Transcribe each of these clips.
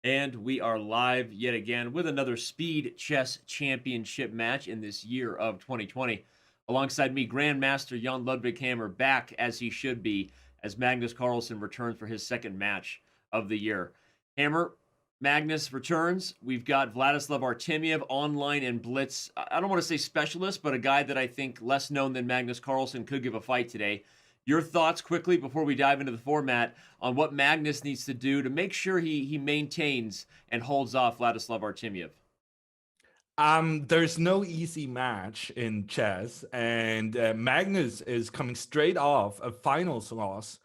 And we are live yet again with another Speed Chess Championship match in this year of 2020. Alongside me, Grandmaster Jan Ludwig Hammer, back as he should be, as Magnus Carlsen returns for his second match of the year. Hammer, Magnus returns. We've got Vladislav Artemiev online and blitz. I don't want to say specialist, but a guy that I think less known than Magnus Carlsen could give a fight today. Your thoughts quickly before we dive into the format on what Magnus needs to do to make sure he maintains and holds off Vladislav Artemiev. There's no easy match in chess, and Magnus is coming straight off a finals loss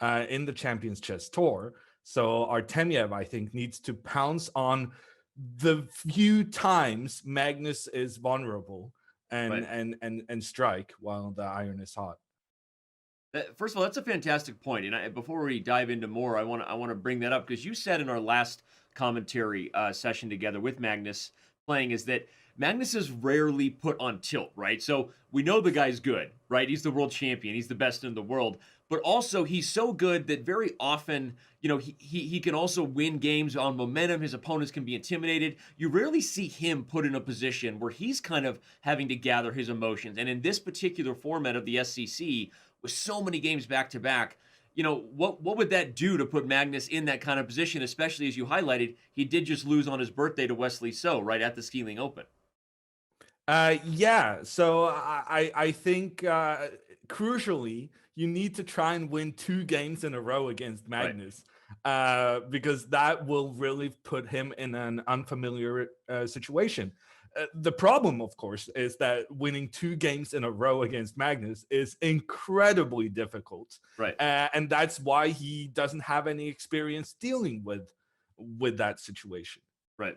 in the Champions Chess Tour. So Artemiev, I think, needs to pounce on the few times Magnus is vulnerable and strike while the iron is hot. First of all, that's a fantastic point. And before we dive into more, I want to bring that up because you said in our last commentary session together with Magnus playing is that Magnus is rarely put on tilt, right? So we know the guy's good, right? He's the world champion. He's the best in the world. But also he's so good that very often, he can also win games on momentum. His opponents can be intimidated. You rarely see him put in a position where he's kind of having to gather his emotions. And in this particular format of the SCC, with so many games back to back, what would that do to put Magnus in that kind of position, especially as you highlighted, he did just lose on his birthday to Wesley So right at the Skeeling Open. Yeah, so I think crucially, you need to try and win 2 games in a row against Magnus, because that will really put him in an unfamiliar situation. The problem, of course, is that winning 2 games in a row against Magnus is incredibly difficult. Right. And that's why he doesn't have any experience dealing with that situation. Right.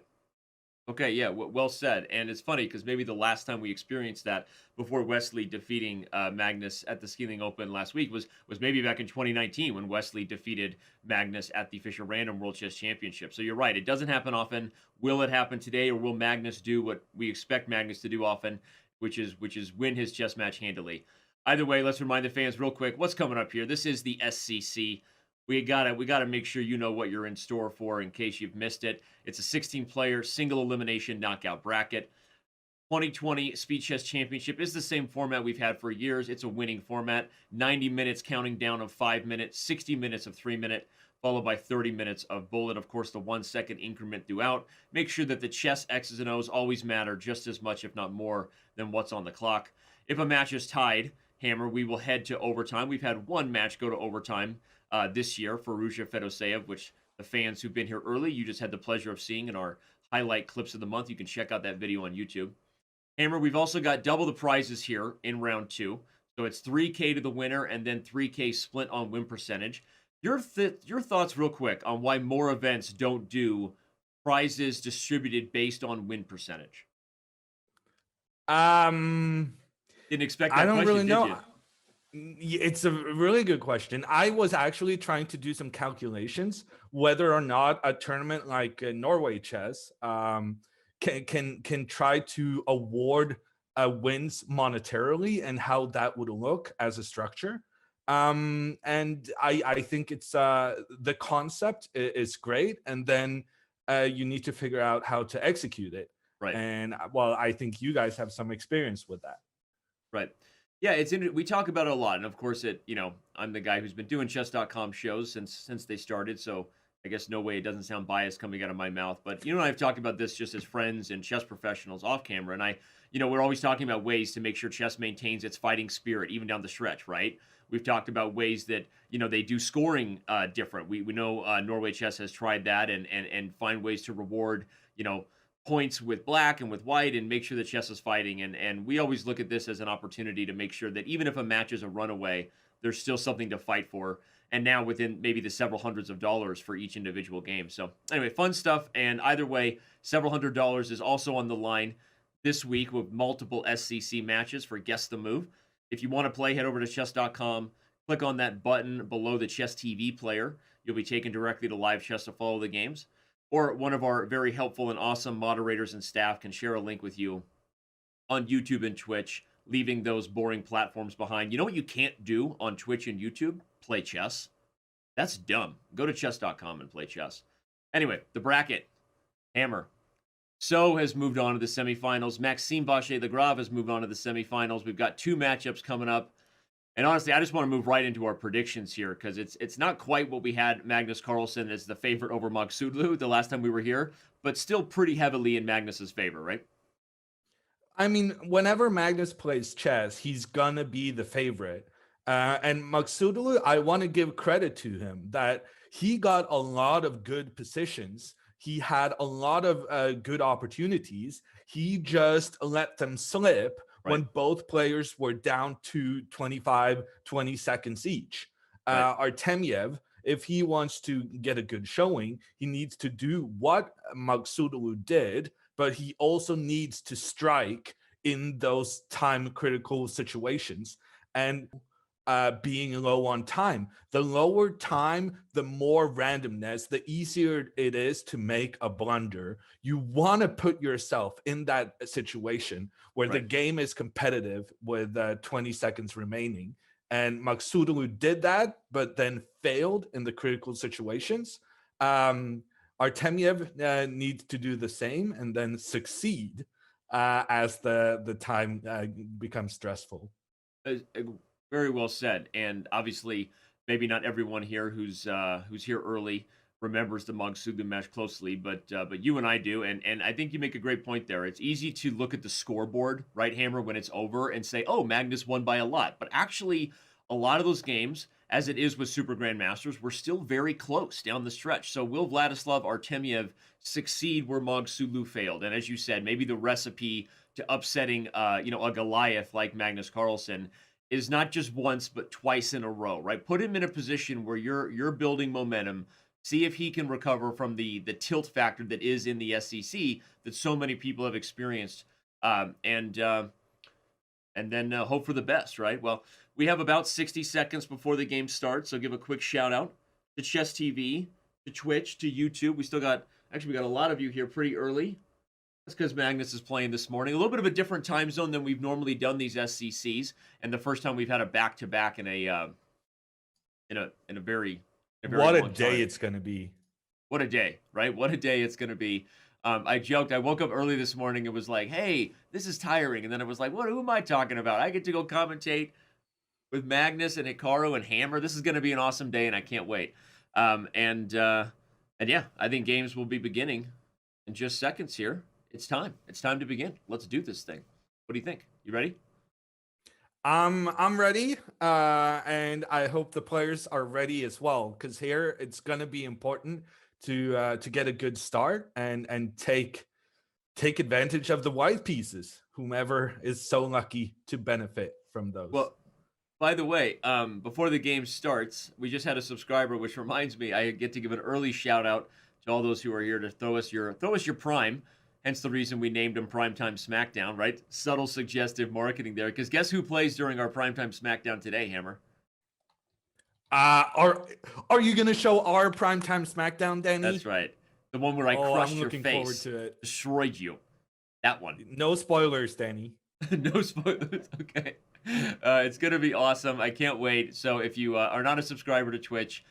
Okay, yeah, well said. And it's funny because maybe the last time we experienced that before Wesley defeating Magnus at the Skeeling Open last week was maybe back in 2019 when Wesley defeated Magnus at the Fisher Random World Chess Championship. So you're right, it doesn't happen often. Will it happen today, or will Magnus do what we expect Magnus to do often, which is win his chess match handily? Either way, let's remind the fans real quick what's coming up here. This is the SCC. We gotta make sure you know what you're in store for in case you've missed it. It's a 16-player single elimination knockout bracket. 2020 Speed Chess Championship is the same format we've had for years. It's a winning format. 90 minutes counting down of 5 minutes, 60 minutes of 3-minute, followed by 30 minutes of bullet. Of course, the 1-second increment throughout. Make sure that the chess X's and O's always matter just as much, if not more, than what's on the clock. If a match is tied, Hammer, we will head to overtime. We've had one match go to overtime this year for Ruja Fedoseev, which the fans who've been here early, you just had the pleasure of seeing in our highlight clips of the month. You can check out that video on YouTube. Hammer, we've also got double the prizes here in round 2. So it's $3K to the winner and then $3K split on win percentage. Your thoughts real quick on why more events don't do prizes distributed based on win percentage. Didn't expect that I don't question, really know. did you? It's a really good question. I was actually trying to do some calculations whether or not a tournament like Norway Chess can try to award wins monetarily and how that would look as a structure. And I think it's the concept is great, and then you need to figure out how to execute it. Right. And well, I think you guys have some experience with that. Right. Yeah, we talk about it a lot, and of course, I'm the guy who's been doing Chess.com shows since they started, so I guess no way it doesn't sound biased coming out of my mouth. But and I've talked about this just as friends and chess professionals off camera, and we're always talking about ways to make sure chess maintains its fighting spirit even down the stretch, right? We've talked about ways that they do scoring different. We know Norway Chess has tried that and find ways to reward points with black and with white and make sure that chess is fighting. And we always look at this as an opportunity to make sure that even if a match is a runaway, there's still something to fight for. And now within maybe the several hundreds of dollars for each individual game. So anyway, fun stuff. And either way, several $100s is also on the line this week with multiple SCC matches for Guess the Move. If you want to play, head over to chess.com. Click on that button below the Chess TV player. You'll be taken directly to live chess to follow the games. Or one of our very helpful and awesome moderators and staff can share a link with you on YouTube and Twitch, leaving those boring platforms behind. You know what you can't do on Twitch and YouTube? Play chess. That's dumb. Go to chess.com and play chess. Anyway, the bracket. Hammer. So has moved on to the semifinals. Maxime Vacher-Lagrave has moved on to the semifinals. We've got 2 matchups coming up. And honestly, I just want to move right into our predictions here because it's not quite what we had Magnus Carlsen as the favorite over Magsudlu the last time we were here, but still pretty heavily in Magnus's favor, right? I mean, whenever Magnus plays chess, he's gonna be the favorite. And Magsudlu, I want to give credit to him that he got a lot of good positions. He had a lot of good opportunities. He just let them slip when Right. both players were down to 25, 20 seconds each. Right. Artemiev, if he wants to get a good showing, he needs to do what Magsudlu did, but he also needs to strike in those time critical situations. And being low on time. The lower time, the more randomness, the easier it is to make a blunder. You want to put yourself in that situation where the game is competitive with 20 seconds remaining. And Magsudlu did that, but then failed in the critical situations. Artemiev needs to do the same and then succeed as the time becomes stressful. Very well said. And obviously, maybe not everyone here who's here early remembers the Magsudlu match closely, but you and I do. And I think you make a great point there. It's easy to look at the scoreboard, right, Hammer, when it's over and say, "Oh, Magnus won by a lot." But actually, a lot of those games, as it is with Super Grandmasters, were still very close down the stretch. So will Vladislav Artemiev succeed where Magsudlu failed? And as you said, maybe the recipe to upsetting a Goliath like Magnus Carlsen is not just once but twice in a row, right? Put him in a position where you're building momentum. See if he can recover from the tilt factor that is in the SCC that so many people have experienced, and then hope for the best, right? Well, we have about 60 seconds before the game starts, so give a quick shout out to Chess TV, to Twitch, to YouTube. We got a lot of you here pretty early. That's because Magnus is playing this morning. A little bit of a different time zone than we've normally done these SCCs, and the first time we've had a back-to-back in a very what a long day time. it's going to be. What a day, right? What a day it's going to be. I joked. I woke up early this morning. It was like, hey, this is tiring. And then it was like, who am I talking about? I get to go commentate with Magnus and Hikaru and Hammer. This is going to be an awesome day, and I can't wait. And yeah, I think games will be beginning in just seconds here. It's time. It's time to begin. Let's do this thing. What do you think? You ready? I'm ready, and I hope the players are ready as well. Because here it's going to be important to get a good start and take advantage of the white pieces. Whomever is so lucky to benefit from those. Well, by the way, before the game starts, we just had a subscriber, which reminds me, I get to give an early shout out to all those who are here to throw us your prime. Hence the reason we named him Primetime SmackDown, right? Subtle, suggestive marketing there. Because guess who plays during our Primetime SmackDown today, Hammer? Are you going to show our Primetime SmackDown, Danny? That's right. The one where I crushed your face, forward to it. Destroyed you. That one. No spoilers, Danny. No spoilers. Okay. It's going to be awesome. I can't wait. So if you are not a subscriber to Twitch,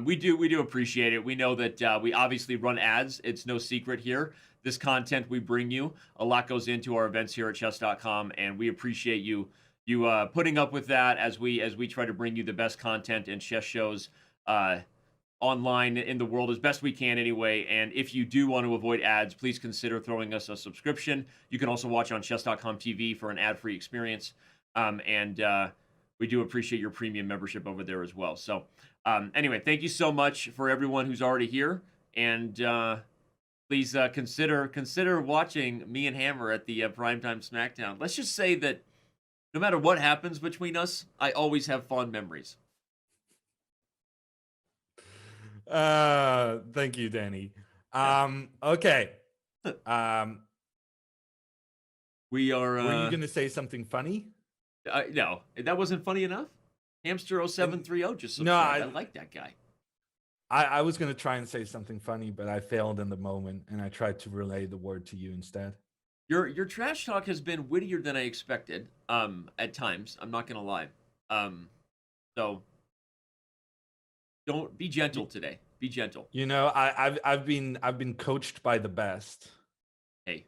we do appreciate it. We know that we obviously run ads. It's no secret here. This content we bring you, a lot goes into our events here at Chess.com, and we appreciate you putting up with that as we try to bring you the best content and chess shows online in the world as best we can anyway. And if you do want to avoid ads, please consider throwing us a subscription. You can also watch on Chess.com TV for an ad-free experience. And we do appreciate your premium membership over there as well. So anyway, thank you so much for everyone who's already here. And please consider watching me and Hammer at the Primetime SmackDown. Let's just say that no matter what happens between us, I always have fond memories. Thank you, Danny. Okay. We are. Were you going to say something funny? No, that wasn't funny enough. Hamster 0730 just subscribed. I like that guy. I was going to try and say something funny, but I failed in the moment, and I tried to relay the word to you instead. Your trash talk has been wittier than I expected. At times, I'm not going to lie. So don't be gentle today. Be gentle. You know, I've been coached by the best. Hey.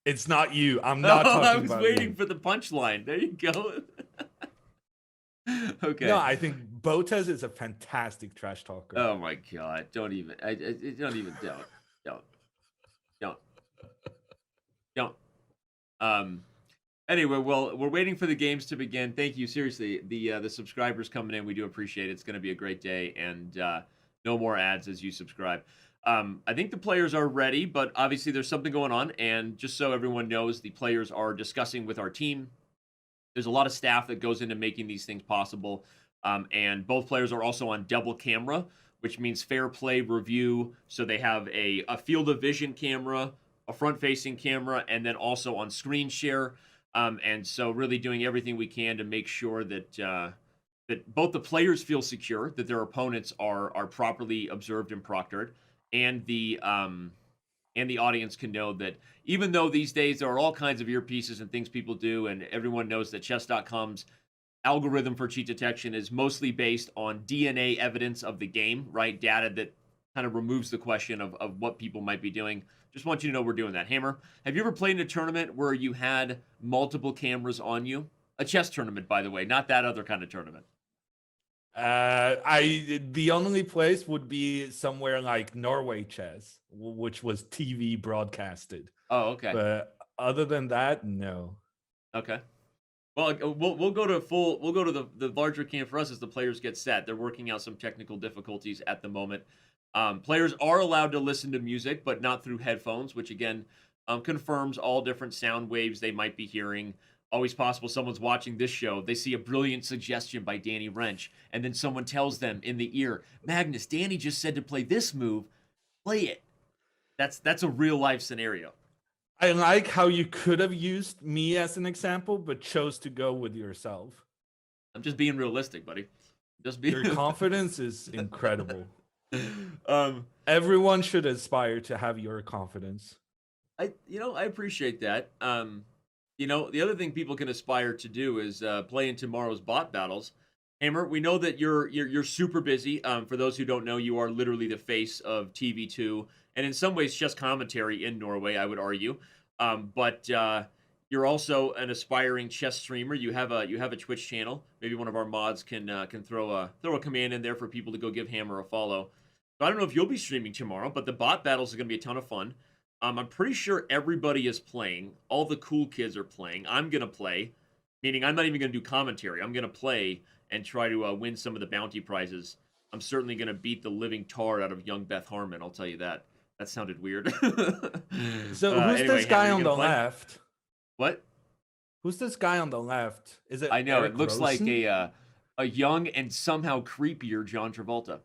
It's not you. I'm not talking about you. I was waiting for the punchline. There you go. Okay. No, I think Botez is a fantastic trash talker. Oh my God! Don't even. Don't. Anyway, well, we're waiting for the games to begin. Thank you. Seriously, the subscribers coming in, we do appreciate it. It's going to be a great day, and no more ads as you subscribe. I think the players are ready, but obviously there's something going on. And just so everyone knows, the players are discussing with our team. There's a lot of staff that goes into making these things possible. And both players are also on double camera, which means fair play review. So they have a field of vision camera, a front-facing camera, and then also on screen share. And so really doing everything we can to make sure that that both the players feel secure, that their opponents are properly observed and proctored, and the audience can know that even though these days there are all kinds of earpieces and things people do, and everyone knows that Chess.com's algorithm for cheat detection is mostly based on DNA evidence of the game, right? Data that kind of removes the question of what people might be doing. Just want you to know we're doing that. Hammer, have you ever played in a tournament where you had multiple cameras on you? A chess tournament, by the way, not that other kind of tournament. The only place would be somewhere like Norway Chess, which was TV broadcasted. Oh, okay. But other than that, no. Okay. Well, we'll go to the larger cam for us as the players get set. They're working out some technical difficulties at the moment. Players are allowed to listen to music, but not through headphones, which again confirms all different sound waves they might be hearing. Always possible someone's watching this show, they see a brilliant suggestion by Danny Wrench, and then someone tells them in the ear, Magnus, Danny just said to play this move, play it. That's a real life scenario. I like how you could have used me as an example, but chose to go with yourself. I'm just being realistic, buddy. Your confidence is incredible. Everyone should aspire to have your confidence. I appreciate that. The other thing people can aspire to do is play in tomorrow's bot battles. Hammer, we know that you're super busy. For those who don't know, you are literally the face of TV2, and in some ways, chess commentary in Norway, I would argue. But you're also an aspiring chess streamer. You have a Twitch channel. Maybe one of our mods can throw a command in there for people to go give Hammer a follow. So I don't know if you'll be streaming tomorrow, but the bot battles are going to be a ton of fun. I'm pretty sure everybody is playing. All the cool kids are playing. I'm going to play, meaning I'm not even going to do commentary. I'm going to play and try to win some of the bounty prizes. I'm certainly going to beat the living tar out of young Beth Harmon, I'll tell you that. That sounded weird. So who's this guy on the left? What? Who's this guy on the left? Is it? I know, Eric it looks Rosen? like a young and somehow creepier John Travolta.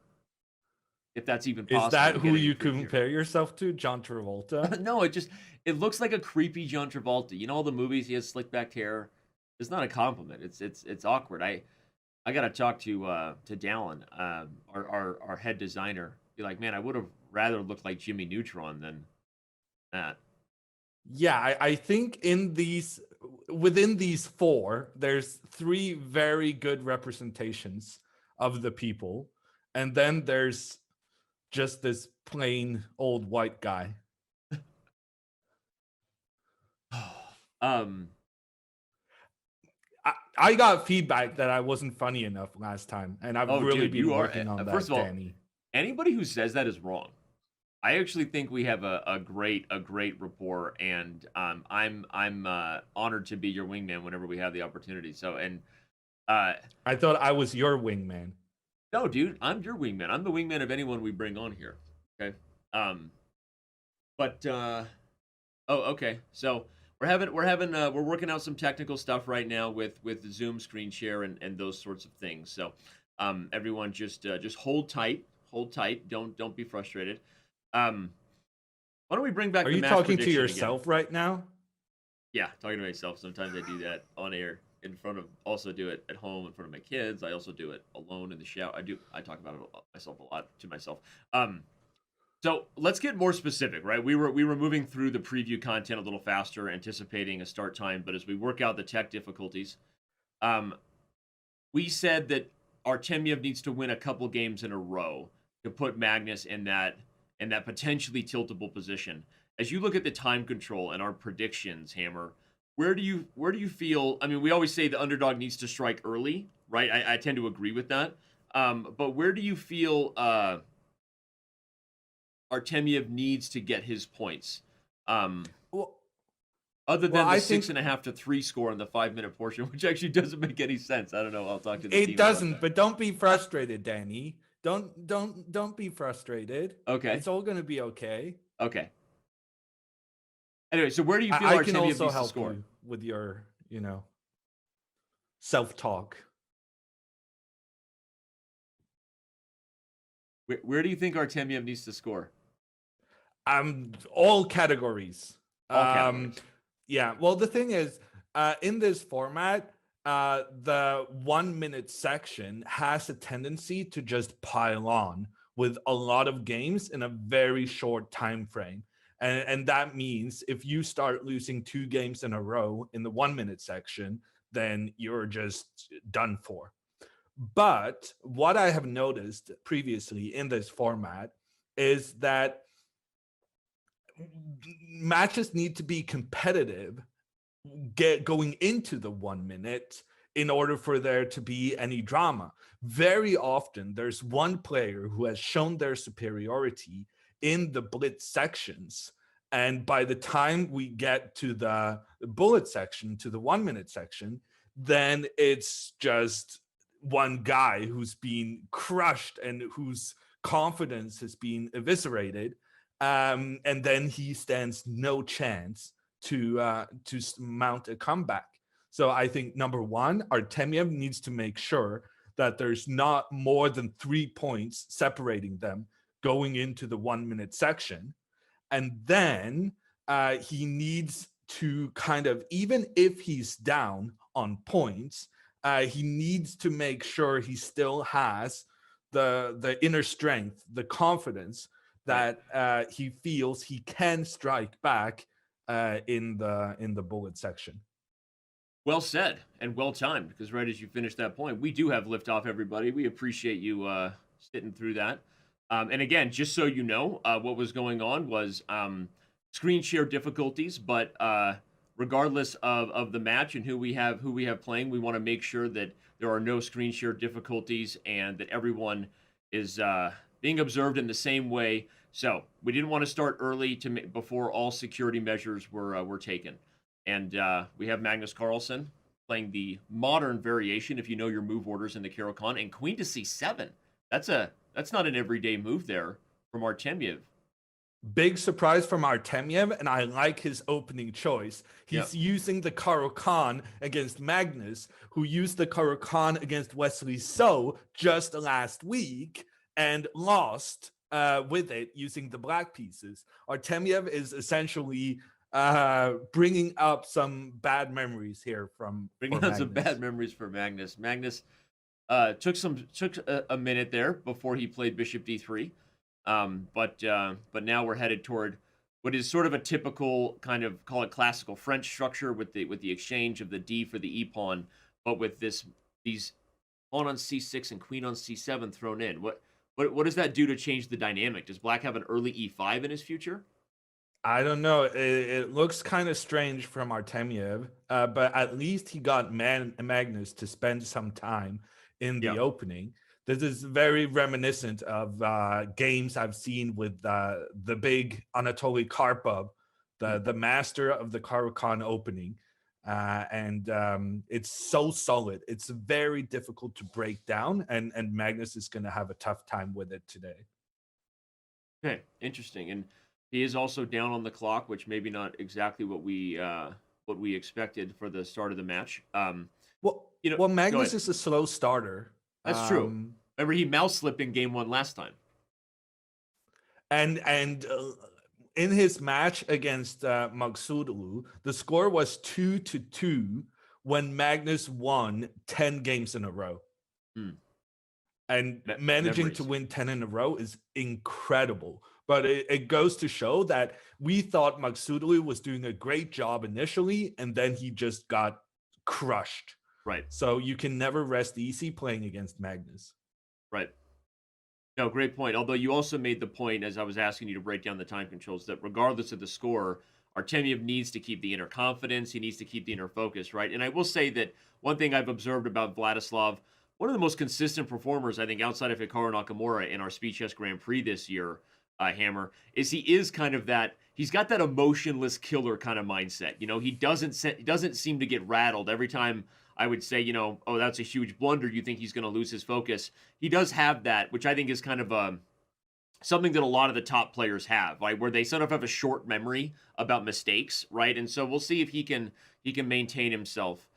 If that's even possible. Is that who you compare yourself to, John Travolta? No, it looks like a creepy John Travolta. You know all the movies he has slick back hair. It's not a compliment. It's awkward. I gotta talk to Dallin, our head designer. Be like, man, I would have rather looked like Jimmy Neutron than that. Yeah, I think within these four, there's three very good representations of the people, and then there's just this plain old white guy. I got feedback that I wasn't funny enough last time, and I've really been working on that, first of all, Danny. Anybody who says that is wrong. I actually think we have a great rapport, and I'm honored to be your wingman whenever we have the opportunity. So, and I thought I was your wingman. No, dude, I'm your wingman. I'm the wingman of anyone we bring on here. Okay. Okay. So we're working out some technical stuff right now with Zoom screen share and those sorts of things. So, everyone just hold tight. Don't be frustrated. Why don't we bring back? Are you talking to yourself again? Right now? Yeah, talking to myself. Sometimes I do that on air. Also do it at home in front of my kids. I also do it alone in the shower. I talk about it myself a lot to myself. So let's get more specific, right? We were moving through the preview content a little faster, anticipating a start time. But as we work out the tech difficulties, we said that Artemiev needs to win a couple games in a row to put Magnus in that potentially tiltable position. As you look at the time control and our predictions, Hammer, where do you feel? I mean, we always say the underdog needs to strike early, right? I tend to agree with that. But where do you feel Artemiev needs to get his points? Well, Other well, than the I six think and a half to 3 score in the 5-minute portion, which actually doesn't make any sense. I don't know. I'll talk to the team it about doesn't. that. But don't be frustrated, Danny. Don't be frustrated. Okay. It's all gonna be okay. Okay. Anyway, so where do you feel I can Artemiev also needs to help score? you with your, self-talk. Where do you think Artemiev needs to score? All categories. All categories. Yeah. Well, the thing is, in this format, the 1 minute section has a tendency to just pile on with a lot of games in a very short time frame. And that means if you start losing 2 games in a row in the 1 minute section, then you're just done for. But what I have noticed previously in this format is that matches need to be competitive going into the 1 minute in order for there to be any drama. Very often there's one player who has shown their superiority in the blitz sections, and by the time we get to the bullet section, to the 1 minute section, then it's just one guy who's been crushed and whose confidence has been eviscerated, and then he stands no chance to mount a comeback. So I think number one, Artemiev needs to make sure that there's not more than 3 points separating them going into the 1 minute section. And then he needs to kind of, even if he's down on points, he needs to make sure he still has the inner strength, the confidence that he feels he can strike back in the bullet section. Well said and well timed, because right as you finish that point, we do have liftoff, everybody. We appreciate you sitting through that. And again, just so you know, what was going on was screen share difficulties, but regardless of the match and who we have playing, we want to make sure that there are no screen share difficulties and that everyone is being observed in the same way. So we didn't want to start early before all security measures were taken. And we have Magnus Carlsen playing the modern variation, if you know your move orders in the Caro-Kann, and queen to c7. That's not an everyday move there from Artemiev. Big surprise from Artemiev, and I like his opening choice. He's using the Caro-Kann against Magnus, who used the Caro-Kann against Wesley So just last week and lost with it using the black pieces. Artemiev is essentially bringing up some bad memories here from bringing up some bad memories for Magnus. Magnus took a minute there before he played Bishop D3, but now we're headed toward what is sort of a typical kind of, call it classical French structure with the exchange of the D for the E pawn, but with these pawn on C6 and queen on C7 thrown in. What does that do to change the dynamic? Does Black have an early E5 in his future? I don't know. It looks kind of strange from Artemiev, but at least he got Magnus to spend some time in the opening. This is very reminiscent of games I've seen with the big Anatoly Karpov, the master of the Caro-Kann opening. And it's so solid. It's very difficult to break down, and Magnus is going to have a tough time with it today. Okay, interesting. And he is also down on the clock, which maybe not exactly what we expected for the start of the match. Well, Magnus is a slow starter. That's true. Remember, he mouse slipped in game 1 last time. And in his match against Magsudlu, the score was 2-2 when Magnus won 10 games in a row. And managing to win 10 in a row is incredible. But it goes to show that we thought Magsudlu was doing a great job initially, and then he just got crushed. Right. So you can never rest easy playing against Magnus. Right. No, great point. Although you also made the point, as I was asking you to break down the time controls, that regardless of the score, Artemiev needs to keep the inner confidence. He needs to keep the inner focus, right? And I will say that one thing I've observed about Vladislav, one of the most consistent performers, I think, outside of Hikaru Nakamura in our Speed Chess Grand Prix this year, Hammer, is he is kind of that. He's got that emotionless killer kind of mindset. You know, he doesn't seem to get rattled every time. I would say, you know, oh, that's a huge blunder. You think he's going to lose his focus. He does have that, which I think is kind of something that a lot of the top players have, right? Where they sort of have a short memory about mistakes, right? And so we'll see if he can maintain himself,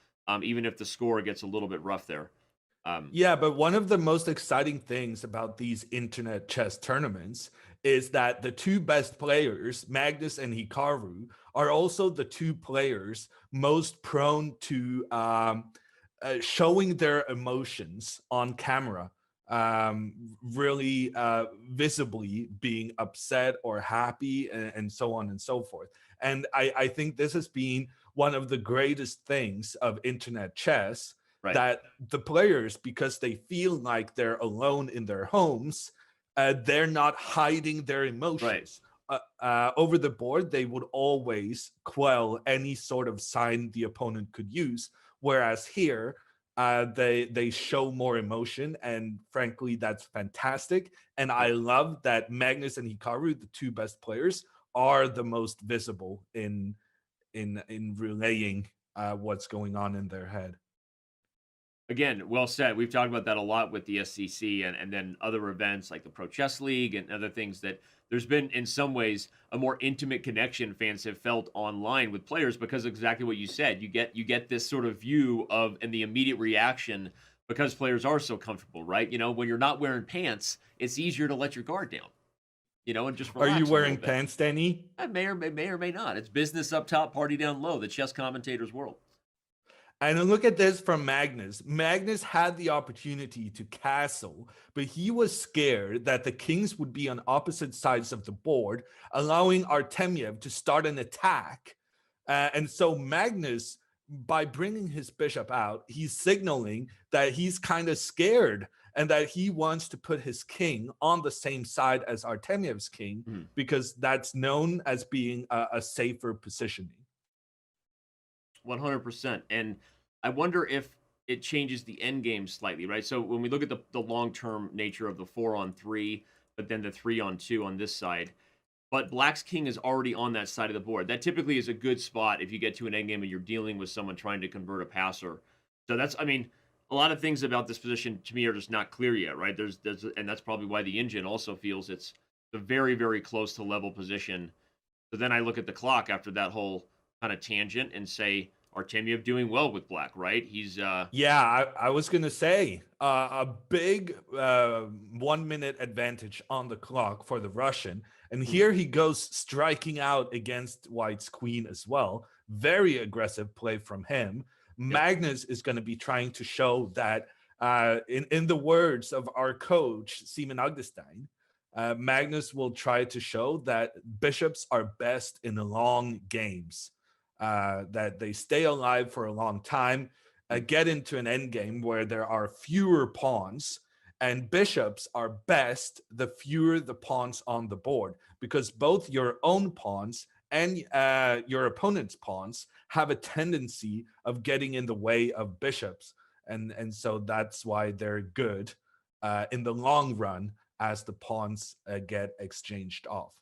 even if the score gets a little bit rough there. Yeah, but one of the most exciting things about these internet chess tournaments is that the two best players, Magnus and Hikaru, are also the two players most prone to showing their emotions on camera, really visibly being upset or happy, and so on and so forth. And I think this has been one of the greatest things of internet chess, Right. that the players, because they feel like they're alone in their homes, they're not hiding their emotions. Over the board, they would always quell any sort of sign the opponent could use. Whereas here, they show more emotion, and frankly, that's fantastic. And I love that Magnus and Hikaru, the two best players, are the most visible in relaying what's going on in their head. Again, well said. We've talked about that a lot with the SCC and then other events like the Pro Chess League and other things, that there's been, in some ways, a more intimate connection fans have felt online with players because of exactly what you said. You get this sort of view of and the immediate reaction because players are so comfortable, right? You know, when you're not wearing pants, it's easier to let your guard down, you know, and just relax. Are you wearing pants, Danny? I may or may not. It's business up top, party down low, the chess commentator's world. And look at this from Magnus. Magnus had the opportunity to castle, but he was scared that the kings would be on opposite sides of the board, allowing Artemiev to start an attack. And so Magnus, by bringing his bishop out, he's signaling that he's kind of scared and that he wants to put his king on the same side as Artemiev's king, because that's known as being a safer positioning. 100%. And I wonder if it changes the end game slightly, right? So when we look at the long-term nature of the 4-on-3, but then the 3-on-2 on this side, but Black's king is already on that side of the board. That typically is a good spot if you get to an endgame and you're dealing with someone trying to convert a passer. So that's, I mean, a lot of things about this position to me are just not clear yet, right? And that's probably why the engine also feels it's a very, very close to level position. So then I look at the clock after that whole kind of tangent and say, Artemiev doing well with Black, right? He's yeah, I was gonna say a big 1 minute advantage on the clock for the Russian, and here he goes striking out against White's queen as well. Very aggressive play from him. Magnus is going to be trying to show that, in the words of our coach Simon Agdestein, Magnus will try to show that bishops are best in the long games. That they stay alive for a long time, get into an end game where there are fewer pawns, and bishops are best the fewer the pawns on the board, because both your own pawns and your opponent's pawns have a tendency of getting in the way of bishops, and so that's why they're good in the long run as the pawns get exchanged off.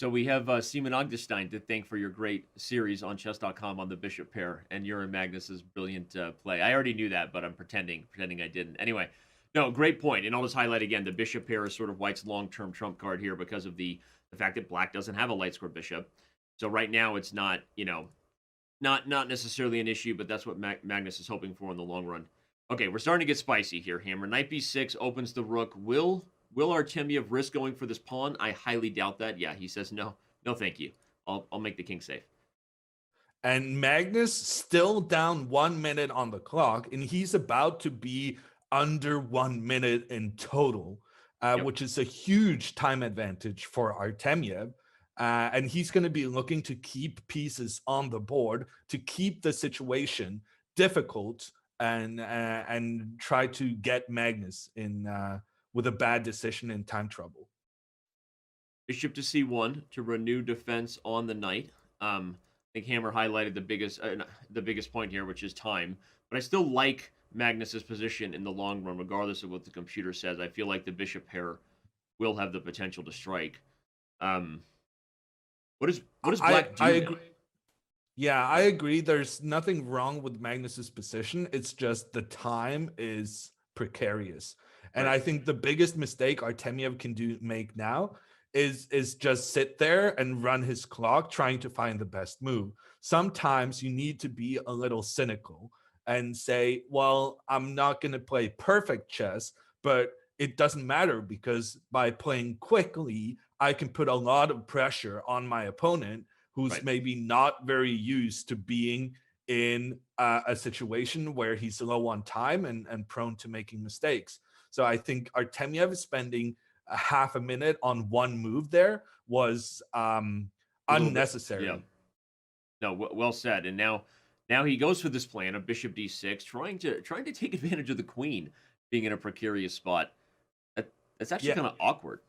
So we have Simon Agdestein to thank for your great series on Chess.com on the bishop pair and your and Magnus's brilliant play. I already knew that, but I'm pretending I didn't. Anyway, no, great point. And I'll just highlight again, the bishop pair is sort of White's long-term trump card here because of the fact that Black doesn't have a light square bishop. So right now it's not, you know, not necessarily an issue, but that's what Magnus is hoping for in the long run. Okay, we're starting to get spicy here, Hammer. Knight b6 opens the rook. Will Artemiev risk going for this pawn? I highly doubt that. Yeah, he says no, thank you. I'll make the king safe. And Magnus still down 1 minute on the clock, and he's about to be under 1 minute in total, which is a huge time advantage for Artemiev. And he's going to be looking to keep pieces on the board to keep the situation difficult and try to get Magnus in with a bad decision in time trouble. Bishop to c1 to renew defense on the knight. I think Hammer highlighted the biggest point here, which is time. But I still like Magnus's position in the long run, regardless of what the computer says. I feel like the bishop pair will have the potential to strike. What does Black do I now? agree. Yeah, I agree. There's nothing wrong with Magnus's position. It's just the time is precarious. And Right. I think the biggest mistake Artemiev can make now is just sit there and run his clock trying to find the best move. Sometimes you need to be a little cynical and say, well, I'm not going to play perfect chess, but it doesn't matter because by playing quickly, I can put a lot of pressure on my opponent who's Right. maybe not very used to being in a situation where he's low on time and prone to making mistakes. So I think Artemiev spending a half a minute on one move there was A little bit. unnecessary. Yeah. No, well said. And now he goes for this plan of bishop d6, trying to take advantage of the queen being in a precarious spot. That's actually Yeah. kind of awkward.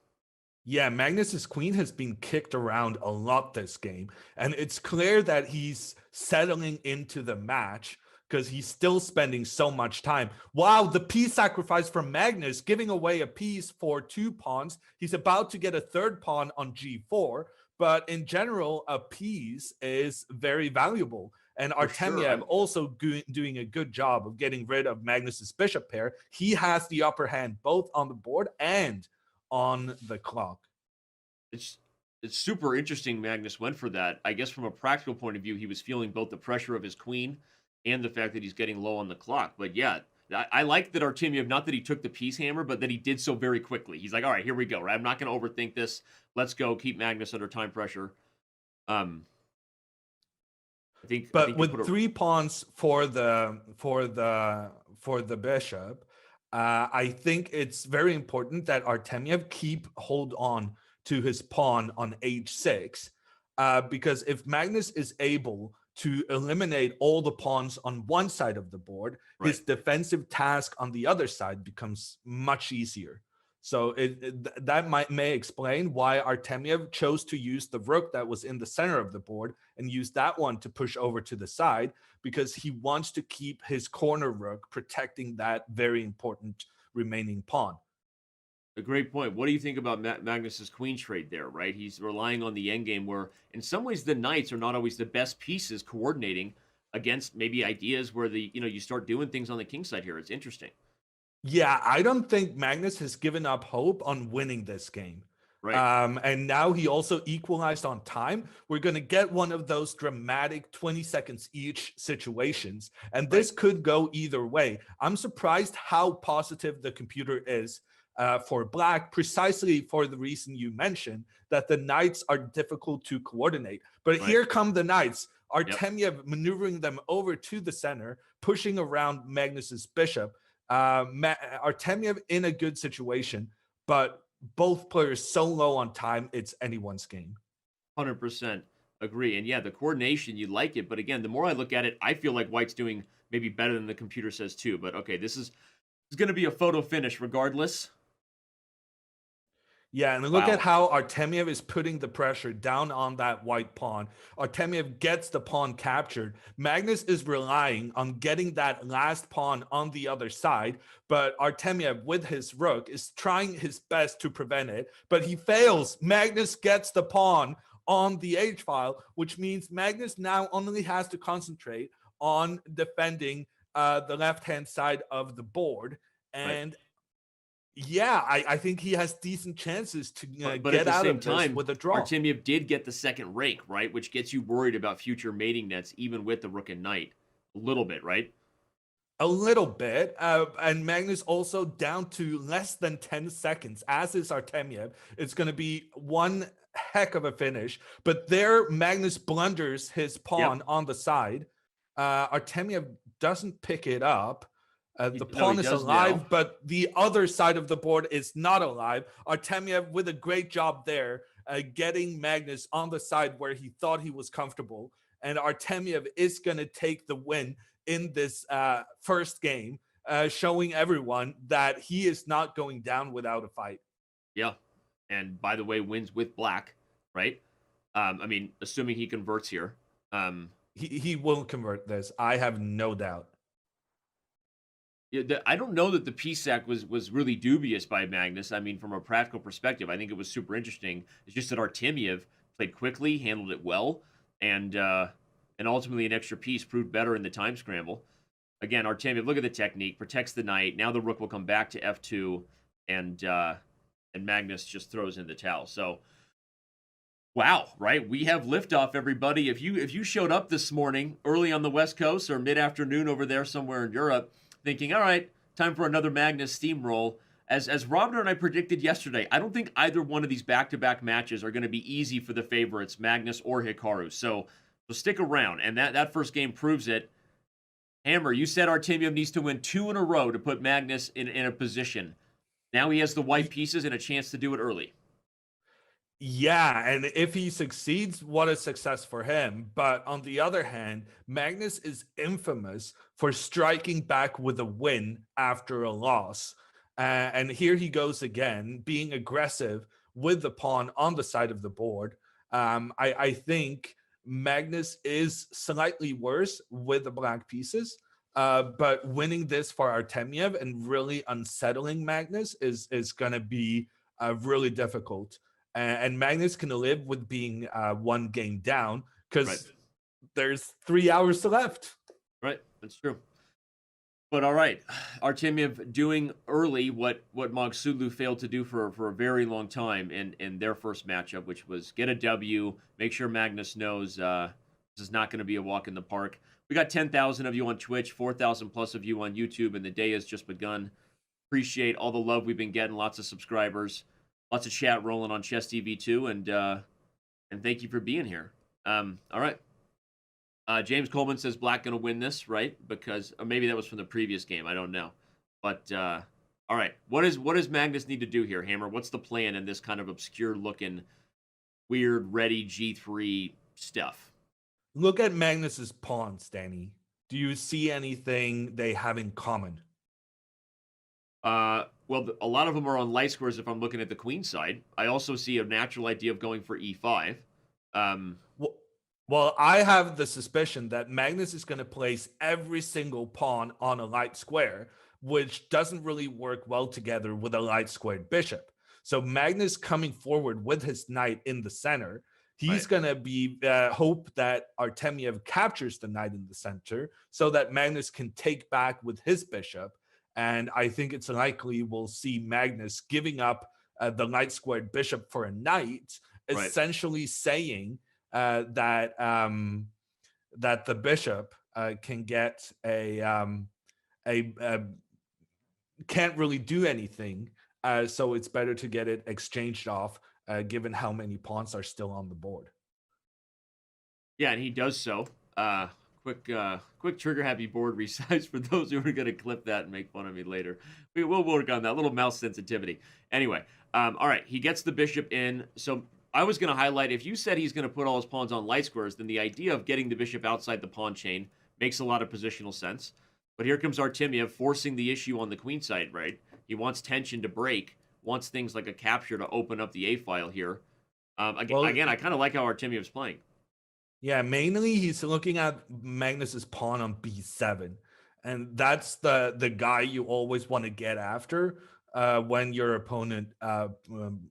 Yeah, Magnus's queen has been kicked around a lot this game, and it's clear that he's settling into the match because he's still spending so much time. Wow, the piece sacrifice from Magnus, giving away a piece for 2 pawns. He's about to get a third pawn on g4, but in general, a piece is very valuable. And For sure. Artemiev also doing a good job of getting rid of Magnus's bishop pair. He has the upper hand both on the board and on the clock. It's super interesting Magnus went for that. I guess from a practical point of view, he was feeling both the pressure of his queen and the fact that he's getting low on the clock. But yeah, I like that Artemiev, not that he took the piece hammer, but that he did so very quickly. He's like, all right, here we go. Right? I'm not going to overthink this. Let's go. Keep Magnus under time pressure. I think with 3 pawns for the bishop, I think it's very important that Artemiev hold on to his pawn on h6, because if Magnus is able to eliminate all the pawns on one side of the board, his defensive task on the other side becomes much easier. So that may explain why Artemiev chose to use the rook that was in the center of the board and use that one to push over to the side, because he wants to keep his corner rook protecting that very important remaining pawn. A great point. What do you think about Magnus's queen trade there, right? He's relying on the endgame where, in some ways, the knights are not always the best pieces coordinating against maybe ideas where you start doing things on the king side here. It's interesting. Yeah, I don't think Magnus has given up hope on winning this game. Right. And now he also equalized on time. We're going to get one of those dramatic 20 seconds each situations. And this could go either way. I'm surprised how positive the computer is for Black, precisely for the reason you mentioned, that the knights are difficult to coordinate. But here come the knights. Artemiev maneuvering them over to the center, pushing around Magnus's bishop. Artemiev in a good situation, but both players so low on time, it's anyone's game. 100% agree. And yeah, the coordination, you like it. But again, the more I look at it, I feel like White's doing maybe better than the computer says too. But okay, this is going to be a photo finish regardless. Yeah, and look at how Artemiev is putting the pressure down on that white pawn. Artemiev gets the pawn captured. Magnus is relying on getting that last pawn on the other side, but Artemiev, with his rook, is trying his best to prevent it, but he fails. Magnus gets the pawn on the h-file, which means Magnus now only has to concentrate on defending the left-hand side of the board. And yeah, I think he has decent chances to get out of this with a draw. Artemiev did get the second rake, right? Which gets you worried about future mating nets, even with the rook and knight. A little bit, right? A little bit. And Magnus also down to less than 10 seconds, as is Artemiev. It's going to be one heck of a finish. But there, Magnus blunders his pawn on the side. Artemiev doesn't pick it up. The pawn is alive, but the other side of the board is not alive. Artemiev with a great job there, getting Magnus on the side where he thought he was comfortable. And Artemiev is going to take the win in this first game, showing everyone that he is not going down without a fight. Yeah. And by the way, wins with black, right? I mean, assuming he converts here. He will convert this. I have no doubt. Yeah, I don't know that the PSAC was really dubious by Magnus. I mean, from a practical perspective, I think it was super interesting. It's just that Artemiev played quickly, handled it well, and ultimately an extra piece proved better in the time scramble. Again, Artemiev, look at the technique, protects the knight. Now the rook will come back to f2, and Magnus just throws in the towel. So, wow, right? We have liftoff, everybody. If you showed up this morning early on the West Coast or mid afternoon over there somewhere in Europe, thinking, all right, time for another Magnus steamroll. As Robert and I predicted yesterday, I don't think either one of these back-to-back matches are going to be easy for the favorites, Magnus or Hikaru. So stick around, and that first game proves it. Hammer, you said Artemiev needs to win 2 in a row to put Magnus in a position. Now he has the white pieces and a chance to do it early. Yeah, and if he succeeds, what a success for him. But on the other hand, Magnus is infamous for striking back with a win after a loss. And here he goes again, being aggressive with the pawn on the side of the board. I think Magnus is slightly worse with the black pieces. But winning this for Artemiev and really unsettling Magnus is going to be really difficult. And Magnus can live with being 1 game down because there's 3 hours left. Right, that's true. But all right, Artemiev doing early what Magsulu failed to do for a very long time in their first matchup, which was get a W, make sure Magnus knows this is not going to be a walk in the park. We got 10,000 of you on Twitch, 4,000 plus of you on YouTube, and the day has just begun. Appreciate all the love we've been getting, lots of subscribers. Lots of chat rolling on Chess TV too, and thank you for being here. All right. James Coleman says Black going to win this, right? Because or maybe that was from the previous game. I don't know. But all right, what does Magnus need to do here, Hammer? What's the plan in this kind of obscure looking, weird, ready G3 stuff? Look at Magnus's pawns, Danny. Do you see anything they have in common? Well, a lot of them are on light squares if I'm looking at the queen side. I also see a natural idea of going for e5. Well, I have the suspicion that Magnus is going to place every single pawn on a light square, which doesn't really work well together with a light squared bishop. So Magnus coming forward with his knight in the center, he's going to be hope that Artemiev captures the knight in the center so that Magnus can take back with his bishop. And I think it's likely we'll see Magnus giving up the light squared bishop for a knight, essentially saying that the bishop can get can't really do anything. So it's better to get it exchanged off, given how many pawns are still on the board. Yeah, and he does so. Quick trigger happy board resize for those who are going to clip that and make fun of me later. We'll work on that little mouse sensitivity. Anyway, all right, he gets the bishop in. So I was going to highlight, if you said he's going to put all his pawns on light squares, then the idea of getting the bishop outside the pawn chain makes a lot of positional sense. But here comes Artemiev forcing the issue on the queen side, right? He wants tension to break, wants things like a capture to open up the A file here. Again, I kind of like how Artemiev's playing. Yeah, mainly he's looking at Magnus's pawn on b7, and that's the guy you always want to get after when your opponent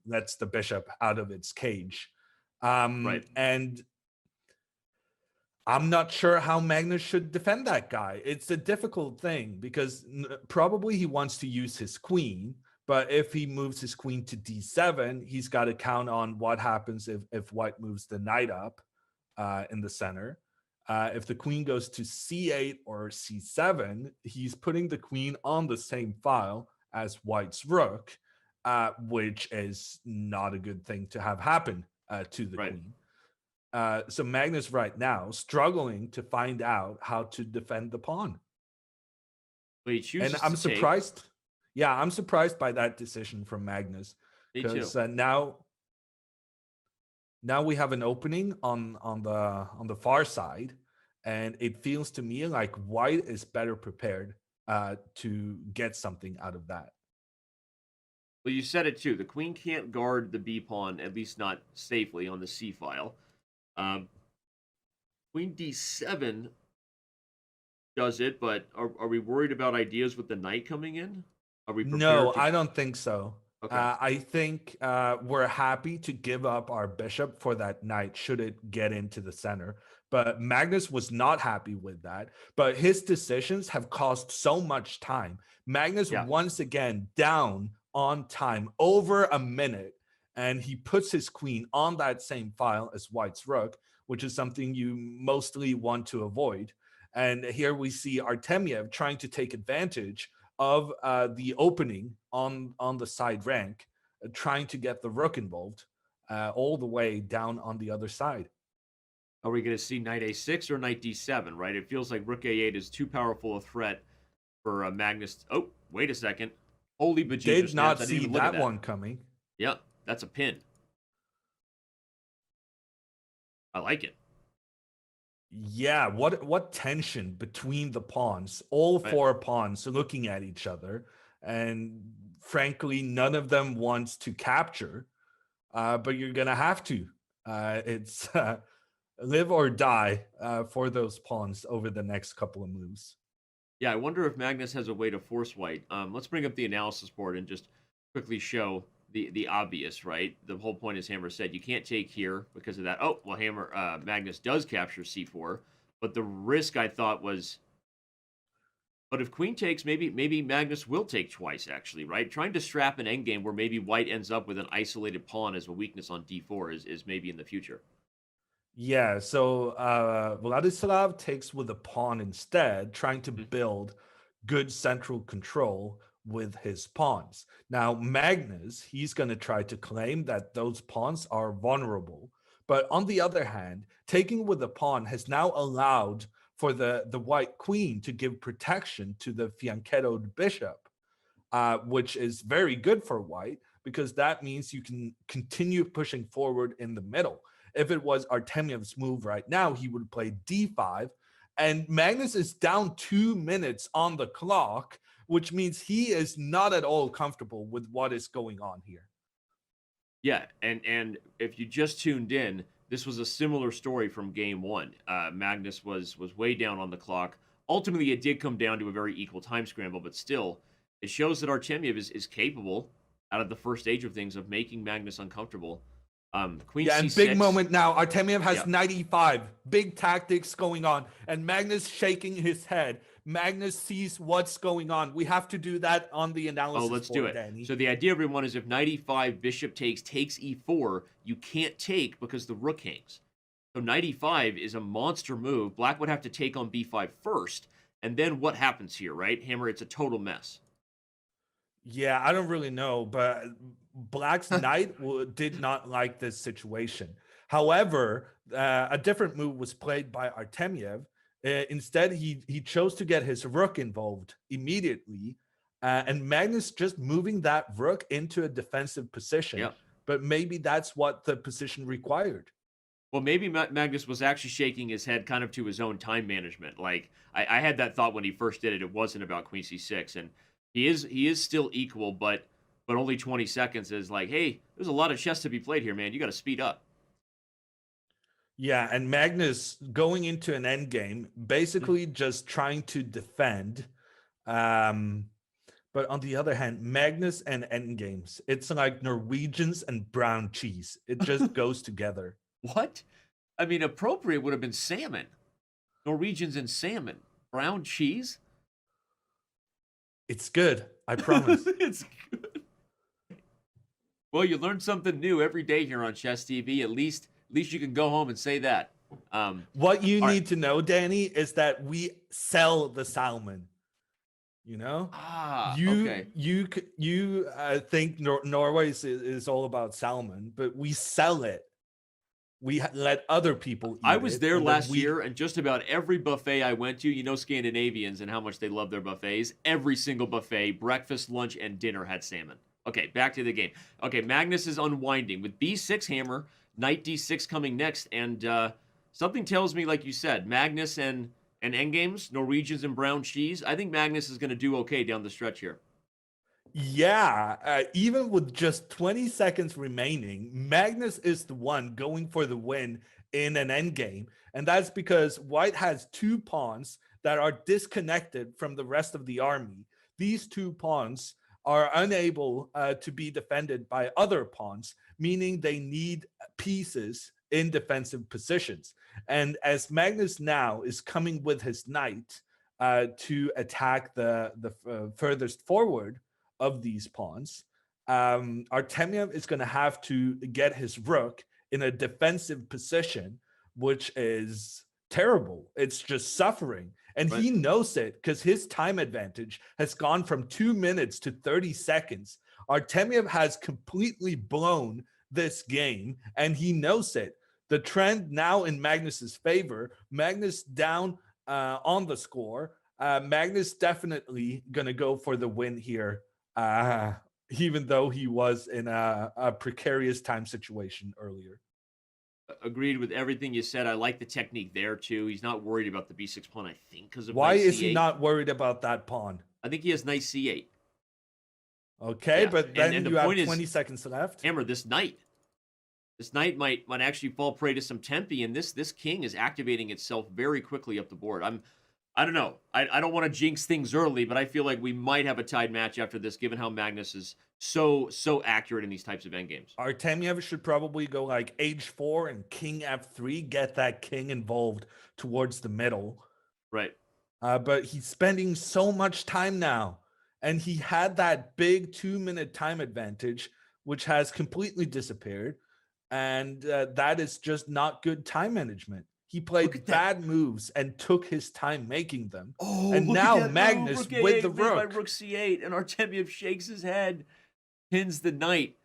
lets the bishop out of its cage. And I'm not sure how Magnus should defend that guy. It's a difficult thing because probably he wants to use his queen, but if he moves his queen to d7, he's got to count on what happens if white moves the knight up in the center. If the queen goes to c8 or c7, he's putting the queen on the same file as white's rook, which is not a good thing to have happen to the queen. So Magnus right now struggling to find out how to defend the pawn. But he chooses and I'm surprised. Yeah, I'm surprised by that decision from Magnus. Because now we have an opening on the far side, And it feels to me like white is better prepared to get something out of that. Well, you said it too. The queen can't guard the b pawn, at least not safely on the c file. Um, Queen d7 does it, but are we worried about ideas with the knight coming in? Are we No, prepared to? I don't think so. Okay. I think we're happy to give up our bishop for that knight should it get into the center. But Magnus was not happy with that. But his decisions have cost so much time. Magnus Yeah. once again down on time over a minute. And he puts his queen on that same file as white's rook, which is something you mostly want to avoid. And here we see Artemiev trying to take advantage of the opening on the side rank, trying to get the rook involved all the way down on the other side. Are we going to see knight a6 or knight d7, right? It feels like rook a8 is too powerful a threat for Magnus. Oh, wait a second. Holy bejesus. Did not I didn't see even look at that one coming. Yeah, that's a pin. I like it. Yeah, what tension between the pawns, all Right. four pawns looking at each other, and frankly, none of them wants to capture, but you're gonna have to. It's live or die for those pawns over the next couple of moves. Yeah, I wonder if Magnus has a way to force white. Let's bring up the analysis board and just quickly show the obvious, right? The whole point, as Hammer said, you can't take here because of that. Oh, well, Magnus does capture c4, but the risk I thought was, but if queen takes, maybe Magnus will take twice, actually, right? Trying to strap an endgame where maybe white ends up with an isolated pawn as a weakness on d4 is maybe in the future. Yeah, so Vladislav takes with a pawn instead, trying to build good central control with his pawns. Now, Magnus, he's going to try to claim that those pawns are vulnerable. But on the other hand, taking with a pawn has now allowed for the white queen to give protection to the fianchettoed bishop, which is very good for white because that means you can continue pushing forward in the middle. If it was Artemiev's move right now, he would play d5, and Magnus is down 2 minutes on the clock, which means he is not at all comfortable with what is going on here. Yeah, and if you just tuned in, this was a similar story from game one. Magnus was way down on the clock. Ultimately, it did come down to a very equal time scramble, but still, it shows that Artemiev is capable, out of the first stage of things, of making Magnus uncomfortable. Queen yeah, and c6. big moment now. Artemiev has 95. Big tactics going on, and Magnus shaking his head. Magnus sees what's going on. We have to do that on the analysis. Oh, let's do it. Danny. So the idea, everyone, is if knight e5, bishop takes e4, you can't take because the rook hangs. So knight e5 is a monster move. Black would have to take on b5 first, and then what happens here, right? Hammer, it's a total mess. Yeah, I don't really know, but Black's knight did not like this situation. However, a different move was played by Artemiev. Instead, he chose to get his rook involved immediately, and Magnus just moving that rook into a defensive position. Yep. But maybe that's what the position required. Well, maybe Magnus was actually shaking his head kind of to his own time management. Like, I had that thought when he first did it. It wasn't about queen c6, and he is still equal, but only 20 seconds is like, hey, there's a lot of chess to be played here, man. You got to speed up. Yeah, and Magnus going into an end game, basically just trying to defend. But on the other hand, Magnus and end games, it's like Norwegians and brown cheese. It just goes together. What? I mean, appropriate would have been salmon. Norwegians and salmon. Brown cheese? It's good. I promise. It's good. Well, you learn something new every day here on Chess TV. At least you can go home and say that. What you need to know, Danny, is that we sell the salmon. You know, okay. You think Norway is all about salmon, but we sell it. We let other people eat I was there last year, and just about every buffet I went to, you know, Scandinavians and how much they love their buffets. Every single buffet, breakfast, lunch, and dinner had salmon. Okay, back to the game. Okay, Magnus is unwinding with b6 hammer, knight d6 coming next, and Something tells me, like you said, Magnus and endgames, Norwegians and brown cheese. I think Magnus is going to do okay down the stretch here. Yeah, even with just 20 seconds remaining, Magnus is the one going for the win in an endgame. And that's because White has 2 pawns that are disconnected from the rest of the army. These 2 pawns are unable to be defended by other pawns, meaning they need pieces in defensive positions. And as Magnus now is coming with his knight to attack the furthest forward of these pawns, Artemiev is going to have to get his rook in a defensive position, which is terrible. It's just suffering. And Right. he knows it because his time advantage has gone from 2 minutes to 30 seconds. Artemiev has completely blown this game, and he knows it. The trend now in Magnus's favor. Magnus down on the score. Magnus definitely going to go for the win here, even though he was in a precarious time situation earlier. Agreed with everything you said. I like the technique there too. He's not worried about the b6 pawn, I think, because of Why knight is c8. he not worried about that pawn? I think he has knight c8. Okay, Yeah. but then and you the have point 20 is, seconds left. Hammer, this knight might actually fall prey to some tempi, and this king is activating itself very quickly up the board. I don't know. I don't want to jinx things early, but I feel like we might have a tied match after this, given how Magnus is so accurate in these types of endgames. Artemiev should probably go like h4 and king f3, get that king involved towards the middle. Right. But he's spending so much time now, and he had that big 2-minute time advantage, which has completely disappeared, and that is just not good time management. He played bad moves and took his time making them. Oh, and now Magnus move, with the rook by rook. rook c8, and Artemiev shakes his head, pins the knight.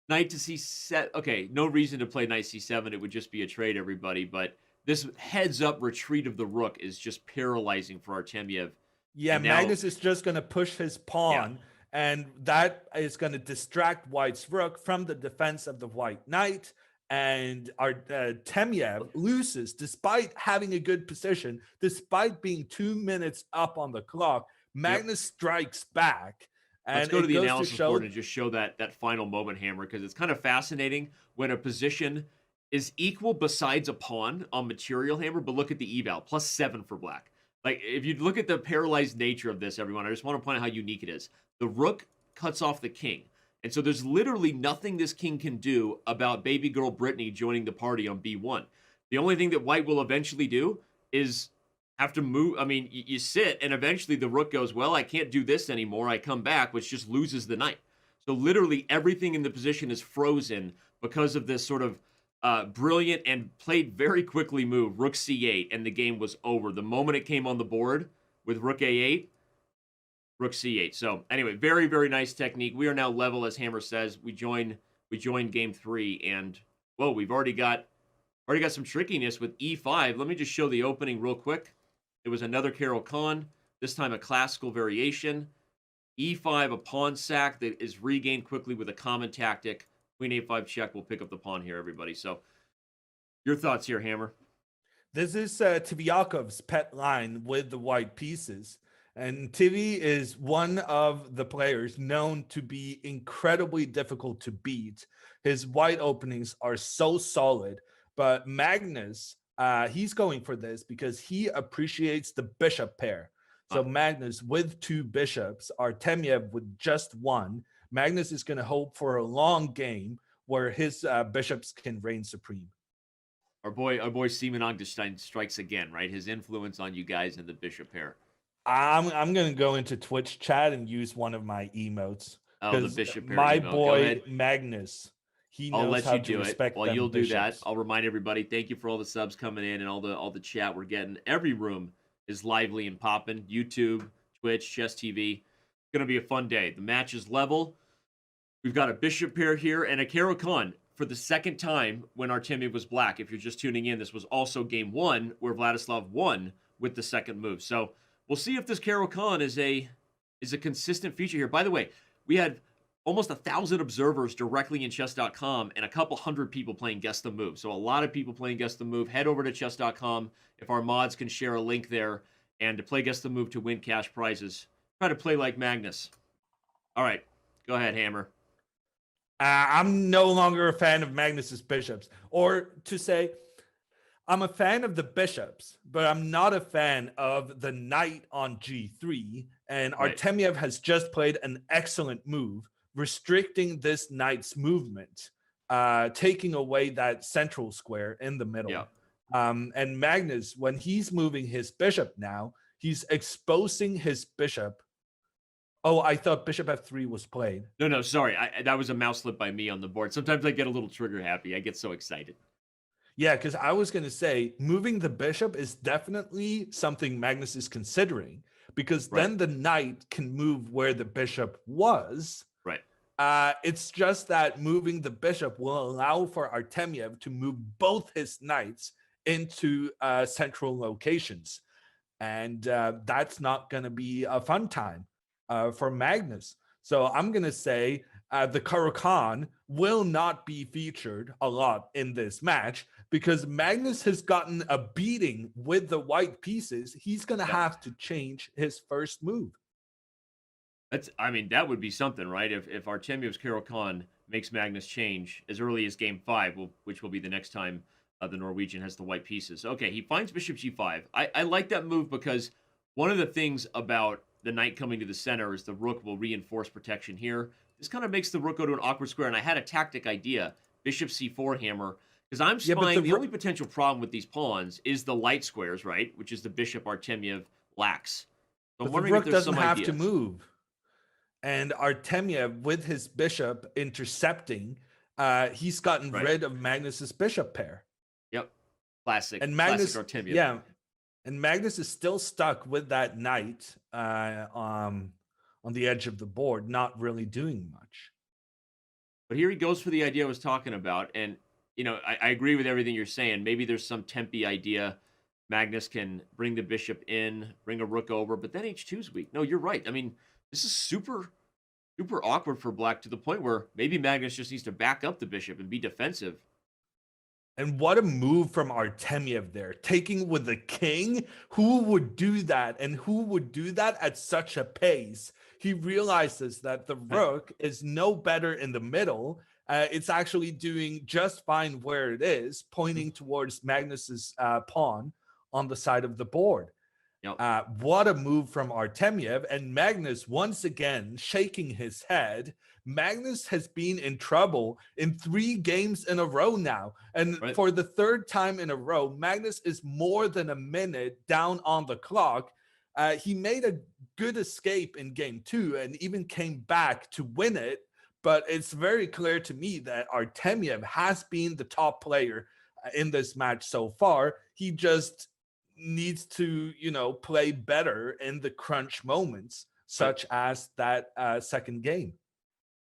Knight to c7. Okay, no reason to play knight c7. It would just be a trade, everybody. But this heads-up retreat of the rook is just paralyzing for Artemiev. Yeah, Magnus is just going to push his pawn, and that is going to distract White's rook from the defense of the white knight. And Artemiev loses despite having a good position, despite being 2 minutes up on the clock. Magnus strikes back. And let's go to the analysis board and just show that final moment, Hammer, because it's kind of fascinating when a position is equal besides a pawn on material, Hammer, but look at the eval, +7 for black. Like, if you look at the paralyzed nature of this, everyone, I just want to point out how unique it is. The rook cuts off the king. And so there's literally nothing this king can do about baby girl Brittany joining the party on b1. The only thing that White will eventually do is have to move. I mean, you sit, and eventually the rook goes, well, I can't do this anymore. I come back, which just loses the knight. So literally everything in the position is frozen because of this sort of brilliant and played very quickly move, rook c8, and the game was over. The moment it came on the board with rook a8, rook c8. So anyway, very, very nice technique. We are now level, as Hammer says. We join game 3, and whoa, we've already got some trickiness with e5. Let me just show the opening real quick. It was another Carol-Khan, this time a classical variation. e5, a pawn sack that is regained quickly with a common tactic. Queen a5 check. We'll pick up the pawn here, everybody. So your thoughts here, Hammer? This is Tiviakov's pet line with the white pieces. And Tivi is one of the players known to be incredibly difficult to beat. His white openings are so solid, but Magnus, he's going for this because he appreciates the bishop pair. So Magnus with 2 bishops, Artemiev with just 1. Magnus is going to hope for a long game where his bishops can reign supreme. Our boy Simon Ogdenstein strikes again, right? His influence on you guys in the bishop pair. I'm going to go into Twitch chat and use one of my emotes. Oh, the bishop pair. My boy Magnus, he knows I'll let how you to do respect it. While you'll bishops. do that, I'll remind everybody, thank you for all the subs coming in and all the chat we're getting. Every room is lively and popping. YouTube, Twitch, Chess TV. It's going to be a fun day. The match is level. We've got a bishop pair here and a Carol-Khan for the second time when Artemiev was black. If you're just tuning in, this was also game 1 where Vladislav won with the second move. So we'll see if this Carol-Khan is a consistent feature here. By the way, we had almost 1,000 observers directly in Chess.com and a couple hundred people playing Guess the Move. So a lot of people playing Guess the Move. Head over to Chess.com if our mods can share a link there and to play Guess the Move to win cash prizes. Try to play like Magnus. All right, go ahead, Hammer. I'm no longer a fan of Magnus's bishops, or to say, I'm a fan of the bishops, but I'm not a fan of the knight on g3. And Right. Artemiev has just played an excellent move, restricting this knight's movement, taking away that central square in the middle. Yeah. And Magnus, when he's moving his bishop now, he's exposing his bishop. Oh, I thought bishop f3 was played. No, sorry. That was a mouse slip by me on the board. Sometimes I get a little trigger happy. I get so excited. Yeah, because I was going to say moving the bishop is definitely something Magnus is considering, because then the knight can move where the bishop was. Right. It's just that moving the bishop will allow for Artemiev to move both his knights into central locations. And that's not going to be a fun time for Magnus. So I'm going to say the Caro-Kann will not be featured a lot in this match, because Magnus has gotten a beating with the white pieces. He's going to have to change his first move. That would be something, right? If Artemiev's Caro-Kann makes Magnus change as early as game 5, which will be the next time the Norwegian has the white pieces. Okay, he finds bishop g5. I like that move because one of the things about the knight coming to the center is the rook will reinforce protection here. This kind of makes the rook go to an awkward square, and I had a tactic idea, bishop c4 hammer, because I'm spying the only potential problem with these pawns is the light squares, right? Which is the bishop Artemiev lacks. So I'm wondering if there's some idea. The rook doesn't have to move. And Artemiev, with his bishop intercepting, he's gotten rid of Magnus's bishop pair. Yep. Classic Artemiev. Yeah. And Magnus is still stuck with that knight on the edge of the board, not really doing much. But here he goes for the idea I was talking about. And, I agree with everything you're saying. Maybe there's some Tempe idea. Magnus can bring the bishop in, bring a rook over, but then h2 is weak. No, you're right. This is super, super awkward for Black, to the point where maybe Magnus just needs to back up the bishop and be defensive. And what a move from Artemiev there, taking with the king. Who would do that? And who would do that at such a pace? He realizes that the rook is no better in the middle. It's actually doing just fine where it is, pointing towards Magnus's pawn on the side of the board. Yep. What a move from Artemiev. And Magnus, once again, shaking his head. Magnus has been in trouble in 3 games in a row now. And for the 3rd time in a row, Magnus is more than a minute down on the clock. He made a good escape in game 2 and even came back to win it. But it's very clear to me that Artemiev has been the top player in this match so far. He just needs to, play better in the crunch moments, such as that second game.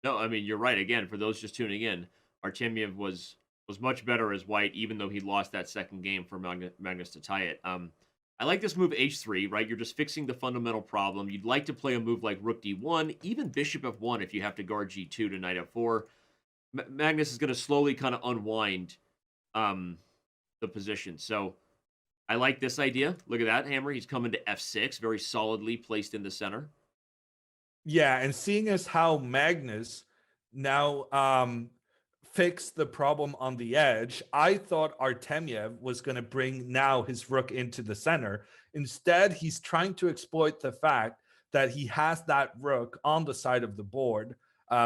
No, you're right. Again, for those just tuning in, Artemiev was much better as white, even though he lost that second game for Magnus to tie it. I like this move h3, right? You're just fixing the fundamental problem. You'd like to play a move like rook d1, even bishop f1 if you have to guard g2 to knight f4. Magnus is going to slowly kind of unwind the position. So I like this idea. Look at that, Hammer. He's coming to f6, very solidly placed in the center. Yeah, and seeing as how Magnus now fixed the problem on the edge, I thought Artemiev was going to bring now his rook into the center. Instead, he's trying to exploit the fact that he has that rook on the side of the board,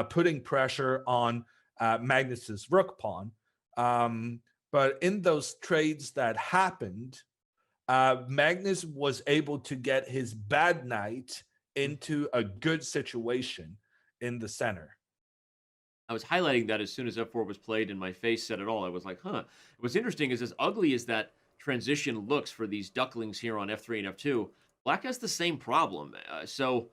putting pressure on Magnus's rook pawn. But in those trades that happened, Magnus was able to get his bad knight into a good situation in the center. I was highlighting that as soon as f4 was played, and my face said it all. I was like, huh. What's interesting is, as ugly as that transition looks for these ducklings here on f3 and f2, Black has the same problem. So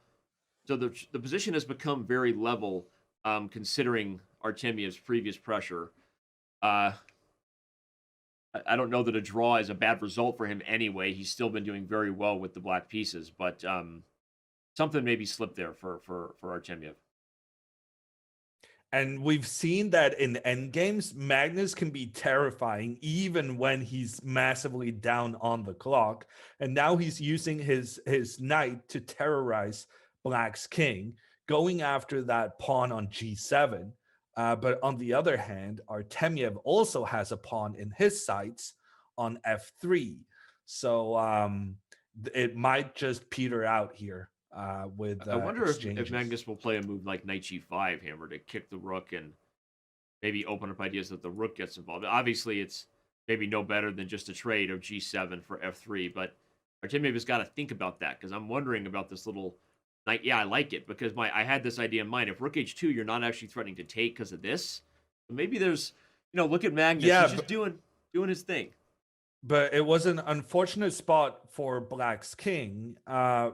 the position has become very level, considering Artemiev's previous pressure. I don't know that a draw is a bad result for him anyway. He's still been doing very well with the black pieces, but something maybe slipped there for Artemiev. And we've seen that in endgames, Magnus can be terrifying even when he's massively down on the clock. And now he's using his knight to terrorize Black's king, going after that pawn on g7. But on the other hand, Artemiev also has a pawn in his sights on f3. So it might just peter out here with I wonder if exchanges. Magnus will play a move like knight g5 hammer to kick the rook and maybe open up ideas that the rook gets involved. Obviously, it's maybe no better than just a trade of g7 for f3, but Artemiev has got to think about that because I'm wondering about this little knight. Yeah, I like it because I had this idea in mind. If rook h2, you're not actually threatening to take because of this. But maybe there's, look at Magnus. Yeah, He's just doing his thing. But it was an unfortunate spot for Black's king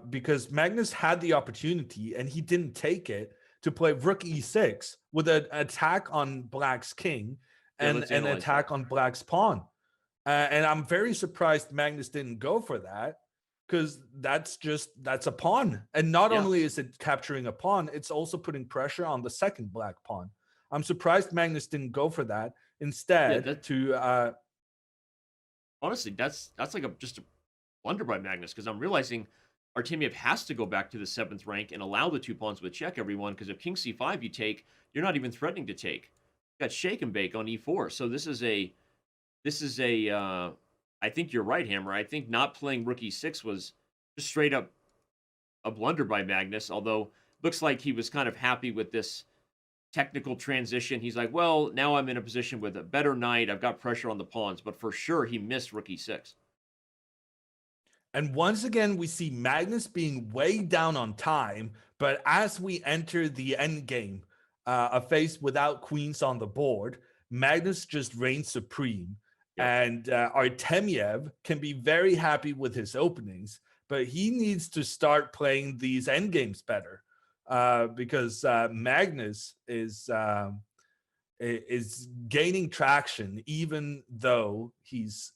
because Magnus had the opportunity and he didn't take it to play rook e6 with an attack on Black's king and an attack on Black's pawn. And I'm very surprised Magnus didn't go for that because that's a pawn. And not only is it capturing a pawn, it's also putting pressure on the second Black pawn. I'm surprised Magnus didn't go for that instead to... Honestly, that's like just a blunder by Magnus because I'm realizing Artemiev has to go back to the 7th rank and allow the 2 pawns with check everyone because if king c5 you take, you're not even threatening to take. You got shake and bake on e4. So this is a I think you're right, Hammer. I think not playing rook e6 was just straight up a blunder by Magnus, although looks like he was kind of happy with this technical transition. He's like, well, now I'm in a position with a better knight. I've got pressure on the pawns, but for sure he missed rook e6. And once again, we see Magnus being way down on time, but as we enter the end game, a phase without queens on the board, Magnus just reigns supreme. Yep. And Artemiev can be very happy with his openings, but he needs to start playing these end games better. Because Magnus is gaining traction, even though he's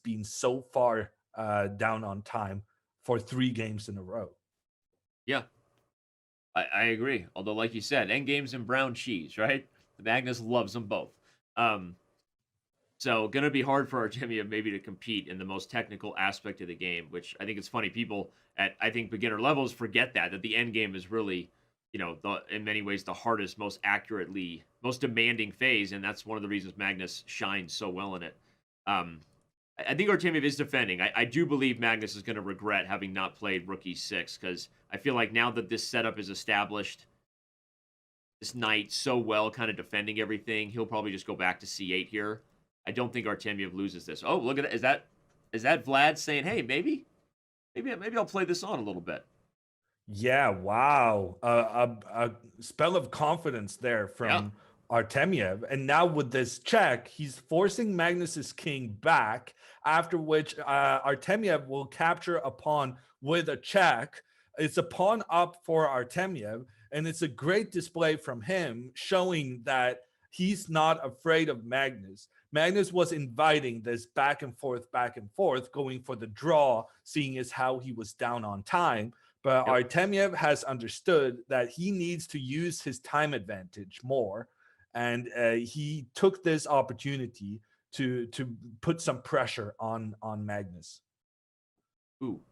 been so far down on time for 3 games in a row. Yeah, I agree. Although, like you said, end games and brown cheese, right? Magnus loves them both. So going to be hard for Artemiev maybe to compete in the most technical aspect of the game, which I think it's funny. People at, I think, beginner levels forget that the end game is really, in many ways the hardest, most accurately, most demanding phase. And that's one of the reasons Magnus shines so well in it. I think Artemiev is defending. I do believe Magnus is going to regret having not played rook e6 because I feel like now that this setup is established, this knight so well kind of defending everything, he'll probably just go back to c8 here. I don't think Artemiev loses this. Oh, look at that. Is that Vlad saying, hey, maybe I'll play this on a little bit? Yeah, wow. A spell of confidence there from Artemiev. And now with this check, he's forcing Magnus's king back, after which Artemiev will capture a pawn with a check. It's a pawn up for Artemiev, and it's a great display from him, showing that he's not afraid of Magnus. Magnus was inviting this back and forth, going for the draw, seeing as how he was down on time. But Artemiev has understood that he needs to use his time advantage more. And he took this opportunity to put some pressure on Magnus. Ooh.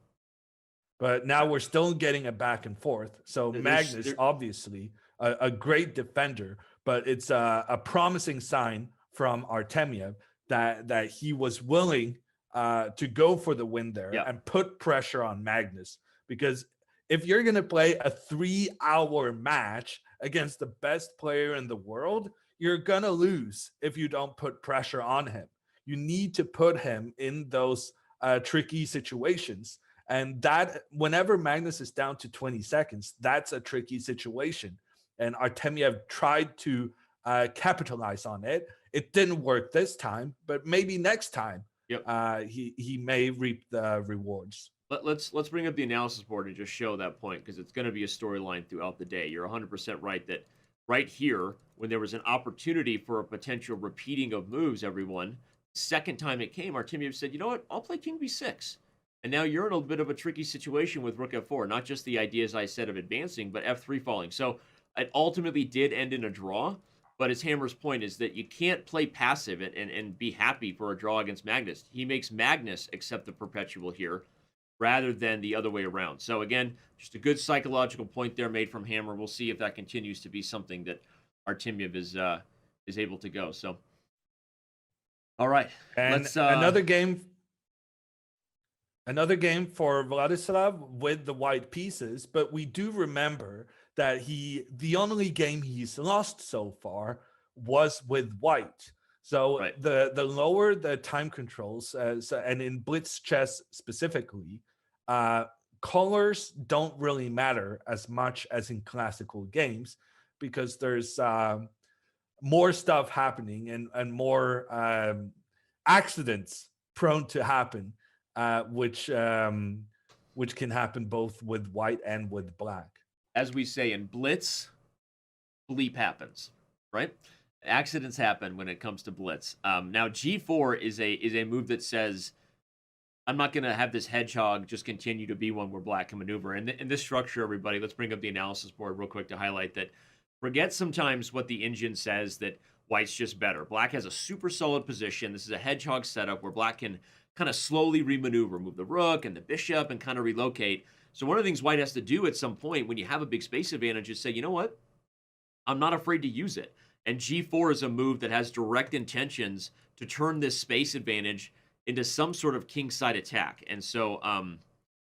But now we're still getting a back and forth. So Magnus, obviously, a great defender, but it's a promising sign from Artemiev that he was willing to go for the win there and put pressure on Magnus. Because if you're going to play a 3-hour match against the best player in the world, you're going to lose if you don't put pressure on him. You need to put him in those tricky situations. And that whenever Magnus is down to 20 seconds, that's a tricky situation. And Artemiev tried to capitalize on it. It didn't work this time, but maybe next time he may reap the rewards. Let's bring up the analysis board and just show that point because it's going to be a storyline throughout the day. You're 100% right that right here, when there was an opportunity for a potential repeating of moves, everyone, second time it came, Artemiev said, you know what, I'll play king b6. And now you're in a bit of a tricky situation with rook f4, not just the ideas I said of advancing, but f3 falling. So it ultimately did end in a draw. But his Hammer's point is that you can't play passive and be happy for a draw against Magnus. He makes Magnus accept the perpetual here rather than the other way around. So again, just a good psychological point there made from Hammer. We'll see if that continues to be something that Artemiev is able to go. So, all right, And let's another game for Vladislav with the white pieces, but we do remember that the only game he's lost so far was with white. So right. the lower the time controls, and in blitz chess specifically, colors don't really matter as much as in classical games, because there's more stuff happening and more accidents prone to happen, which can happen both with white and with black. As we say in blitz, bleep happens, right? Accidents happen when it comes to blitz. Now G4 is a move that says, I'm not going to have this hedgehog just continue to be one where black can maneuver. And in this structure, everybody, let's bring up the analysis board real quick to highlight that. Forget sometimes what the engine says that white's just better. Black has a super solid position. This is a hedgehog setup where black can kind of slowly remaneuver, move the rook and the bishop and kind of relocate. So one of the things white has to do at some point when you have a big space advantage is say, you know what? I'm not afraid to use it. And G4 is a move that has direct intentions to turn this space advantage into some sort of kingside attack. And so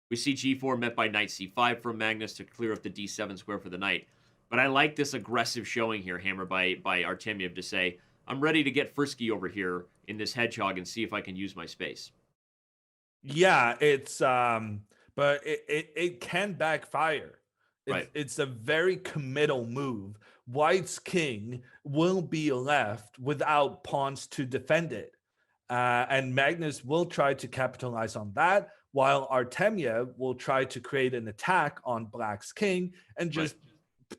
we see G4 met by knight C5 from Magnus to clear up the D7 square for the knight. But I like this aggressive showing here, Hammer, by Artemiev to say, I'm ready to get frisky over here in this hedgehog and see if I can use my space. Yeah, it's but it can backfire. Right. It's a very committal move. White's king will be left without pawns to defend it. And Magnus will try to capitalize on that, while Artemiev will try to create an attack on black's king and just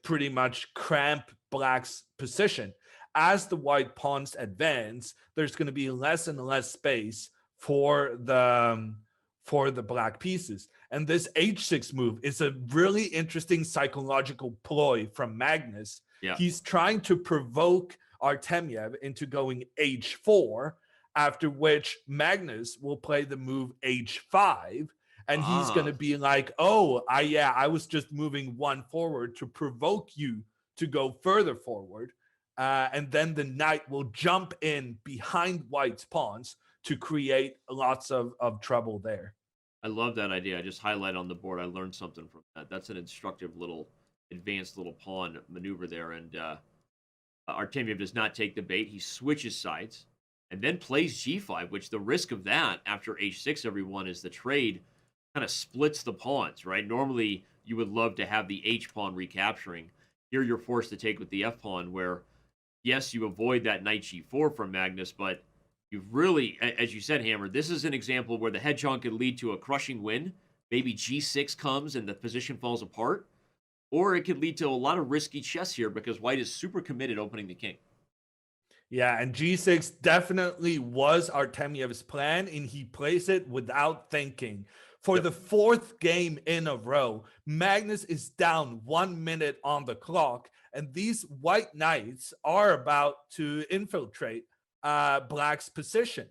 pretty much cramp black's position. As the white pawns advance, there's going to be less and less space for the black pieces. And this h6 move is a really interesting psychological ploy from Magnus. Yeah. He's trying to provoke Artemiev into going h4, after which Magnus will play the move h5. And he's going to be like, oh, I was just moving one forward to provoke you to go further forward. And then the knight will jump in behind white's pawns to create lots of trouble there. I love that idea. I just highlight on the board. I learned something from that. That's an instructive little, advanced little pawn maneuver there. And Artemiev does not take the bait. He switches sides and then plays G5, which the risk of that after H6, everyone, is the trade kind of splits the pawns, right? Normally, you would love to have the H pawn recapturing. Here, you're forced to take with the F pawn, where, yes, you avoid that knight G4 from Magnus, but you've really, as you said, Hammer, this is an example where the hedgehog could lead to a crushing win. Maybe G6 comes and the position falls apart, or it could lead to a lot of risky chess here because white is super committed opening the king. Yeah, and G6 definitely was Artemiev's plan, and he plays it without thinking. For the fourth game in a row, Magnus is down 1 minute on the clock, and these white knights are about to infiltrate black's position.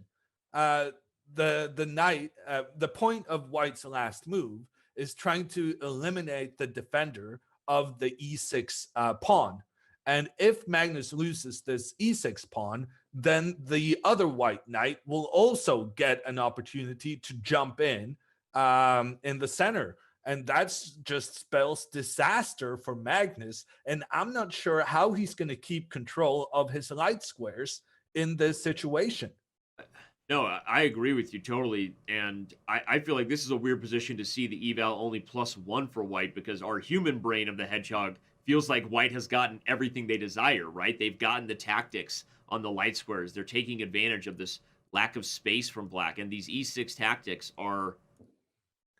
The knight, the point of white's last move is trying to eliminate the defender of the E6 pawn. And if Magnus loses this E6 pawn, then the other white knight will also get an opportunity to jump in the center. And that's just spells disaster for Magnus. And I'm not sure how he's going to keep control of his light squares in this situation. No, I agree with you totally. And I feel like this is a weird position to see the eval only +1 for white, because our human brain of the hedgehog feels like white has gotten everything they desire, right? They've gotten the tactics on the light squares. They're taking advantage of this lack of space from black. And these E6 tactics are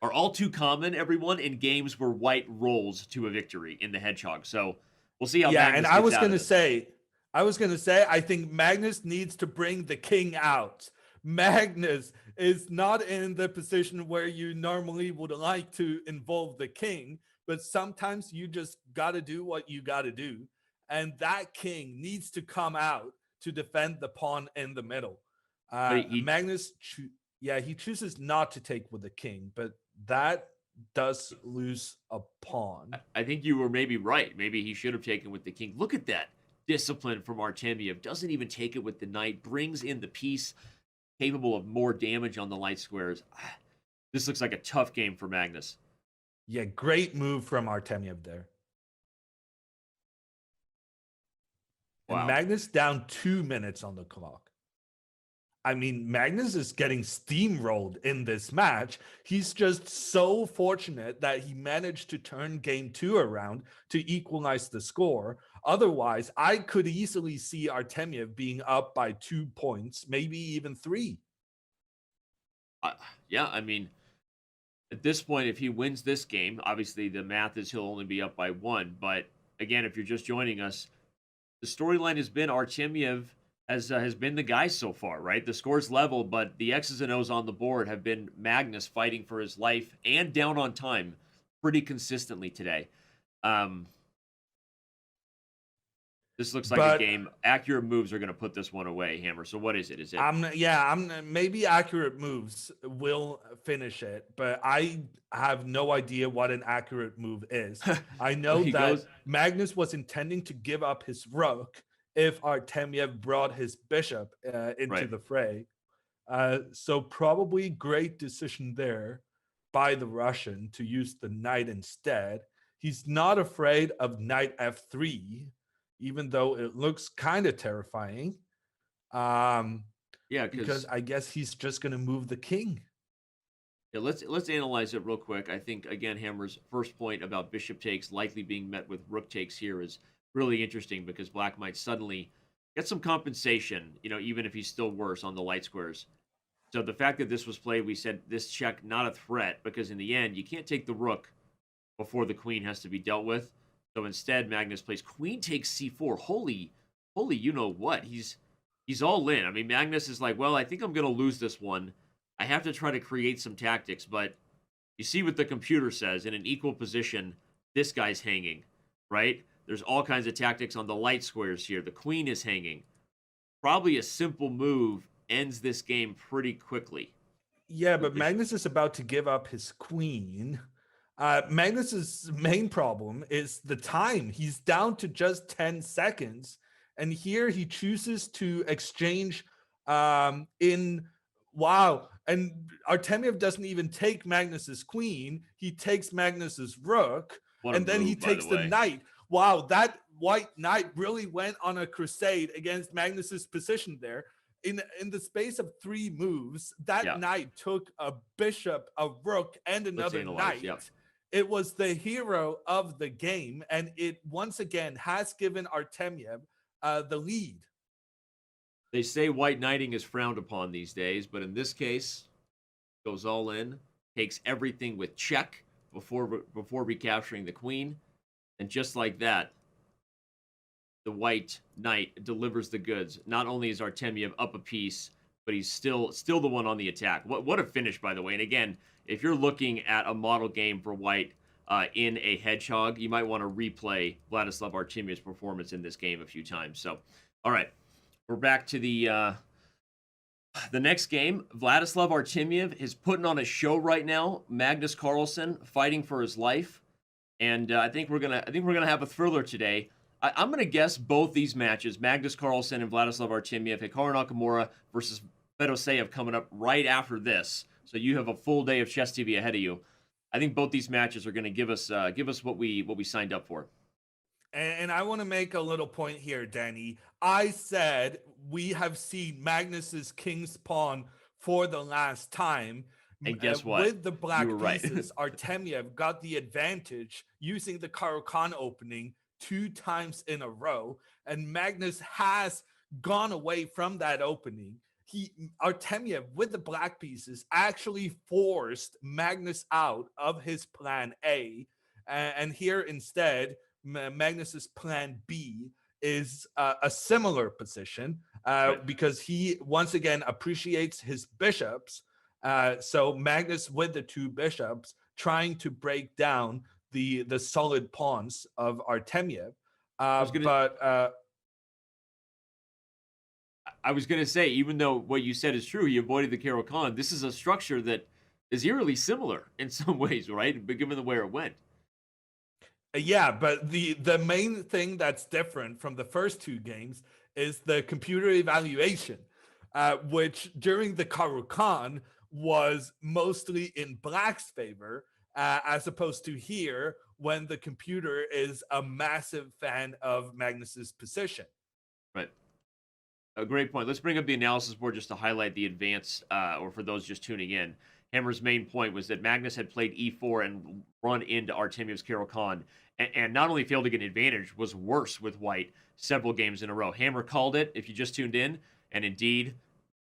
all too common, everyone, in games where white rolls to a victory in the hedgehog. So we'll see how Magnus and I was going to say, I think Magnus needs to bring the king out. Magnus is not in the position where you normally would like to involve the king, but sometimes you just got to do what you got to do. And that king needs to come out to defend the pawn in the middle. But He chooses not to take with the king, but that does lose a pawn. I think you were maybe right. Maybe he should have taken with the king. Look at that discipline from Artemiev. Doesn't even take it with the knight. Brings in the piece capable of more damage on the light squares. This looks like a tough game for Magnus. Yeah, great move from Artemiev there. Wow. And Magnus down 2 minutes on the clock. I mean, Magnus is getting steamrolled in this match. He's just so fortunate that he managed to turn game 2 around to equalize the score. Otherwise, I could easily see Artemiev being up by 2 points, maybe even 3. Yeah, I mean, at this point, if he wins this game, obviously the math is he'll only be up by 1. But again, if you're just joining us, the storyline has been Artemiev has been the guy so far, right? The score's level, but the X's and O's on the board have been Magnus fighting for his life and down on time pretty consistently today. This looks like a game. Accurate moves are going to put this one away, Hammer. So what is it? Is it? Maybe accurate moves will finish it, but I have no idea what an accurate move is. I know that Magnus was intending to give up his rook if Artemiev brought his bishop into the fray. So probably great decision there by the Russian to use the knight instead. He's not afraid of knight f3, even though it looks kind of terrifying. Because I guess he's just going to move the king. Yeah, let's analyze it real quick. I think, again, Hammer's first point about bishop takes likely being met with rook takes here is really interesting because Black might suddenly get some compensation, even if he's still worse on the light squares. So the fact that this was played, we said this check not a threat because in the end, you can't take the rook before the queen has to be dealt with. So instead, Magnus plays queen takes c4. Holy, you know what? He's all in. I mean, Magnus is like, well, I think I'm going to lose this one. I have to try to create some tactics, but you see what the computer says. In an equal position, this guy's hanging, right? There's all kinds of tactics on the light squares here. The queen is hanging. Probably a simple move ends this game pretty quickly. Yeah, but Magnus is about to give up his queen. Magnus's main problem is the time. He's down to just 10 seconds. And here he chooses to exchange And Artemiev doesn't even take Magnus's queen. He takes Magnus's rook. Then he takes the knight. Wow, that white knight really went on a crusade against Magnus's position there. In the space of 3 moves, that knight took a bishop, a rook, and another knight. Yep. It was the hero of the game, and it once again has given Artemiev the lead. They say white knighting is frowned upon these days, but in this case, goes all in, takes everything with check before recapturing the queen, and just like that, the white knight delivers the goods. Not only is Artemiev up a piece, but he's still the one on the attack. What a finish, by the way. And again, if you're looking at a model game for white in a hedgehog, you might want to replay Vladislav Artemiev's performance in this game a few times. So, all right, we're back to the next game. Vladislav Artemiev is putting on a show right now. Magnus Carlsen fighting for his life, and I think we're gonna have a thriller today. I'm going to guess both these matches, Magnus Carlsen and Vladislav Artemiev, Hikaru Nakamura versus Fedoseev coming up right after this. So you have a full day of Chess TV ahead of you. I think both these matches are going to give us what we signed up for. And I want to make a little point here, Danny. I said we have seen Magnus's king's pawn for the last time. And guess what? With the black pieces, Artemiev got the advantage using the Caro-Kann opening 2 times in a row, and Magnus has gone away from that opening. Artemiev with the black pieces actually forced Magnus out of his plan A, and here instead Magnus's plan B is a similar position because he once again appreciates his bishops. So Magnus with the 2 bishops trying to break down the solid pawns of Artemiev. I was gonna, But I was gonna say, even though what you said is true, he avoided the Carol Khan. This is a structure that is eerily similar in some ways, right? But given the where it went, yeah, but the main thing that's different from the first two games is the computer evaluation, which during the Caro-Kann was mostly in Black's favor, as opposed to here when the computer is a massive fan of Magnus's position. right? A great point. Let's bring up the analysis board just to highlight the advance, or for those just tuning in. Hammer's main point was that Magnus had played e4 and run into Artemiev's Carol Khan, and not only failed to get an advantage, was worse with white several games in a row. Hammer called it, if you just tuned in, and indeed,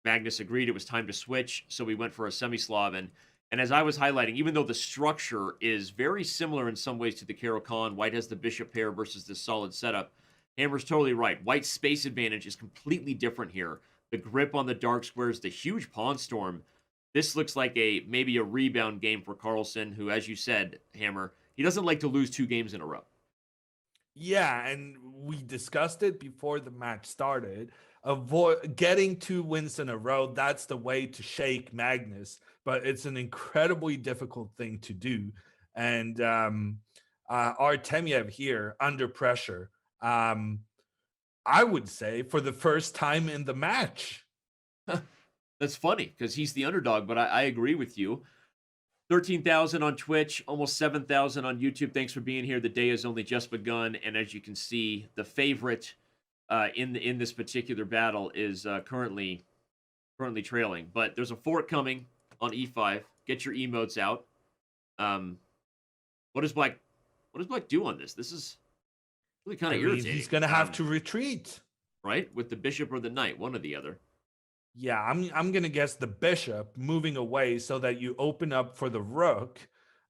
Magnus agreed it was time to switch, so we went for a semi-Slav. And as I was highlighting, even though the structure is very similar in some ways to the Carol Khan, white has the bishop pair versus this solid setup. Hammer's totally right. White's space advantage is completely different here. The grip on the dark squares, the huge pawn storm. This looks like maybe a rebound game for Carlsen, who, as you said, Hammer, he doesn't like to lose 2 games in a row. Yeah, and we discussed it before the match started. Getting 2 wins in a row, that's the way to shake Magnus, but it's an incredibly difficult thing to do. And Artemiev here under pressure, I would say for the first time in the match. That's funny because he's the underdog, but I agree with you. 13,000 on Twitch, almost 7,000 on YouTube. Thanks for being here. The day has only just begun, and as you can see, the favorite in this particular battle is currently trailing. But there's a fork coming on e5. Get your emotes out. What does Black do on this? This is really kind of irritating. He's going to have to retreat, right? With the bishop or the knight, one or the other. Yeah, I'm going to guess the bishop moving away so that you open up for the rook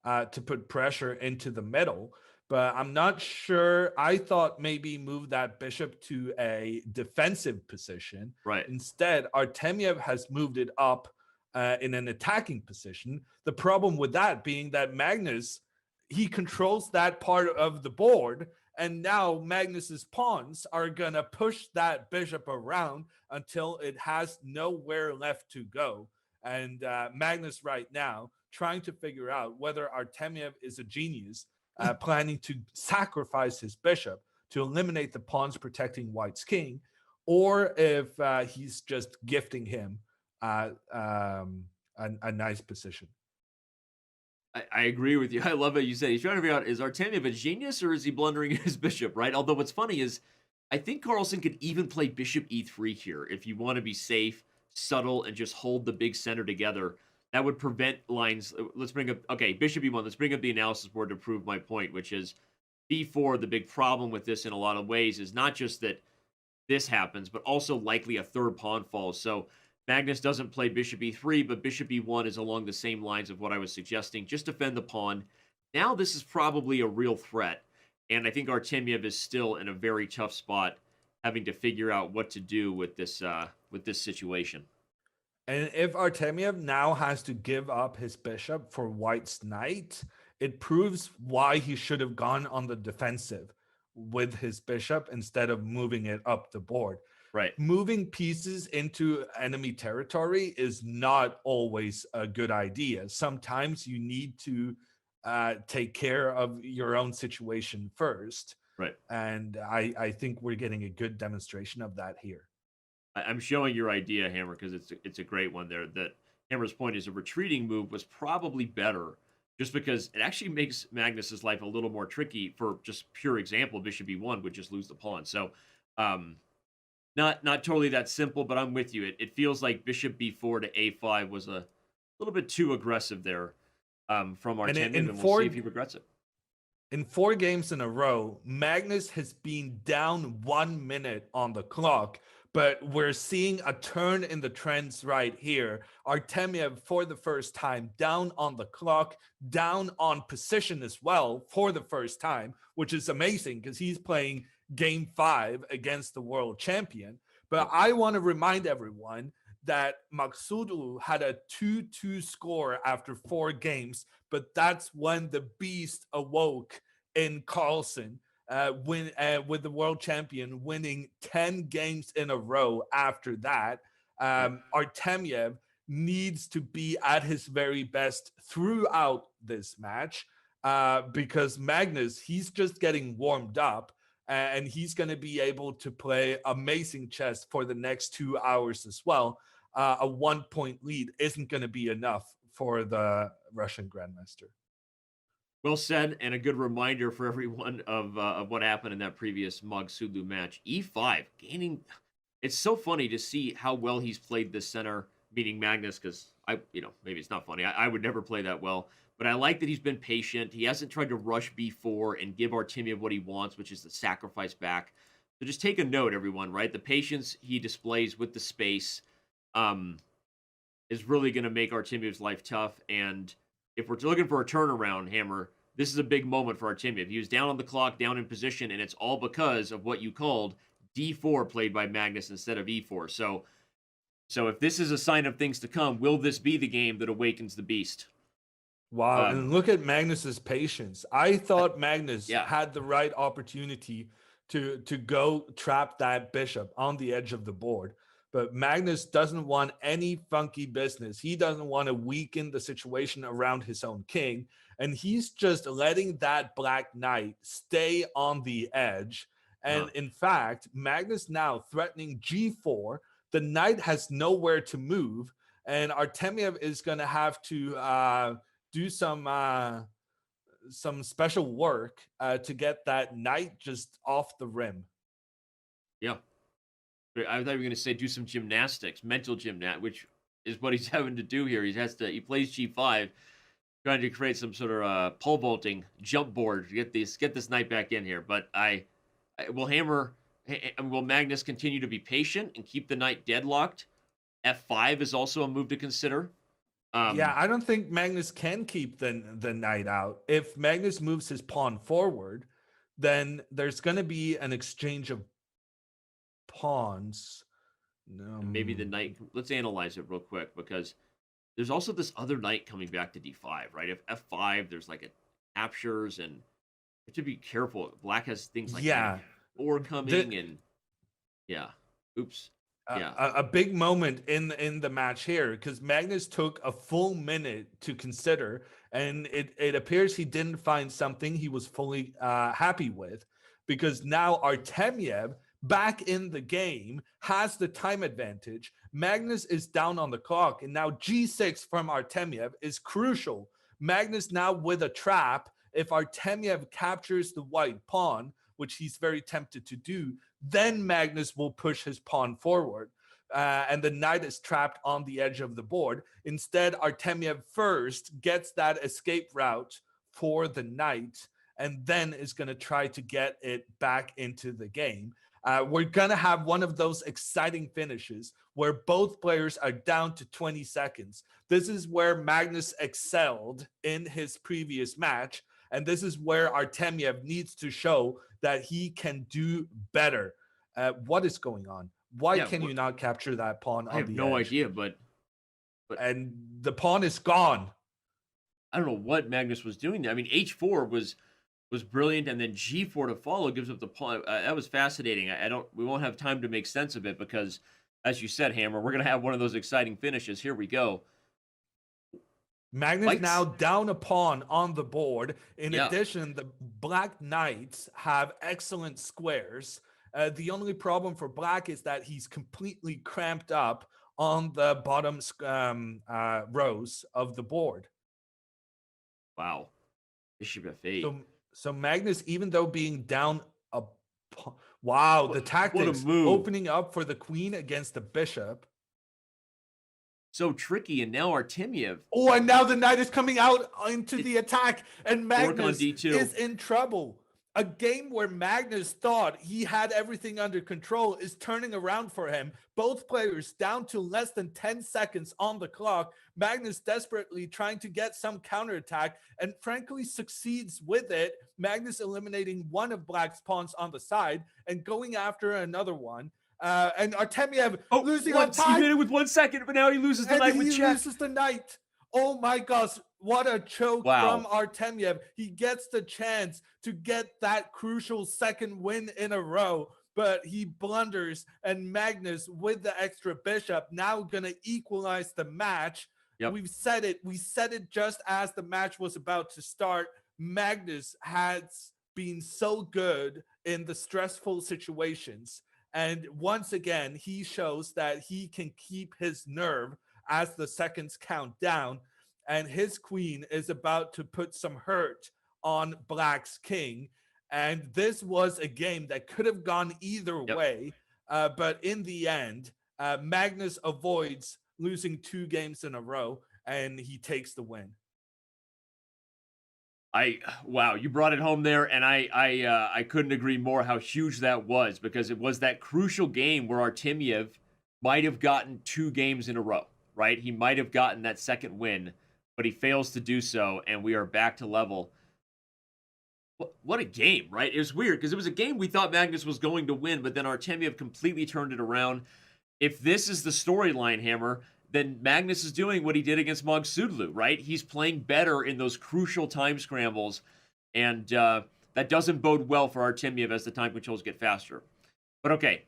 to put pressure into the middle. But I'm not sure. I thought maybe move that bishop to a defensive position. Right. Instead, Artemiev has moved it up in an attacking position. The problem with that being that Magnus, he controls that part of the board. And now Magnus's pawns are going to push that bishop around until it has nowhere left to go. And Magnus right now trying to figure out whether Artemiev is a genius, planning to sacrifice his bishop to eliminate the pawns protecting white's king, or if he's just gifting him a nice position. I agree with you. I love what you said. He's trying to figure out, is Artemiev a genius or is he blundering his bishop, right? Although what's funny is, I think Carlsen could even play bishop e3 here if you want to be safe, subtle, and just hold the big center together. That would prevent lines. Let's bring up, okay, bishop e1. Let's bring up the analysis board to prove my point, which is b4. The big problem with this in a lot of ways is not just that this happens, but also likely a third pawn falls. So Magnus doesn't play bishop e3, but bishop e1 is along the same lines of what I was suggesting. Just defend the pawn. Now this is probably a real threat, and I think Artemiev is still in a very tough spot, having to figure out what to do with this situation. And if Artemiev now has to give up his bishop for white's knight, it proves why he should have gone on the defensive with his bishop instead of moving it up the board. Right. Moving pieces into enemy territory is not always a good idea. Sometimes you need to take care of your own situation first. Right. And I think we're getting a good demonstration of that here. I'm showing your idea, Hammer, because it's a great one there. That Hammer's point is a retreating move was probably better, just because it actually makes Magnus's life a little more tricky. For just pure example, bishop e1 would just lose the pawn. So, not totally that simple, but I'm with you. It feels like bishop b4 to a5 was a little bit too aggressive there from Artemiev, and we'll see if he regrets it. In 4 games in a row, Magnus has been down 1 minute on the clock, but we're seeing a turn in the trends right here. Artemiev, for the first time, down on the clock, down on position as well for the first time, which is amazing because he's playing game 5 against the world champion. But I want to remind everyone that Maksudlu had a 2-2 score after 4 games, but that's when the beast awoke in Carlsen, with the world champion winning 10 games in a row after that. Artemiev needs to be at his very best throughout this match, because Magnus, he's just getting warmed up, and he's going to be able to play amazing chess for the next 2 hours as well. A 1-point lead isn't going to be enough for the Russian grandmaster. Well said, and a good reminder for everyone of what happened in that previous Magsudlu match. E5 gaining. It's so funny to see how well he's played this center, meaning Magnus, because maybe it's not funny. I would never play that well, but I like that he's been patient. He hasn't tried to rush B4 and give Artemiev what he wants, which is the sacrifice back. So just take a note, everyone, right? The patience he displays with the space is really going to make Artemiev's life tough. And if we're looking for a turnaround, Hammer, this is a big moment for Artemiev. He was down on the clock, down in position, and it's all because of what you called D4 played by Magnus instead of E4. So if this is a sign of things to come, will this be the game that awakens the beast? Wow, and look at Magnus's patience. I thought Magnus had the right opportunity to go trap that bishop on the edge of the board. But Magnus doesn't want any funky business. He doesn't want to weaken the situation around his own king. And he's just letting that black knight stay on the edge. And in fact, Magnus now threatening G4. The knight has nowhere to move. And Artemiev is going to have to do some special work to get that knight just off the rim. Yeah. I thought you were going to say do some gymnastics, mental gymnastics, which is what he's having to do here. He plays G5, trying to create some sort of pole vaulting jump board to get this knight back in here. But will Magnus continue to be patient and keep the knight deadlocked? F5 is also a move to consider. I don't think Magnus can keep the knight out. If Magnus moves his pawn forward, then there's going to be an exchange of pawns. No. Maybe the knight. Let's analyze it real quick, because there's also this other knight coming back to D5, right? If F5, there's like a captures, and you have to be careful. Black has things like F4 coming, oops. A big moment in the match here, because Magnus took a full minute to consider, and it appears he didn't find something he was fully happy with, because now Artemiev, back in the game, has the time advantage. Magnus is down on the clock, and now G6 from Artemiev is crucial. Magnus now with a trap. If Artemiev captures the white pawn, which he's very tempted to do, then Magnus will push his pawn forward, and the knight is trapped on the edge of the board. Instead, Artemiev first gets that escape route for the knight, and then is going to try to get it back into the game. We're going to have one of those exciting finishes where both players are down to 20 seconds. This is where Magnus excelled in his previous match, and this is where Artemiev needs to show that he can do better. What is going on? Why can you not capture that pawn on the edge? I have no idea, but and the pawn is gone. I don't know what Magnus was doing there. I mean, H4 was brilliant, and then G4 to follow gives up the pawn. That was fascinating. We won't have time to make sense of it, because, as you said, Hammer, we're going to have one of those exciting finishes. Here we go. Magnus now down a pawn on the board. In addition, the black knights have excellent squares. The only problem for black is that he's completely cramped up on the bottom rows of the board. Wow. Bishop F8. So Magnus, even though being down the tactics opening up for the queen against the bishop. So tricky, and now Artemiev. Oh, and now the knight is coming out into the attack, and Magnus is in trouble. A game where Magnus thought he had everything under control is turning around for him. Both players down to less than 10 seconds on the clock. Magnus desperately trying to get some counterattack, and frankly succeeds with it. Magnus eliminating one of Black's pawns on the side and going after another one. And Artemiev Oh, losing on whoops, he time. made it with 1 second, but now he loses the And knight with he check. loses the knight. Oh my gosh, what a choke from Artemiev. He gets the chance to get that crucial second win in a row, but he blunders, and Magnus with the extra bishop now gonna equalize the match. Yep. We said it just as the match was about to start. Magnus has been so good in the stressful situations. And once again, he shows that he can keep his nerve as the seconds count down. And his queen is about to put some hurt on Black's king. And this was a game that could have gone either way. But in the end, Magnus avoids losing 2 games in a row, and he takes the win. Wow, you brought it home there, and I couldn't agree more how huge that was, because it was that crucial game where Artemiev might have gotten 2 games in a row, right? He might have gotten that second win, but he fails to do so, and we are back to level. What a game, right? It was weird because it was a game we thought Magnus was going to win, but then Artemiev completely turned it around. If this is the storyline, Hammer, then Magnus is doing what he did against Magsudlu, right? He's playing better in those crucial time scrambles, and that doesn't bode well for Artemiev as the time controls get faster. But okay,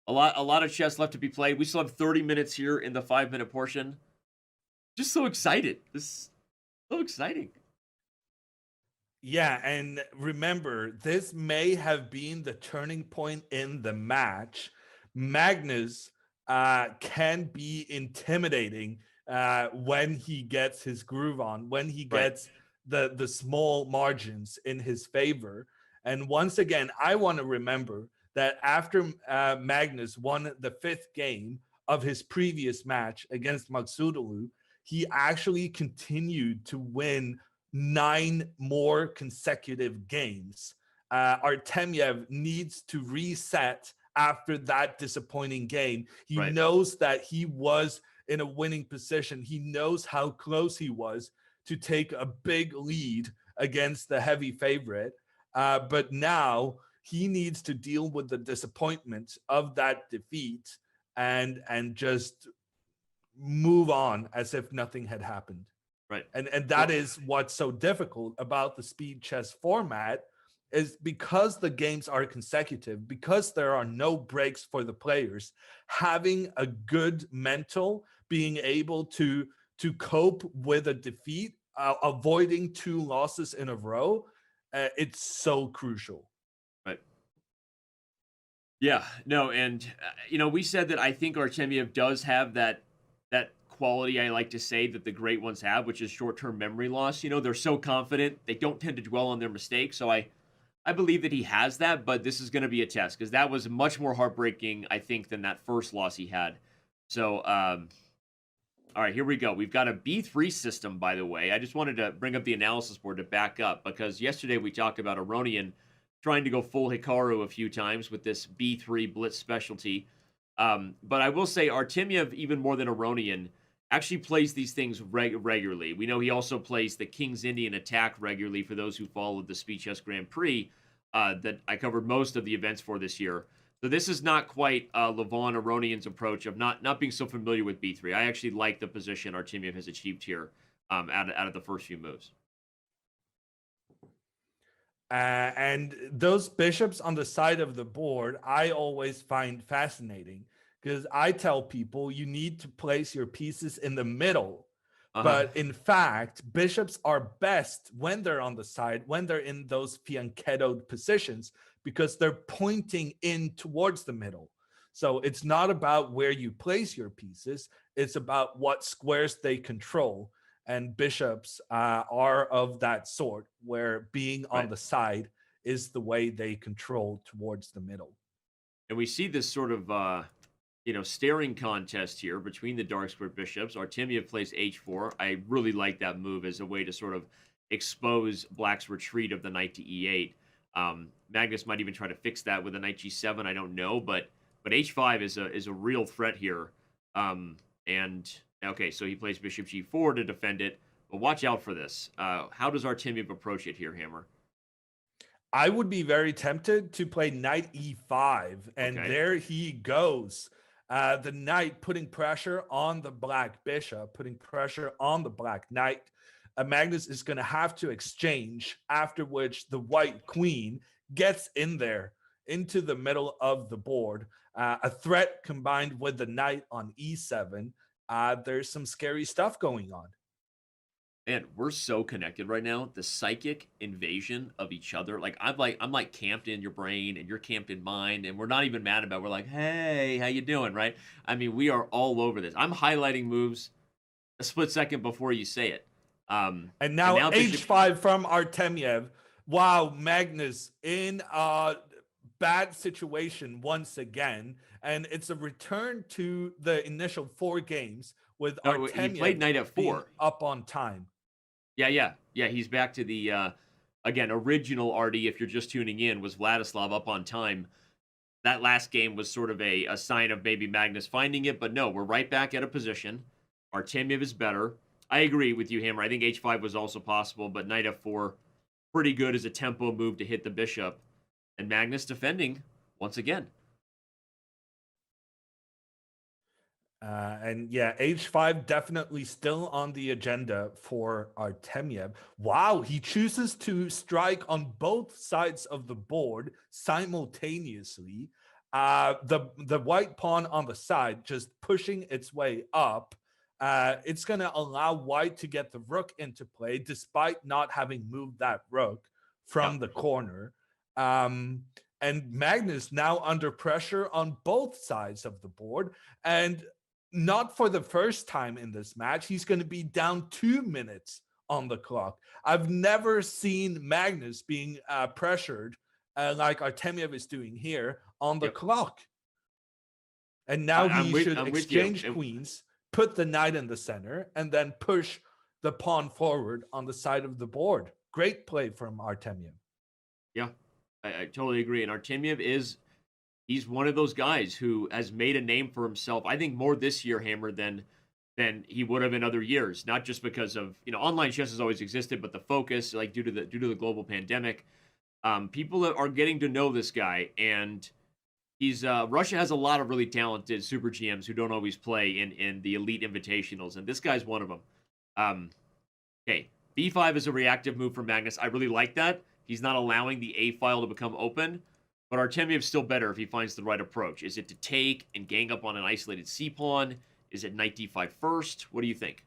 a lot of chess left to be played. We still have 30 minutes here in the 5-minute portion. Just so excited. This is so exciting. Yeah, and remember, this may have been the turning point in the match. Magnus can be intimidating when he gets his groove on, when he gets the small margins in his favor. And once again, I want to remember that after Magnus won the 5th game of his previous match against Magsudlu, he actually continued to win 9 more consecutive games. Artemiev needs to reset after that disappointing game. He knows that he was in a winning position. He knows how close he was to take a big lead against the heavy favorite. But now he needs to deal with the disappointment of that defeat and just move on as if nothing had happened. Right. And that is what's so difficult about the speed chess format, is because the games are consecutive, because there are no breaks for the players, having a good mental, being able to cope with a defeat, avoiding 2 losses in a row, it's so crucial. Right. Yeah, no, and we said that I think Artemiev does have that quality I like to say that the great ones have, which is short-term memory loss. They're so confident, they don't tend to dwell on their mistakes. So I believe that he has that, but this is going to be a test because that was much more heartbreaking, I think, than that first loss he had. So, all right, here we go. We've got a B3 system, by the way. I just wanted to bring up the analysis board to back up because yesterday we talked about Aronian trying to go full Hikaru a few times with this B3 blitz specialty. But I will say Artemiev, even more than Aronian, actually plays these things regularly. We know he also plays the King's Indian attack regularly for those who followed the Speed Chess Grand Prix that I covered most of the events for this year. So this is not quite Levon Aronian's approach of not being so familiar with B3. I actually like the position Artemiev has achieved here out of the first few moves. And those bishops on the side of the board, I always find fascinating because I tell people you need to place your pieces in the middle. But in fact, bishops are best when they're on the side, when they're in those fianchettoed positions, because they're pointing in towards the middle. So it's not about where you place your pieces, it's about what squares they control. And bishops are of that sort, where being on the side is the way they control towards the middle. And we see this sort of staring contest here between the dark square bishops. Artemiev plays h4. I really like that move as a way to sort of expose Black's retreat of the knight to e8. Magnus might even try to fix that with a knight g7. I don't know, but h5 is a real threat here. And okay, so he plays bishop g4 to defend it. But watch out for this. How does Artemiev approach it here, Hammer? I would be very tempted to play knight e5, and Okay. there he goes. The knight putting pressure on the black bishop, putting pressure on the black knight. Magnus is going to have to exchange, after which the white queen gets in there into the middle of the board. A threat combined with the knight on e7. There's some scary stuff going on. Man, we're so connected right now. The psychic invasion of each other. I'm like camped in your brain and you're camped in mine, and we're not even mad about it. We're like, hey, how you doing? Right? I mean, we are all over this. I'm highlighting moves a split second before you say it. And And now now Bishop. h5 from Artemiev. Wow, Magnus in a bad situation once again. And it's a return to the initial 4 games with No, he played Artemiev knight being f4. up on time. Yeah. He's back to the again original Artie. If you're just tuning in, was Vladislav up on time. That last game was sort of a sign of maybe Magnus finding it, but no, we're right back at a position. Artemiev is better. I agree with you, Hammer. I think h5 was also possible, but knight f4, pretty good as a tempo move to hit the bishop. And Magnus defending once again. And yeah, h5 definitely still on the agenda for Artemiev. Wow, he chooses to strike on both sides of the board simultaneously. The white pawn on the side just pushing its way up. It's going to allow white to get the rook into play despite not having moved that rook from the corner. And Magnus now under pressure on both sides of the board. And not for the first time in this match, he's going to be down 2 minutes on the clock. I've never seen Magnus being pressured like Artemiev is doing here on the clock. And now he should exchange queens, put the knight in the center, and then push the pawn forward on the side of the board. Great play from Artemiev. Yeah, I totally agree. And Artemiev he's one of those guys who has made a name for himself. I think more this year, Hammer, than he would have in other years. Not just because of online chess has always existed, but the focus, like due to the global pandemic, people are getting to know this guy, and he's Russia has a lot of really talented super GMs who don't always play in the elite invitationals, and this guy's one of them. Okay, b5 is a reactive move for Magnus. I really like that. He's not allowing the a file to become open. But Artemiev's still better if he finds the right approach. Is it to take and gang up on an isolated c-pawn? Is it knight d5 first? What do you think?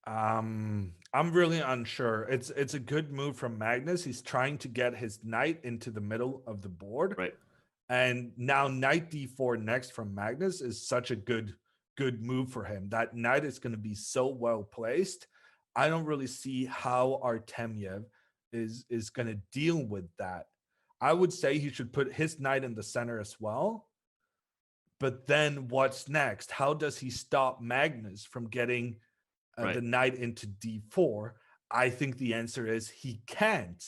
I'm really unsure. It's a good move from Magnus. He's trying to get his knight into the middle of the board. Right. And now knight d4 next from Magnus is such a good move for him. That knight is going to be so well placed. I don't really see how Artemiev is going to deal with that. I would say he should put his knight in the center as well. But then what's next? How does he stop Magnus from getting the knight into d4? I think the answer is he can't.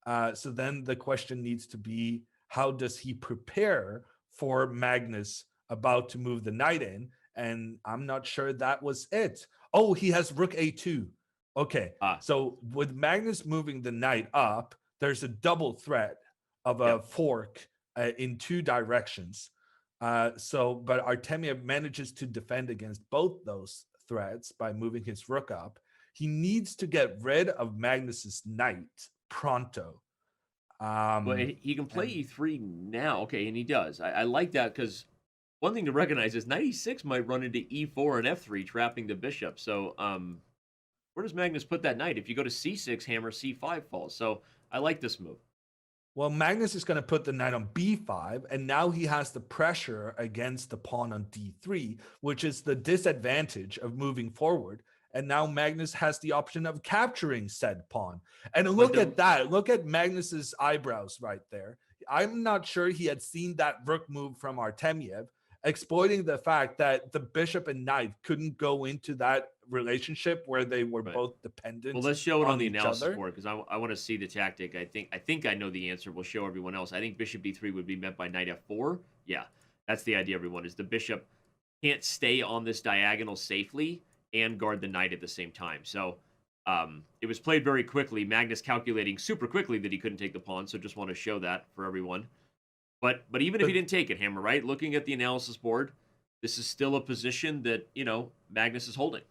So then the question needs to be, how does he prepare for Magnus about to move the knight in? And I'm not sure that was it. Oh, he has rook a2. Okay, so with Magnus moving the knight up, there's a double threat of a fork in 2 directions. But Artemiev manages to defend against both those threats by moving his rook up. He needs to get rid of Magnus's knight pronto. Well, he can play e3 now. Okay, and he does. I like that because one thing to recognize is knight e6 might run into e4 and f3, trapping the bishop. So where does Magnus put that knight? If you go to c6, hammer c5 falls. So I like this move. Well, Magnus is going to put the knight on b5, and now he has the pressure against the pawn on d3, which is the disadvantage of moving forward. And now Magnus has the option of capturing said pawn. And look at that. Look at Magnus's eyebrows right there. I'm not sure he had seen that rook move from Artemiev, exploiting the fact that the bishop and knight couldn't go into that relationship where they were both dependent. Well, let's show it on the analysis board because I want to see the tactic. I think I know the answer. We'll show everyone else. I think bishop b3 would be met by knight f4. Yeah, that's the idea, everyone, is the bishop can't stay on this diagonal safely and guard the knight at the same time. So It was played very quickly. Magnus calculating super quickly that he couldn't take the pawn. So just want to show that for everyone. But even if he But didn't take it, Hammer, right? Looking at the analysis board, this is still a position that Magnus is holding.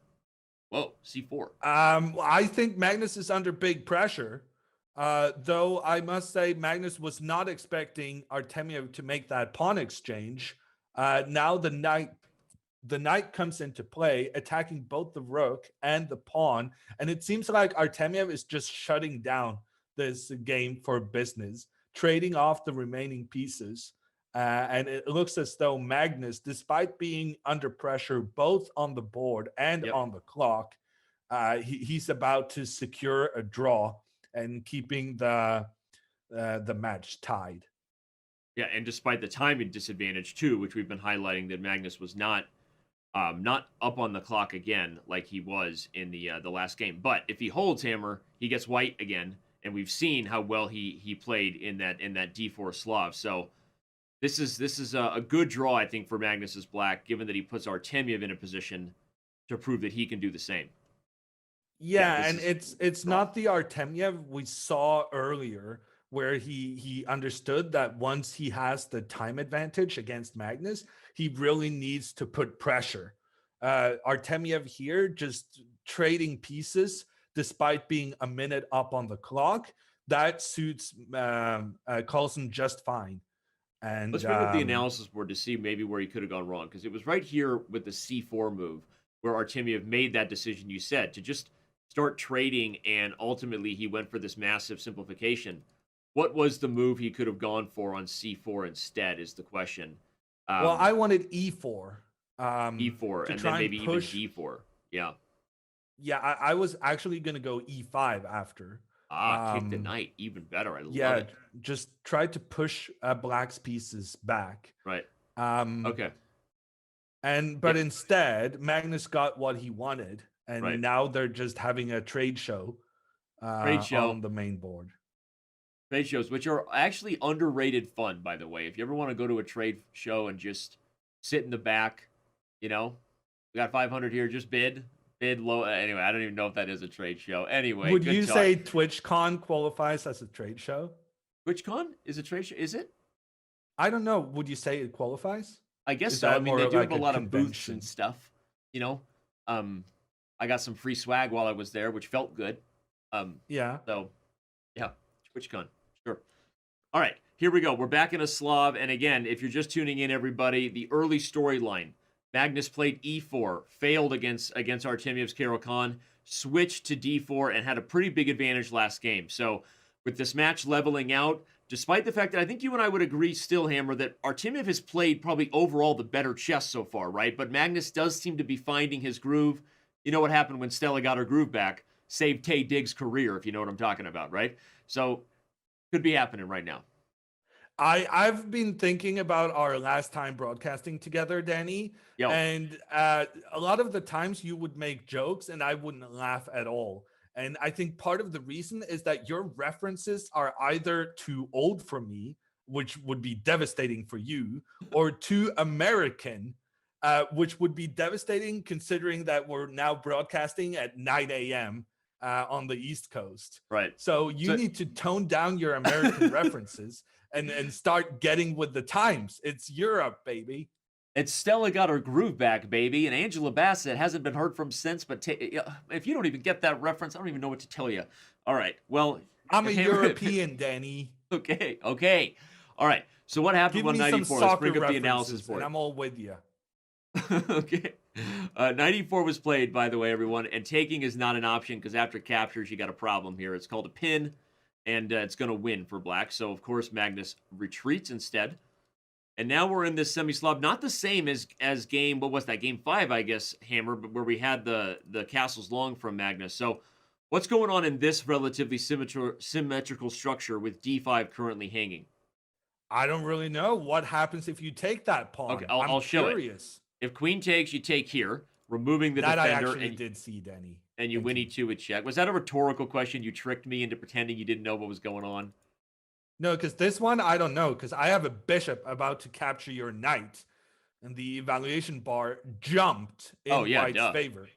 Whoa, c4. I think Magnus is under big pressure. Though I must say, Magnus was not expecting Artemiev to make that pawn exchange. Now the knight comes into play, attacking both the rook and the pawn, and it seems like Artemiev is just shutting down this game for business, trading off the remaining pieces. And it looks as though Magnus, despite being under pressure both on the board and Yep. on the clock, he's about to secure a draw and keeping the match tied. Yeah, and despite the timing disadvantage too, which we've been highlighting, that Magnus was not up on the clock again like he was in the last game. But if he holds Hammer, he gets white again, and we've seen how well he played in that d4 Slav. So this is a good draw, I think, for Magnus's black, given that he puts Artemiev in a position to prove that he can do the same. Yeah, and it's not the Artemiev we saw earlier, where he understood that once he has the time advantage against Magnus, he really needs to put pressure. Artemiev here just trading pieces despite being a minute up on the clock. That suits Carlsen just fine. And let's bring up the analysis board to see maybe where he could have gone wrong, because it was right here with the c4 move where Artemiev made that decision you said to just start trading, and ultimately he went for this massive simplification. What was the move he could have gone for on c4 instead is the question. Well, I wanted e4. E4, and then maybe even d4. Yeah. Yeah, I was actually going to go e5 after. Kick the knight. Even better. I love it. Just try to push black's pieces back. Right. Okay. But instead, Magnus got what he wanted, and now they're just having a trade show on the main board. Trade shows, which are actually underrated fun, by the way. If you ever want to go to a trade show and just sit in the back, we got 500 here, just bid low. Anyway, I don't even know if that is a trade show. Anyway, would you say TwitchCon qualifies as a trade show? TwitchCon is a trade show, is it? I don't know. Would you say it qualifies? I guess so. I mean, they do have a lot of booths and stuff. I got some free swag while I was there, which felt good. Yeah. So, yeah, TwitchCon. Sure. All right, here we go. We're back in a Slav. And again, if you're just tuning in, everybody, the early storyline. Magnus played e4, failed against Artemiev's Caro-Kann, switched to d4, and had a pretty big advantage last game. So with this match leveling out, despite the fact that I think you and I would agree still, Hammer, that Artemiev has played probably overall the better chess so far, right? But Magnus does seem to be finding his groove. You know what happened when Stella got her groove back? Saved Tay Diggs' career, if you know what I'm talking about, right? So could be happening right now. I've been thinking about our last time broadcasting together, Danny. Yo. And a lot of the times you would make jokes and I wouldn't laugh at all. And I think part of the reason is that your references are either too old for me, which would be devastating for you, or too American, which would be devastating considering that we're now broadcasting at 9 a.m. On the East Coast. Right. So you need to tone down your American references and start getting with the times. It's Europe, baby. And Stella got her groove back, baby. And Angela Bassett hasn't been heard from since. But if you don't even get that reference, I don't even know what to tell you. All right. Well, I'm a European, Danny. Okay. All right. So what happened Give on me 94? Some Let's bring up the analysis board. And I'm all with you. Okay. 94 was played, by the way, everyone. And taking is not an option because after captures, you got a problem here. It's called a pin, and it's going to win for black. So, of course, Magnus retreats instead. And now we're in this semi-Slav, not the same as game, what was that, game 5, I guess, Hammer, but where we had the castles long from Magnus. So what's going on in this relatively symmetrical structure with d5 currently hanging? I don't really know. What happens if you take that pawn? Okay, I'll show it. If queen takes, you take here, removing the defender. I actually did see, Danny. And you win e2 with check. Was that a rhetorical question? You tricked me into pretending you didn't know what was going on? No, because this one, I don't know, because I have a bishop about to capture your knight, and the evaluation bar jumped in White's favor.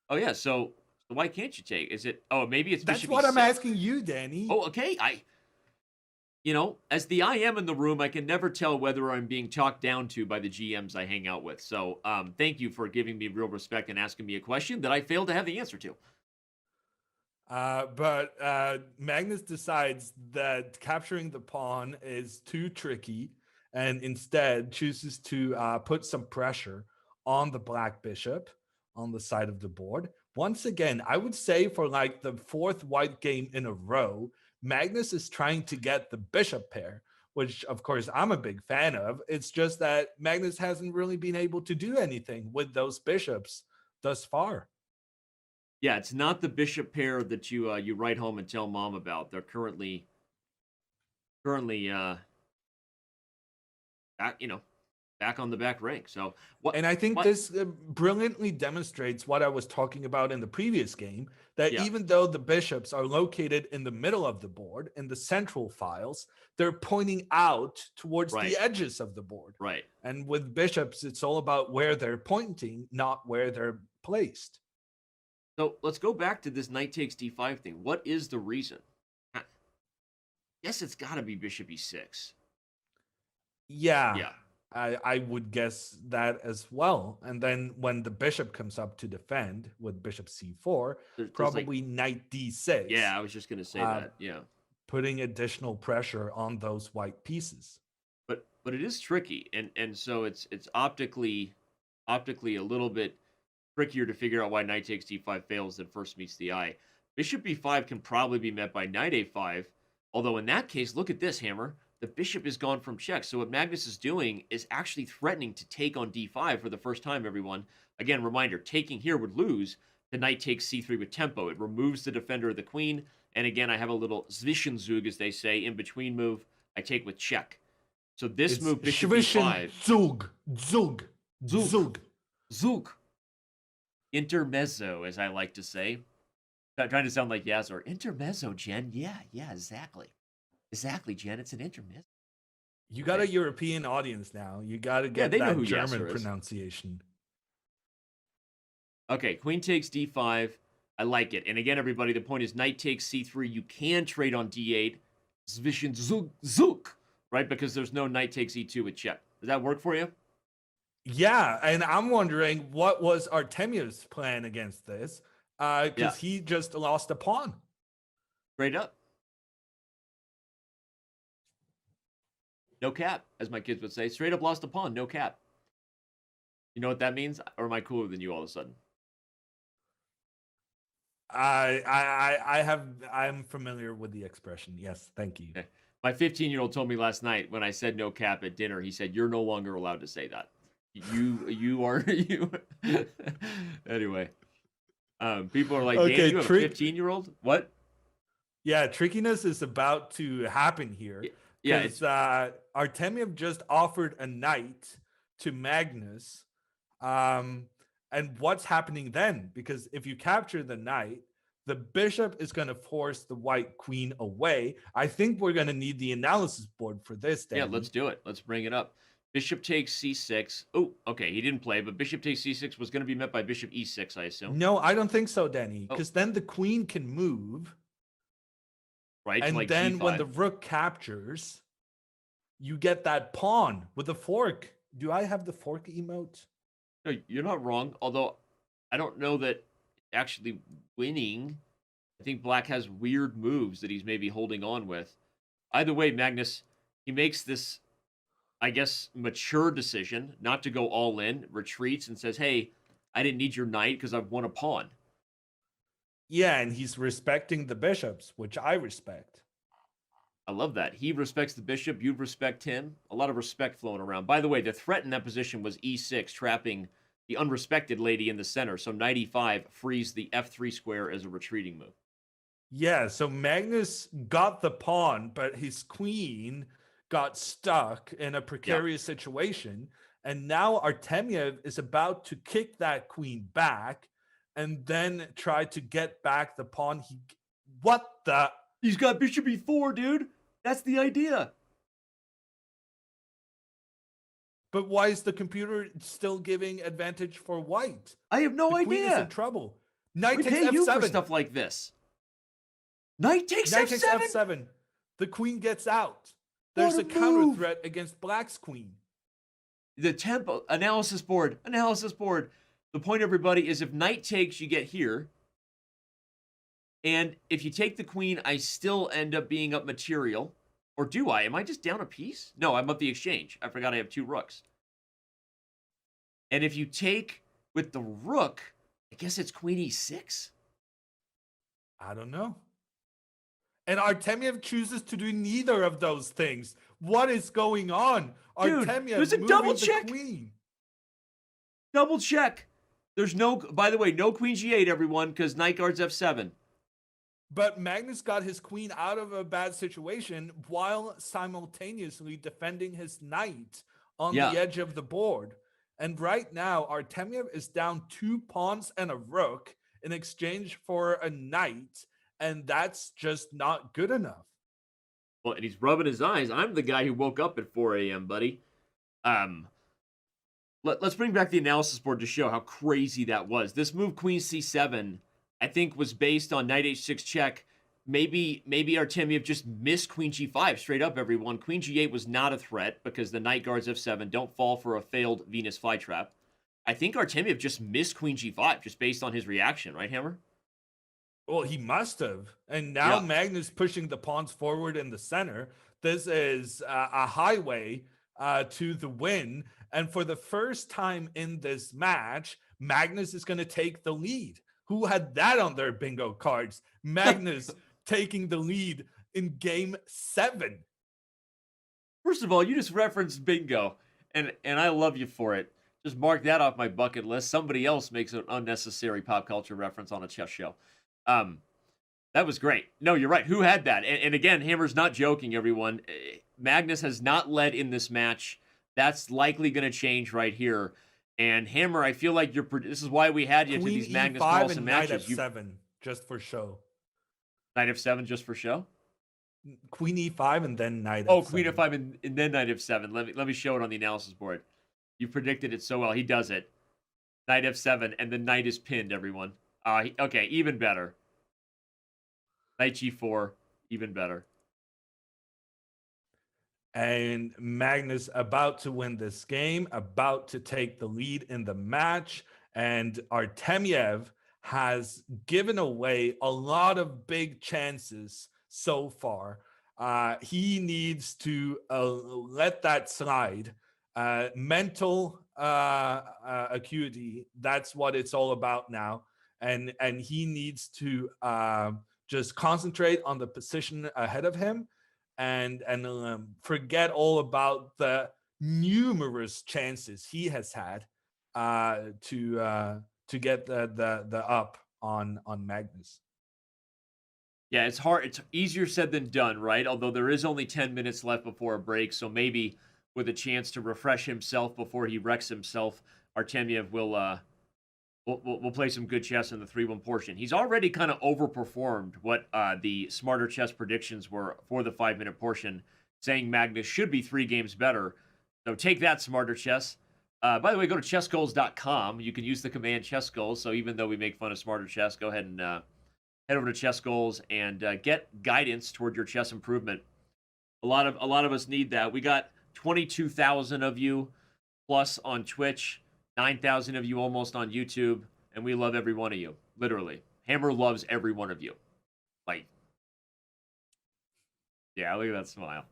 Oh, yeah, so So why can't you take? Is it? Oh, maybe it's That's bishop what I'm e6. asking you, Danny. Oh, okay. As the IM in the room, I can never tell whether I'm being talked down to by the GMs I hang out with. So, thank you for giving me real respect and asking me a question that I failed to have the answer to. But Magnus decides that capturing the pawn is too tricky and instead chooses to put some pressure on the black bishop on the side of the board. Once again, I would say for like the fourth white game in a row, Magnus is trying to get the bishop pair, which of course I'm a big fan of. It's just that Magnus hasn't really been able to do anything with those bishops thus far. Yeah, it's not the bishop pair that you write home and tell mom about. They're currently back, back on the back rank. So what? And I think What? this brilliantly demonstrates what I was talking about in the previous game, that Yeah. even though the bishops are located in the middle of the board, in the central files, they're pointing out towards Right. the edges of the board. Right. And with bishops, it's all about where they're pointing, not where they're placed. So let's go back to this knight takes d5 thing. What is the reason? Yes, it's got to be bishop e6. Yeah. Yeah. I would guess that as well. And then when the bishop comes up to defend with bishop c4, There's probably knight d6. Yeah, I was just going to say that. Yeah. Putting additional pressure on those white pieces. But it is tricky, and so it's optically a little bit trickier to figure out why knight takes d5 fails than first meets the eye. Bishop b5 can probably be met by knight a5, although in that case, look at this, Hammer. The bishop is gone from check. So what Magnus is doing is actually threatening to take on d5 for the first time, everyone. Again, reminder, taking here would lose. The knight takes c3 with tempo. It removes the defender of the queen. And again, I have a little Zwischenzug, as they say, in between move. I take with check. So this move, bishop b5. Zug. Intermezzo, as I like to say. I'm trying to sound like Yazor. Intermezzo, Jen. Yeah, exactly. Exactly, Jen. It's an intermezzo. You got a European audience now. You got to get that German pronunciation. Okay, queen takes d5. I like it. And again, everybody, the point is knight takes c3. You can trade on d8. Zwischenzug, right? Because there's no knight takes e2 with check. Does that work for you? Yeah, and I'm wondering what was Artemiev's plan against this? Because he just lost a pawn. Straight up. No cap, as my kids would say. Straight up lost a pawn, no cap. You know what that means? Or am I cooler than you all of a sudden? I'm familiar with the expression. Yes, thank you. Okay. My 15-year-old told me last night when I said no cap at dinner, he said, "You're no longer allowed to say that. You are you." Anyway, people are like, "Dan, you have a 15-year-old? What?" Yeah, trickiness is about to happen here. Yeah, Artemiev just offered a knight to Magnus. And what's happening then? Because if you capture the knight, the bishop is going to force the white queen away. I think we're going to need the analysis board for this, Danny. Yeah, let's do it. Let's bring it up. Bishop takes c6. Oh, okay, he didn't play, but bishop takes c6 was going to be met by bishop e6, I assume. No, I don't think so, Danny, because then the queen can move. Right, and like then g5. When the rook captures, you get that pawn with the fork. Do I have the fork emote? No, you're not wrong. Although I don't know that actually winning. I think Black has weird moves that he's maybe holding on with. Either way, Magnus, he makes this, I guess, mature decision not to go all in, retreats and says, "Hey, I didn't need your knight because I've won a pawn." Yeah, and he's respecting the bishops, which I respect. I love that. He respects the bishop. You respect him. A lot of respect flowing around. By the way, the threat in that position was e6, trapping the unrespected lady in the center. So knight e5 frees the f3 square as a retreating move. Yeah, so Magnus got the pawn, but his queen got stuck in a precarious situation. And now Artemiev is about to kick that queen back and then try to get back the pawn. What the? He's got bishop e4, dude. That's the idea. But why is the computer still giving advantage for white? I have no idea. The queen is in trouble. Knight We takes pay you for f7. stuff like this. Knight takes Knight f7. takes f7. The queen gets out. What There's a a counter move. threat against black's queen. The tempo analysis board. The point, everybody, is if knight takes, you get here. And if you take the queen, I still end up being up material. Or do I? Am I just down a piece? No, I'm up the exchange. I forgot I have 2 rooks. And if you take with the rook, I guess it's queen e6? I don't know. And Artemiev chooses to do neither of those things. What is going on? Dude, Artemiev there's a moving double the check. queen. Double check. There's no, by the way, no queen g8, everyone, because knight guards f7. But Magnus got his queen out of a bad situation while simultaneously defending his knight on the edge of the board. And right now, Artemiev is down 2 pawns and a rook in exchange for a knight, and that's just not good enough. Well, and he's rubbing his eyes. I'm the guy who woke up at 4 a.m., buddy. Let's bring back the analysis board to show how crazy that was. This move, queen c7, I think was based on knight h6 check. Maybe Artemiev just missed queen g5 straight up, everyone. Queen g8 was not a threat because the knight guards f7. Don't fall for a failed Venus flytrap. I think Artemiev just missed queen g5 just based on his reaction, right, Hammer? Well, he must have. And now Magnus pushing the pawns forward in the center. This is a highway to the win. And for the first time in this match, Magnus is going to take the lead. Who had that on their bingo cards? Magnus taking the lead in game 7. First of all, you just referenced bingo, and I love you for it. Just mark that off my bucket list. Somebody else makes an unnecessary pop culture reference on a chess show. That was great. No, you're right. Who had that? And again, Hammer's not joking, everyone. Magnus has not led in this match. That's likely going to change right here. And Hammer, I feel like this is why we had you to these Magnus Carlsen matches. Knight f7, just for show. Knight f7 just for show? Queen e5 and then knight f7. Oh, queen f5 and then knight f7. Let me show it on the analysis board. You predicted it so well. He does it. Knight f7, and the knight is pinned, everyone. Okay, even better. Knight g4, even better. And Magnus about to win this game, about to take the lead in the match. And Artemiev has given away a lot of big chances so far. He needs to let that slide. Mental acuity, that's what it's all about now. And he needs to just concentrate on the position ahead of him and forget all about the numerous chances he has had to get the up on Magnus. Yeah, it's hard. It's easier said than done, right? Although there is only 10 minutes left before a break, so maybe with a chance to refresh himself before he wrecks himself, Artemiev will play some good chess in the 3-1 portion. He's already kind of overperformed what the Smarter Chess predictions were for the 5-minute portion, saying Magnus should be 3 games better. So take that, Smarter Chess. By the way, go to chessgoals.com. You can use the command chess goals. So even though we make fun of Smarter Chess, go ahead and head over to Chess Goals and get guidance toward your chess improvement. A lot of us need that. We got 22,000 of you plus on Twitch, 9,000 of you almost on YouTube, and we love every one of you. Literally, Hammer loves every one of you. Like, yeah, look at that smile.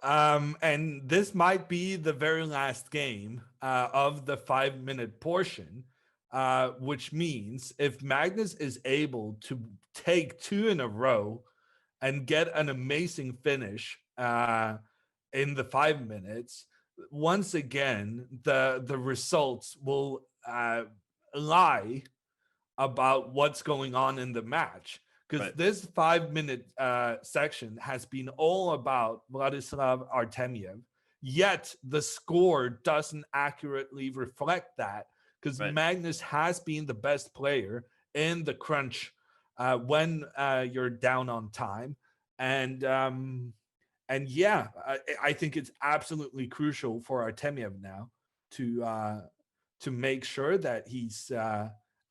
And this might be the very last game of the 5-minute portion, which means if Magnus is able to take 2 in a row and get an amazing finish in the 5 minutes, once again, the results will lie about what's going on in the match. Because this 5-minute section has been all about Vladislav Artemiev, yet the score doesn't accurately reflect that, because Magnus has been the best player in the crunch when you're down on time. And yeah, I think it's absolutely crucial for Artemiev now to make sure that he's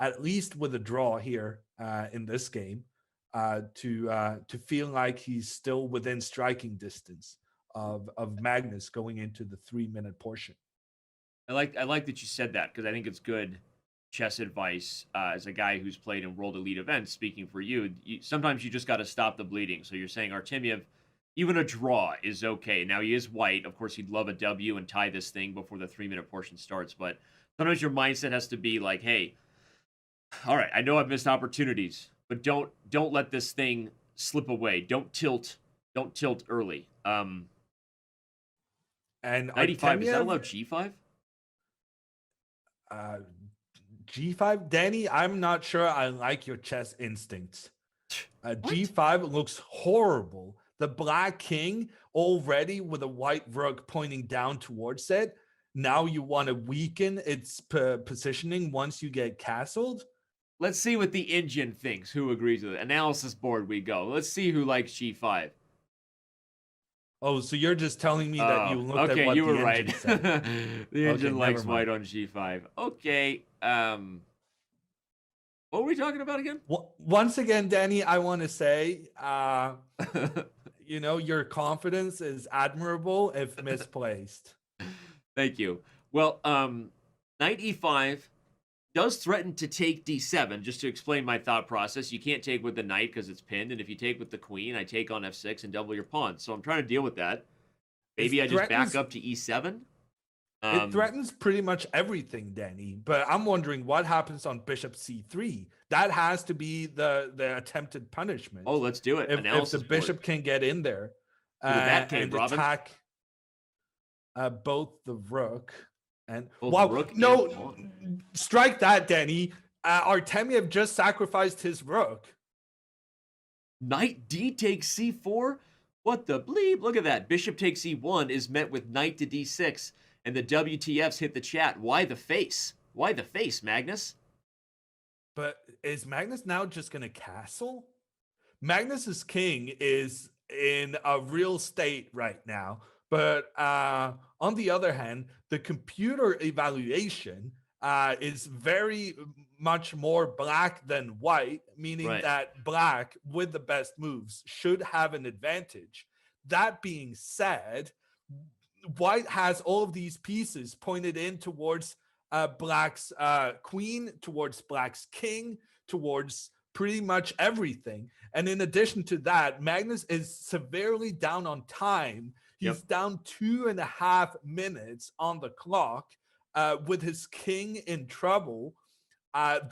at least with a draw here in this game to feel like he's still within striking distance of Magnus going into the 3-minute portion. I like that you said that, because I think it's good chess advice as a guy who's played in World Elite events. Speaking for you, sometimes you just got to stop the bleeding. So you're saying Artemiev, even a draw is okay. Now he is white. Of course, he'd love a W and tie this thing before the 3-minute portion starts. But sometimes your mindset has to be like, hey, all right, I know I've missed opportunities, but don't let this thing slip away. Don't tilt early. And 95, is that Artemiev, allowed G5? G5, Danny, I'm not sure I like your chess instincts. G5 looks horrible. The black king already with a white rook pointing down towards it. Now you want to weaken its positioning once you get castled. Let's see what the engine thinks. Who agrees with it? Analysis board we go. Let's see who likes G5. Oh, so you're just telling me that you looked at what you the were engine right. said. The engine likes never mind. white on G5. Okay. What were we talking about again? Once again, Danny, I want to say, your confidence is admirable if misplaced. Thank you. Well, knight E5 does threaten to take D7. Just to explain my thought process, you can't take with the knight because it's pinned, and if you take with the queen, I take on F6 and double your pawn. So I'm trying to deal with that. Maybe I just back up to E7. It threatens pretty much everything, Danny. But I'm wondering what happens on bishop C3. That has to be the attempted punishment. Oh, let's do it. If the bishop can get in there and attack both the rook and strike that, Danny. Artemiev just sacrificed his rook. Knight D takes C4. What the bleep? Look at that. Bishop takes E1 is met with knight to D6. And the WTFs hit the chat. Why the face? Why the face, Magnus? But is Magnus now just going to castle? Magnus's king is in a real state right now. But on the other hand, the computer evaluation is very much more black than white, meaning that black with the best moves should have an advantage. That being said, white has all of these pieces pointed in towards black's queen, towards black's king, towards pretty much everything. And in addition to that, Magnus is severely down on time. He's down 2.5 minutes on the clock with his king in trouble.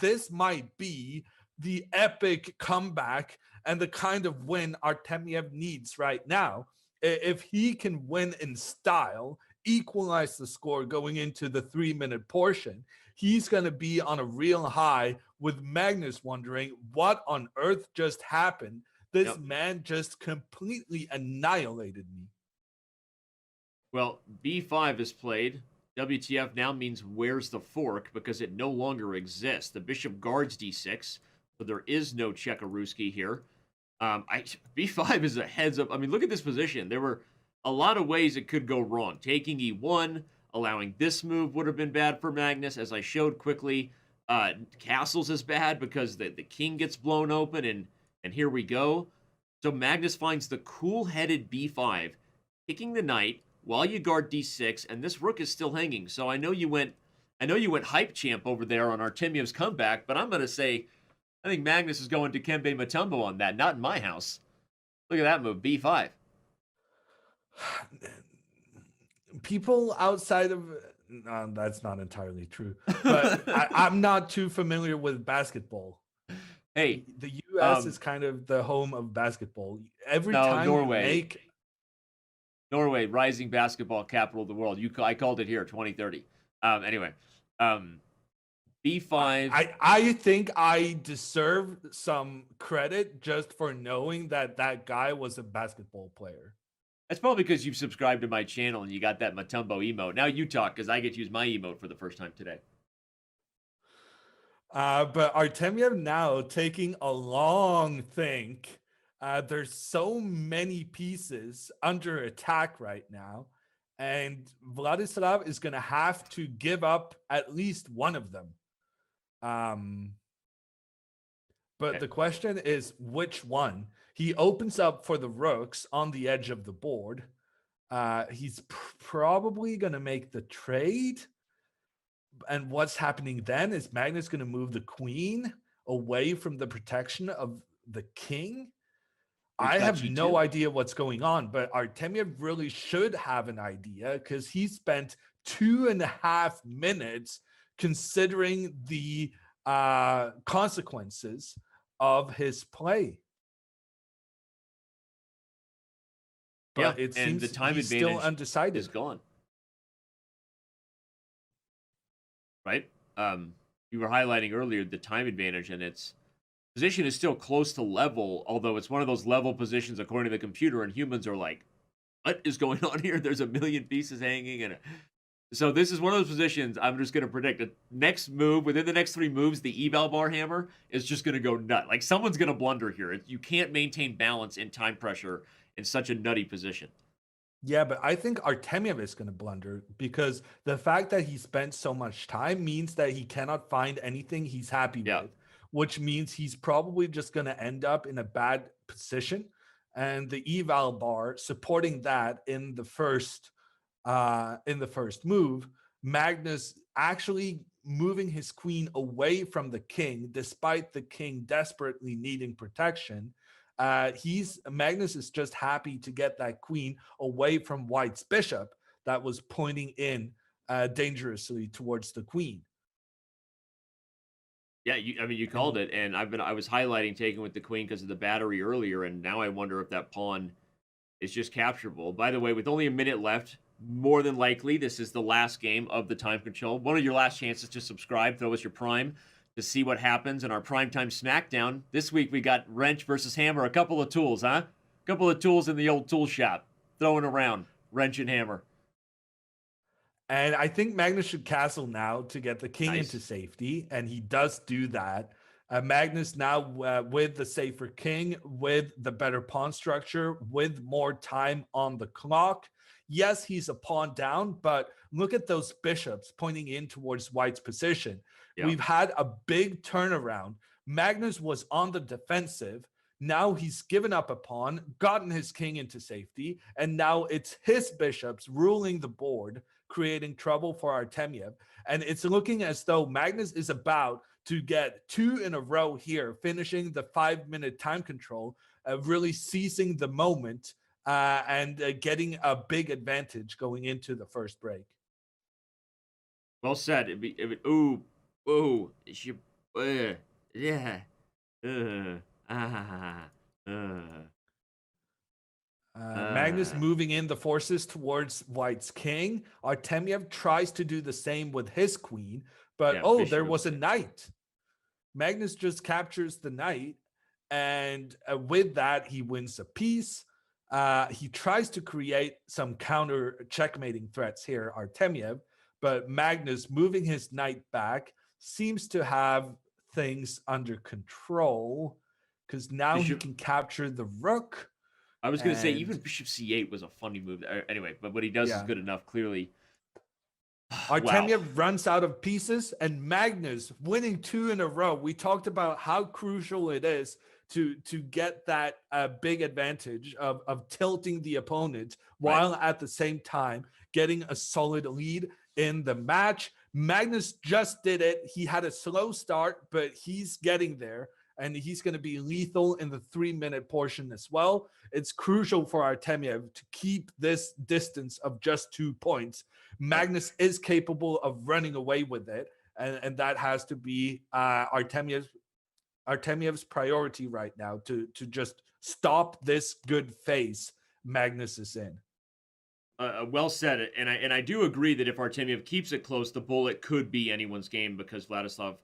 This might be the epic comeback and the kind of win Artemiev needs right now. If he can win in style, equalize the score going into the 3-minute portion, he's going to be on a real high, with Magnus wondering what on earth just happened. This man just completely annihilated me. Well, B5 is played. WTF now means where's the fork, because it no longer exists. The bishop guards D6, so there is no Chekaruski here. B5 is a heads up. I mean, look at this position. There were a lot of ways it could go wrong. Taking E1, allowing this move would have been bad for Magnus, as I showed quickly. Castles is bad because the king gets blown open, and here we go. So Magnus finds the cool-headed B5, kicking the knight while you guard D6, and this rook is still hanging. So I know you went hype champ over there on Artemiev's comeback, but I'm going to say I think Magnus is going to Kembe Mutombo on that. Not in my house. Look at that move, B5. People outside of that's not entirely true, but I'm not too familiar with basketball. Hey, the U.S. is kind of the home of basketball. Every time Norway, rising basketball capital of the world. I called it here, 2030. Anyway, B5. I think I deserve some credit just for knowing that guy was a basketball player. That's probably because you've subscribed to my channel and you got that Mutombo emote. Now you talk, because I get to use my emote for the first time today. But Artemiev now taking a long think. There's so many pieces under attack right now. and Vladislav is going to have to give up at least one of them. But the question is, which one? He opens up for the rooks on the edge of the board. He's probably going to make the trade. And what's happening then is Magnus going to move the queen away from the protection of the king. I have no idea what's going on, but Artemiev really should have an idea, because he spent 2.5 minutes considering the consequences of his play. But it seems the time he's advantage still undecided. Is gone. Right? You were highlighting earlier the time advantage, and its position is still close to level, although it's one of those level positions according to the computer, and humans are like, what is going on here? There's a million pieces hanging, and so this is one of those positions I'm just going to predict. The next move, within the next 3 moves, the eval bar hammer is just going to go nut. Like, someone's going to blunder here. You can't maintain balance in time pressure in such a nutty position. Yeah, but I think Artemiev is going to blunder, because the fact that he spent so much time means that he cannot find anything he's happy with, which means he's probably just going to end up in a bad position. And the eval bar supporting that in the first move, Magnus actually moving his queen away from the king, despite the king desperately needing protection. Magnus is just happy to get that queen away from White's bishop that was pointing in dangerously towards the queen. Yeah, you called it, and I was highlighting taking with the queen because of the battery earlier, and now I wonder if that pawn is just capturable. By the way, with only a minute left, more than likely this is the last game of the time control. One of your last chances to subscribe, throw us your prime to see what happens in our primetime smackdown. This week we got wrench versus hammer, a couple of tools, huh? A couple of tools in the old tool shop, throwing around wrench and hammer. And I think Magnus should castle now to get the king into safety, and he does do that. Magnus now with the safer king, with the better pawn structure, with more time on the clock. Yes, he's a pawn down, but look at those bishops pointing in towards White's position. Yeah. We've had a big turnaround. Magnus was on the defensive. Now he's given up a pawn, gotten his king into safety, and now it's his bishops ruling the board, creating trouble for Artemiev. And it's looking as though Magnus is about to get 2 in a row here, finishing the 5-minute time control, really seizing the moment and getting a big advantage going into the first break. Well said. Yeah. Magnus moving in the forces towards White's king. Artemiev tries to do the same with his queen, but there was a knight. Magnus just captures the knight, and with that, he wins a piece. He tries to create some counter checkmating threats here, Artemiev, but Magnus moving his knight back seems to have things under control, because now he can capture the rook. I was going to say, even bishop c8 was a funny move. Anyway, but what he does is good enough, clearly. Artemiev runs out of pieces, and Magnus winning 2 in a row. We talked about how crucial it is to get that big advantage of tilting the opponent while at the same time getting a solid lead in the match. Magnus just did it. He had a slow start, but he's getting there, and he's going to be lethal in the 3-minute portion as well. It's crucial for Artemiev to keep this distance of just 2 points. Magnus is capable of running away with it, and that has to be Artemiev's priority right now, to just stop this good phase Magnus is in. Well said, and I do agree that if Artemiev keeps it close, the bullet could be anyone's game, because Vladislav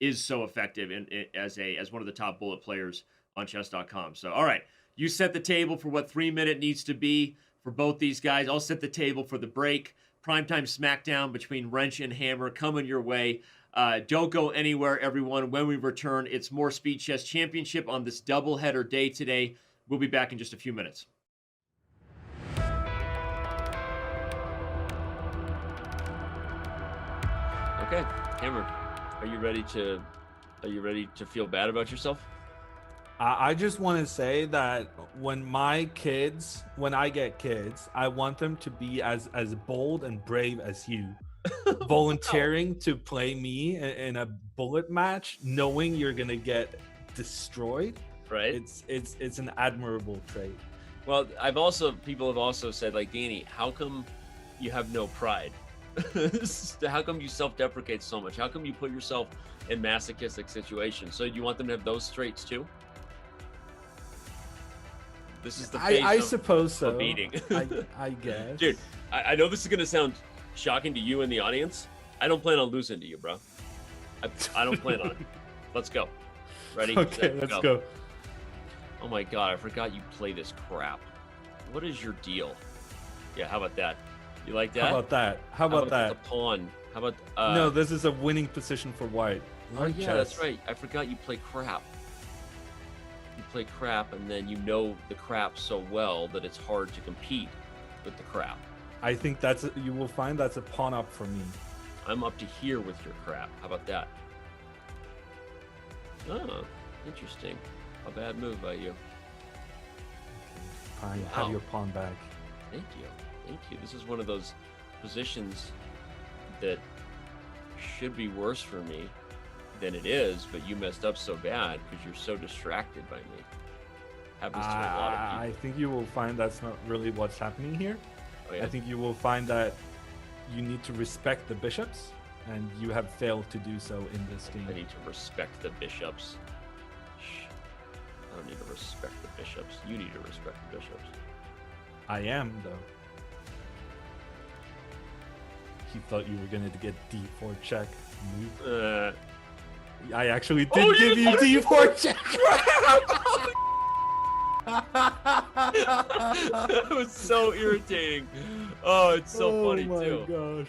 is so effective as one of the top bullet players on Chess.com. So, all right, you set the table for what 3-minute needs to be for both these guys. I'll set the table for the break. Primetime smackdown between wrench and hammer coming your way. Don't go anywhere, everyone. When we return, it's more Speed Chess Championship on this doubleheader day today. We'll be back in just a few minutes. Okay, Hammer, are you ready to feel bad about yourself? I just want to say that when I get kids, I want them to be as bold and brave as you. Volunteering to play me in a bullet match, knowing you're gonna get destroyed, Right. it's an admirable trait. Well, people have also said, like, Danny, how come you have no pride? How come you self-deprecate so much? How come you put yourself in masochistic situations? So you want them to have those traits too? This is the face I of suppose so. a beating. I guess. Dude, I know this is gonna sound shocking to you in the audience. I don't plan on losing to you, bro. I don't plan on it. Let's go. Ready? Okay, set, let's go. Oh my god, I forgot you play this crap. What is your deal? Yeah, how about that? You like that? How about that? How about that? The pawn. How about no, this is a winning position for white. Oh yeah, that's right. I forgot you play crap. You play crap, and then you know the crap so well that it's hard to compete with the crap. I think you will find that's a pawn up for me. I'm up to here with your crap. How about that? Oh, interesting. A bad move by you. Fine, Wow. have your pawn back. Thank you. Thank you. This is one of those positions that should be worse for me than it is, but you messed up so bad because you're so distracted by me. Happens to a lot of people. I think you will find that's not really what's happening here. Oh, yeah? I think you will find that you need to respect the bishops, and you have failed to do so in this game. I need to respect the bishops. Shh. I don't need to respect the bishops. You need to respect the bishops. I am, though. He thought you were going to get d4 check move. I actually did give you d4 check. That was so irritating. Oh, it's so funny too. Oh my gosh.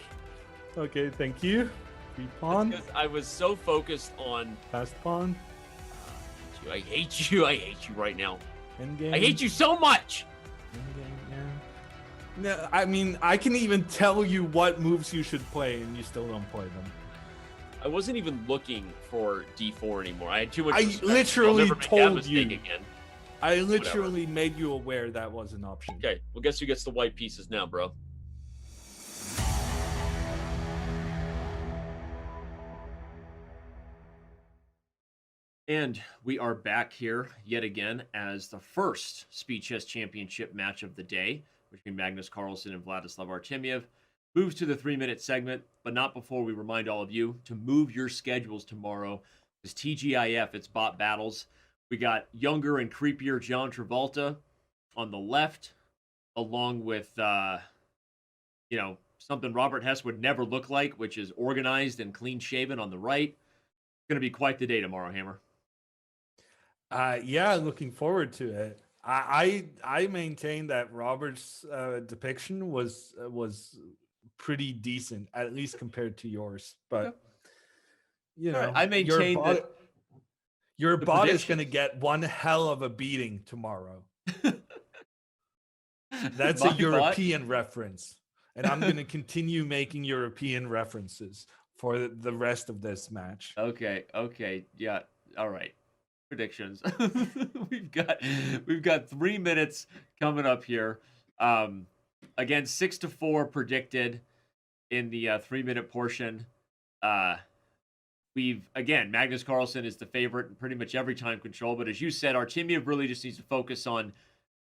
Okay, thank you. Free pawn. Because I was so focused on Fast pawn. I hate you. I hate you right now. Endgame. I hate you so much. Endgame, yeah. No, I mean, I can even tell you what moves you should play, and you still don't play them. I wasn't even looking for d4 anymore. I had too much. I respect. literally I'll never make that told mistake you. again. I literally made you aware that was an option. Okay, well, guess who gets the white pieces now, bro? And we are back here yet again as the first Speed Chess Championship match of the day between Magnus Carlsen and Vladislav Artemiev. Moves to the 3-minute segment, but not before we remind all of you to move your schedules tomorrow. It's TGIF, it's bot battles. We got younger and creepier John Travolta on the left, along with, something Robert Hess would never look like, which is organized and clean-shaven on the right. It's going to be quite the day tomorrow, Hammer. Yeah, looking forward to it. I maintain that Robert's depiction was pretty decent, at least compared to yours. But you know, I maintain that your bot is going to get one hell of a beating tomorrow. That's a European reference, and I'm going to continue making European references for the rest of this match. Okay, yeah, all right. Predictions. we've got 3 minutes coming up here. Again, 6-4 predicted in the 3-minute portion. Magnus Carlsen is the favorite in pretty much every time control, but as you said, Artemiev really just needs to focus on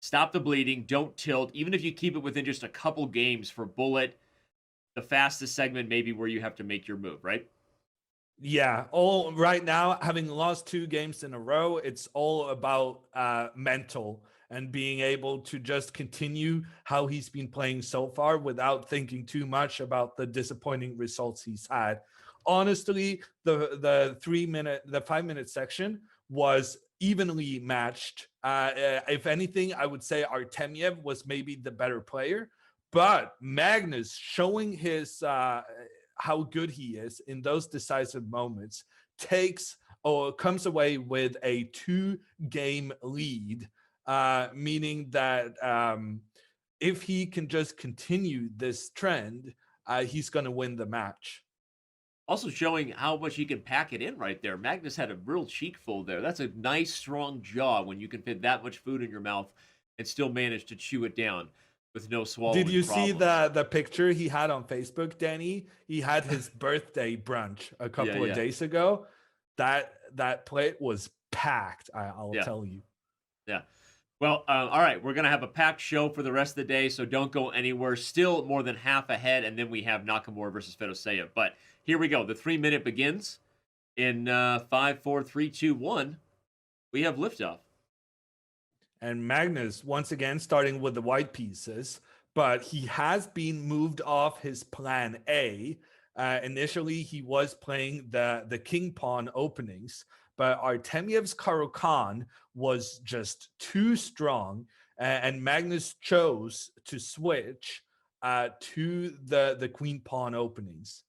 stop the bleeding, don't tilt. Even if you keep it within just a couple games for bullet, the fastest segment may be where you have to make your move, right? Yeah, all right now, having lost 2 games in a row, it's all about mental and being able to just continue how he's been playing so far without thinking too much about the disappointing results he's had. Honestly, the 5-minute section was evenly matched. If anything, I would say Artemiev was maybe the better player, but Magnus showing his how good he is in those decisive moments comes away with a 2-game lead, meaning that if he can just continue this trend, he's going to win the match. Also showing how much he can pack it in right there. Magnus had a real cheek full there. That's a nice, strong jaw when you can fit that much food in your mouth and still manage to chew it down with no Did swallowing you see problems. the picture he had on Facebook, Danny? He had his birthday brunch a Yeah, couple of yeah, days ago. That plate was packed, I'll yeah, tell you. yeah. Well, all right, we're gonna have a packed show for the rest of the day, so don't go anywhere. Still more than half ahead, and then we have Nakamura versus Fedoseev. But here we go. The 3 minute begins in 5, 4, 3, 2, 1. We have liftoff. And Magnus, once again, starting with the white pieces, but he has been moved off his plan A. Initially, he was playing the king pawn openings, but Artemiev's Caro-Kann was just too strong, and Magnus chose to switch to the queen pawn openings.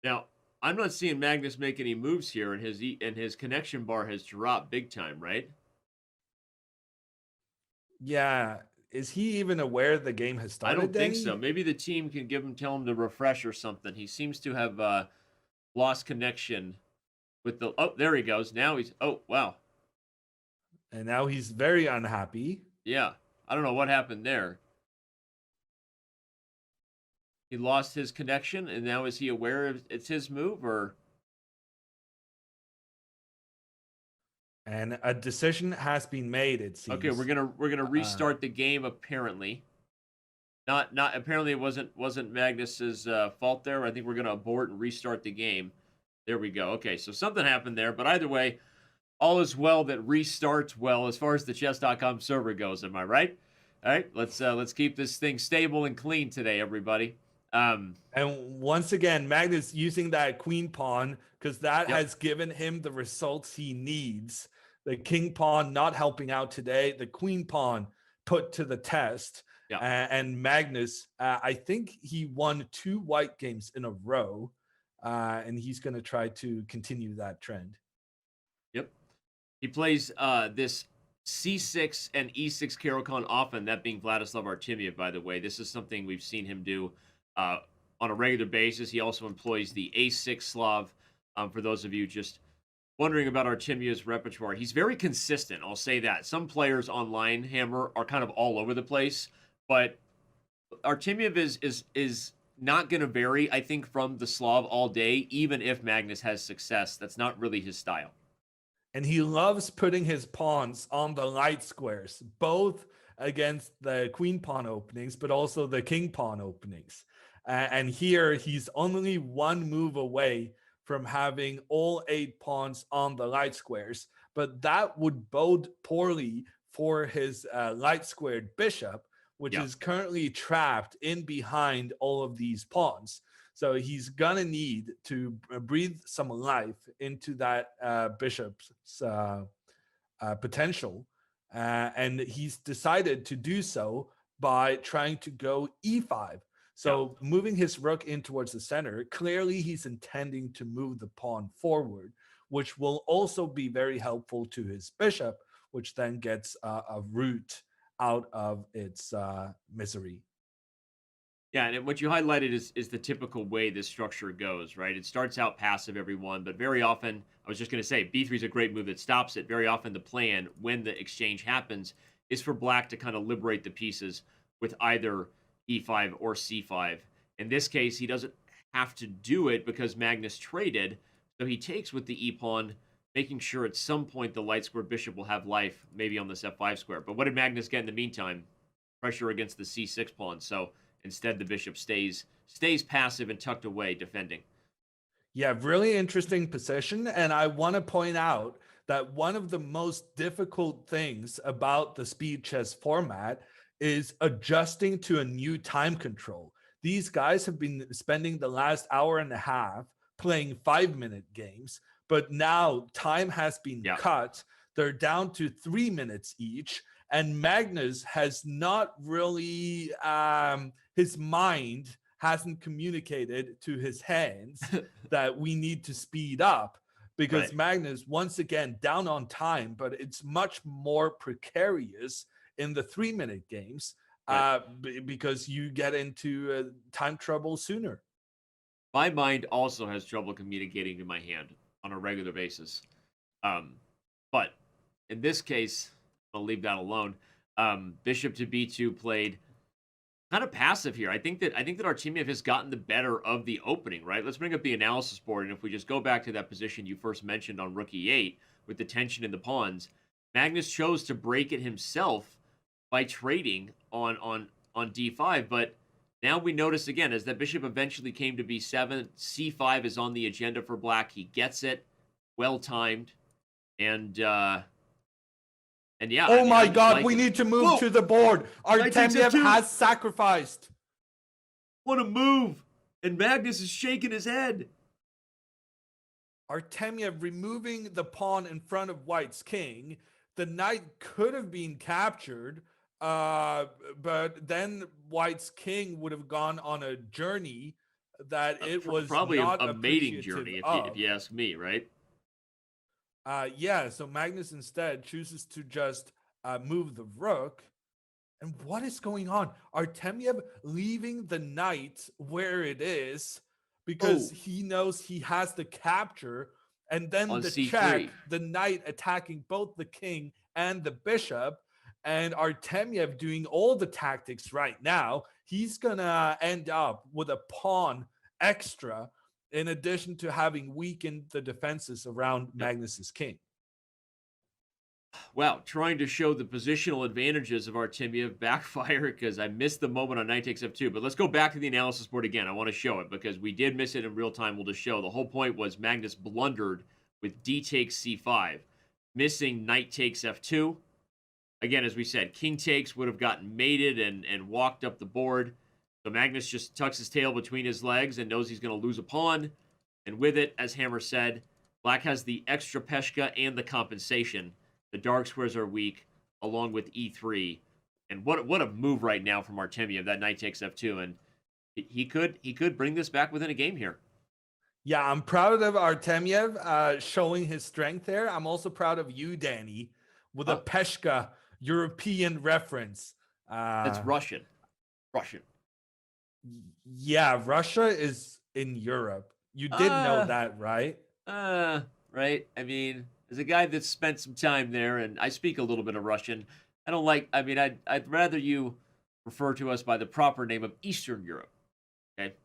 Now, I'm not seeing Magnus make any moves here, and his connection bar has dropped big time, right? Yeah, is he even aware the game has I started, don't think so. Danny? Maybe the team can tell him to refresh or something. He seems to have lost connection with the. Oh, there he goes. Now he's. Oh, wow. And now he's very unhappy. Yeah, I don't know what happened there. He lost his connection, and now is he aware of it's his move or? And a decision has been made, it seems. Okay, we're gonna restart the game. Apparently, not apparently it wasn't Magnus's fault there. I think we're gonna abort and restart the game. There we go. Okay, so something happened there, but either way, all is well that restarts well as far as the Chess.com server goes. Am I right? All right, let's keep this thing stable and clean today, everybody. And once again, Magnus using that queen pawn because that has given him the results he needs. The king pawn not helping out today. The queen pawn put to the test. Yeah. And Magnus, I think he won 2 white games in a row. And he's going to try to continue that trend. Yep. He plays this C6 and E6 Caro-Kann often, that being Vladislav Artemiev, by the way. This is something we've seen him do on a regular basis. He also employs the A6 Slav. For those of you just wondering about Artemiev's repertoire, he's very consistent. I'll say that. Some players online, Hammer, are kind of all over the place, but Artemiev is not going to vary, I think, from the Slav all day, even if Magnus has success. That's not really his style. And he loves putting his pawns on the light squares, both against the queen pawn openings, but also the king pawn openings. And here he's only 1 move away from having all 8 pawns on the light squares, but that would bode poorly for his light squared bishop, which is currently trapped in behind all of these pawns. So he's gonna need to breathe some life into that bishop's potential, and he's decided to do so by trying to go e5. So moving his rook in towards the center, clearly he's intending to move the pawn forward, which will also be very helpful to his bishop, which then gets a root out of its misery. Yeah, and what you highlighted is the typical way this structure goes, right? It starts out passive, everyone, but very often, I was just going to say, b3 is a great move that stops it. Very often the plan, when the exchange happens, is for black to kind of liberate the pieces with either e5 or c5. In this case, he doesn't have to do it because Magnus traded, so he takes with the e-pawn, making sure at some point the light square bishop will have life, maybe on this f5 square. But what did Magnus get in the meantime? Pressure against the c6 pawn, so instead the bishop stays passive and tucked away, defending. Yeah, really interesting position, and I want to point out that one of the most difficult things about the speed chess format is adjusting to a new time control. These guys have been spending the last hour and a half playing 5-minute games, but now time has been cut. They're down to 3 minutes each, and Magnus has not really, his mind hasn't communicated to his hands that we need to speed up, because Magnus, once again, down on time, but it's much more precarious in the 3-minute games because you get into time trouble sooner. my mind also has trouble communicating to my hand on a regular basis. But in this case, I'll leave that alone. Bishop to b2 played kind of passive here. I think that Artemiev has gotten the better of the opening, right? Let's bring up the analysis board, and if we just go back to that position you first mentioned on rook e8 with the tension in the pawns, Magnus chose to break it himself by trading on d5, but now we notice again as that bishop eventually came to b7, c5 is on the agenda for black. He gets it, well timed, and yeah. Oh my God, we need to move to the board. Artemiev has sacrificed. What a move! And Magnus is shaking his head. Artemiev removing the pawn in front of white's king. The knight could have been captured, but then white's king would have gone on a journey that it was probably not a mating journey, if you ask me, right? Yeah, so Magnus instead chooses to just move the rook. And what is going on? Artemiev leaving the knight where it is because he knows he has the capture, and then on the C3. check, the knight attacking both the king and the bishop, and Artemiev doing all the tactics right now. He's gonna end up with a pawn extra in addition to having weakened the defenses around Magnus's king. Wow, trying to show the positional advantages of Artemiev backfire because I missed the moment on knight takes f2. But let's go back to the analysis board again. I want to show it because we did miss it in real time. We'll just show. The whole point was Magnus blundered with d takes c5, missing knight takes f2. Again, as we said, king takes would have gotten mated and walked up the board. So Magnus just tucks his tail between his legs and knows he's going to lose a pawn. And with it, as Hammer said, black has the extra peshka and the compensation. The dark squares are weak, along with e3. And what a move right now from Artemiev, that knight takes f2. And he could bring this back within a game here. Yeah, I'm proud of Artemiev showing his strength there. I'm also proud of you, Danny, with a peshka European reference. It's Russian. Yeah, Russia is in Europe. You did know that, right? Right. I mean, as a guy that's spent some time there, and I speak a little bit of Russian, I'd rather you refer to us by the proper name of Eastern Europe. Okay.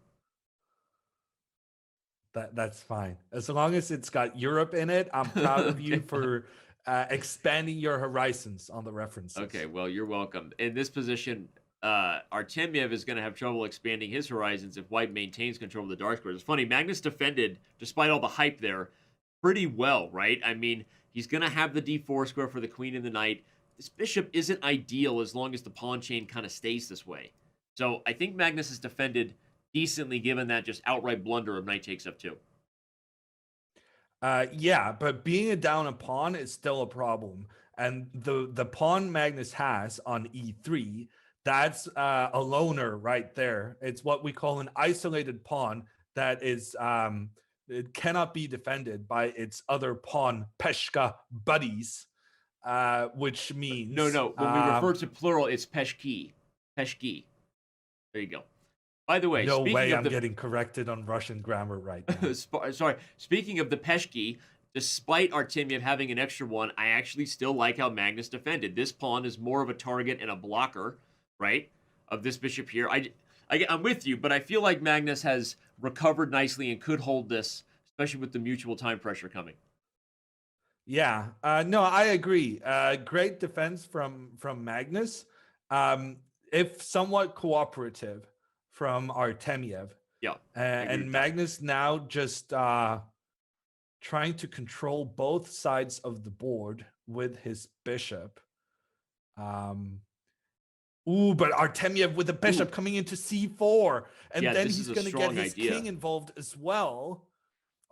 That's fine. As long as it's got Europe in it, I'm proud of you for expanding your horizons on the references. Okay, well, you're welcome. In this position, Artemiev is going to have trouble expanding his horizons if white maintains control of the dark squares. It's funny, Magnus defended, despite all the hype there, pretty well, right? I mean, he's going to have the d4 square for the queen and the knight. This bishop isn't ideal as long as the pawn chain kind of stays this way. So I think Magnus has defended decently given that just outright blunder of knight takes f2. Yeah, but being down a pawn is still a problem. And the pawn Magnus has on e3, that's a loner right there. It's what we call an isolated pawn that is it cannot be defended by its other pawn peshka buddies, which means no. When we refer to plural, it's peshki. There you go. By the way, no way I'm getting corrected on Russian grammar right now. Sorry. Speaking of the peshki, despite Artemiev having an extra one, I actually still like how Magnus defended. This pawn is more of a target and a blocker, right, of this bishop here. I'm with you, but I feel like Magnus has recovered nicely and could hold this, especially with the mutual time pressure coming. Yeah, no, I agree. Great defense from Magnus. If somewhat cooperative from Artemiev. Yeah. And Magnus now just trying to control both sides of the board with his bishop. But Artemiev with the bishop coming into c4, and then he's going to get his king involved as well.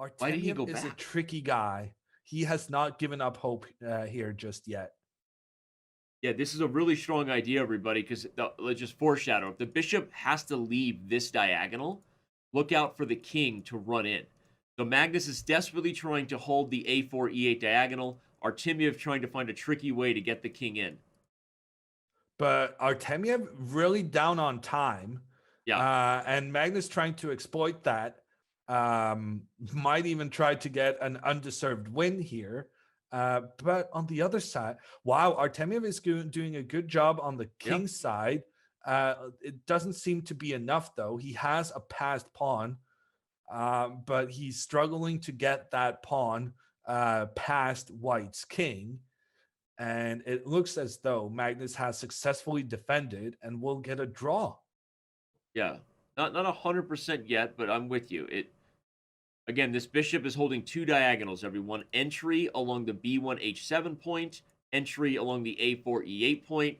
Artemiev is a tricky guy. He has not given up hope here just yet. Yeah, this is a really strong idea, everybody, because let's just foreshadow. If the bishop has to leave this diagonal, look out for the king to run in. So Magnus is desperately trying to hold the a4, e8 diagonal. Artemiev trying to find a tricky way to get the king in. But Artemiev really down on time. Yeah. And Magnus trying to exploit that. Might even try to get an undeserved win here. But on the other side, wow, Artemiev is doing a good job on the king side. It doesn't seem to be enough, though. He has a passed pawn, but he's struggling to get that pawn past white's king. And it looks as though Magnus has successfully defended and will get a draw. Yeah, not 100% yet, but I'm with you. Again, this bishop is holding two diagonals, everyone. Entry along the b1 h7 point, entry along the a4 e8 point.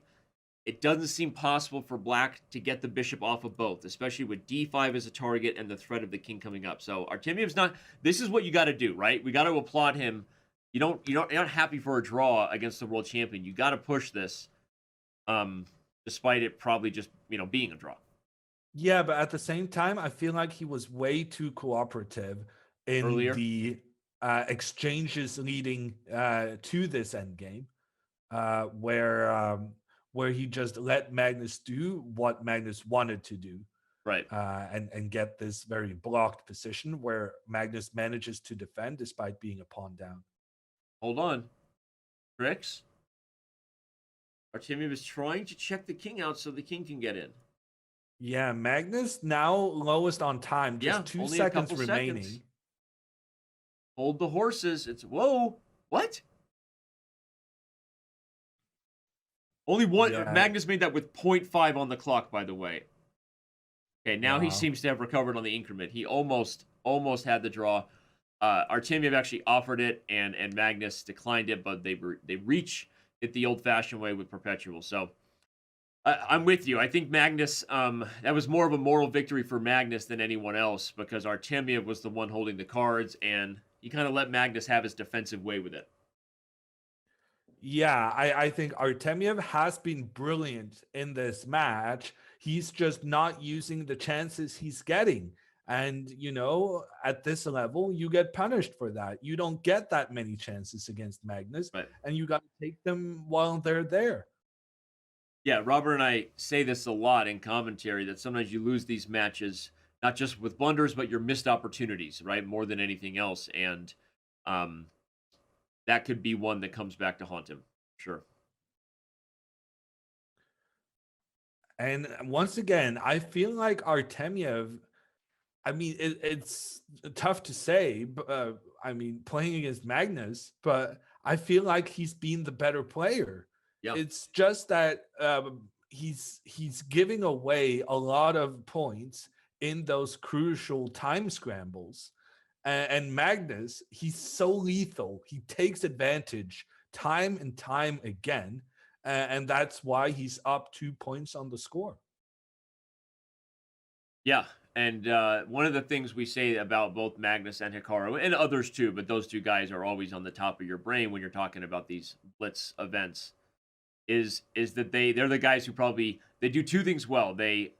It doesn't seem possible for black to get the bishop off of both, especially with d5 as a target and the threat of the king coming up. So Artemiev's not. This is what you got to do, right? We got to applaud him. You're not happy for a draw against the world champion. You got to push this, despite it probably just being a draw. Yeah, but at the same time, I feel like he was way too cooperative in Earlier? the exchanges leading to this endgame, where he just let Magnus do what Magnus wanted to do, Right. and get this very blocked position where Magnus manages to defend despite being a pawn down. Hold on. Tricks. Artemiev is trying to check the king out so the king can get in. Yeah, Magnus now lowest on time, just Yeah, 2 only a seconds couple remaining. seconds. Hold the horses. It's whoa. What? Only one. Yeah. Magnus made that with 0.5 on the clock, by the way. Okay, now he Wow. seems to have recovered on the increment. He almost had the draw. Artemiev actually offered it, and Magnus declined it, but they reach it the old-fashioned way with perpetual. So I'm with you. I think Magnus, that was more of a moral victory for Magnus than anyone else, because Artemiev was the one holding the cards, and he kind of let Magnus have his defensive way with it. Yeah, I think Artemiev has been brilliant in this match. He's just not using the chances he's getting. And, at this level, you get punished for that. You don't get that many chances against Magnus, Right. and you got to take them while they're there. Yeah, Robert and I say this a lot in commentary, that sometimes you lose these matches, not just with blunders, but your missed opportunities, right? More than anything else. And that could be one that comes back to haunt him. Sure. And once again, I feel like Artemiev, I mean, it's tough to say, but playing against Magnus, but I feel like he's been the better player. Yeah. It's just that he's giving away a lot of points in those crucial time scrambles. And Magnus, he's so lethal. He takes advantage time and time again. And that's why he's up 2 points on the score. Yeah. And one of the things we say about both Magnus and Hikaru, and others too, but those two guys are always on the top of your brain when you're talking about these blitz events, is that they're the guys who they do two things well. They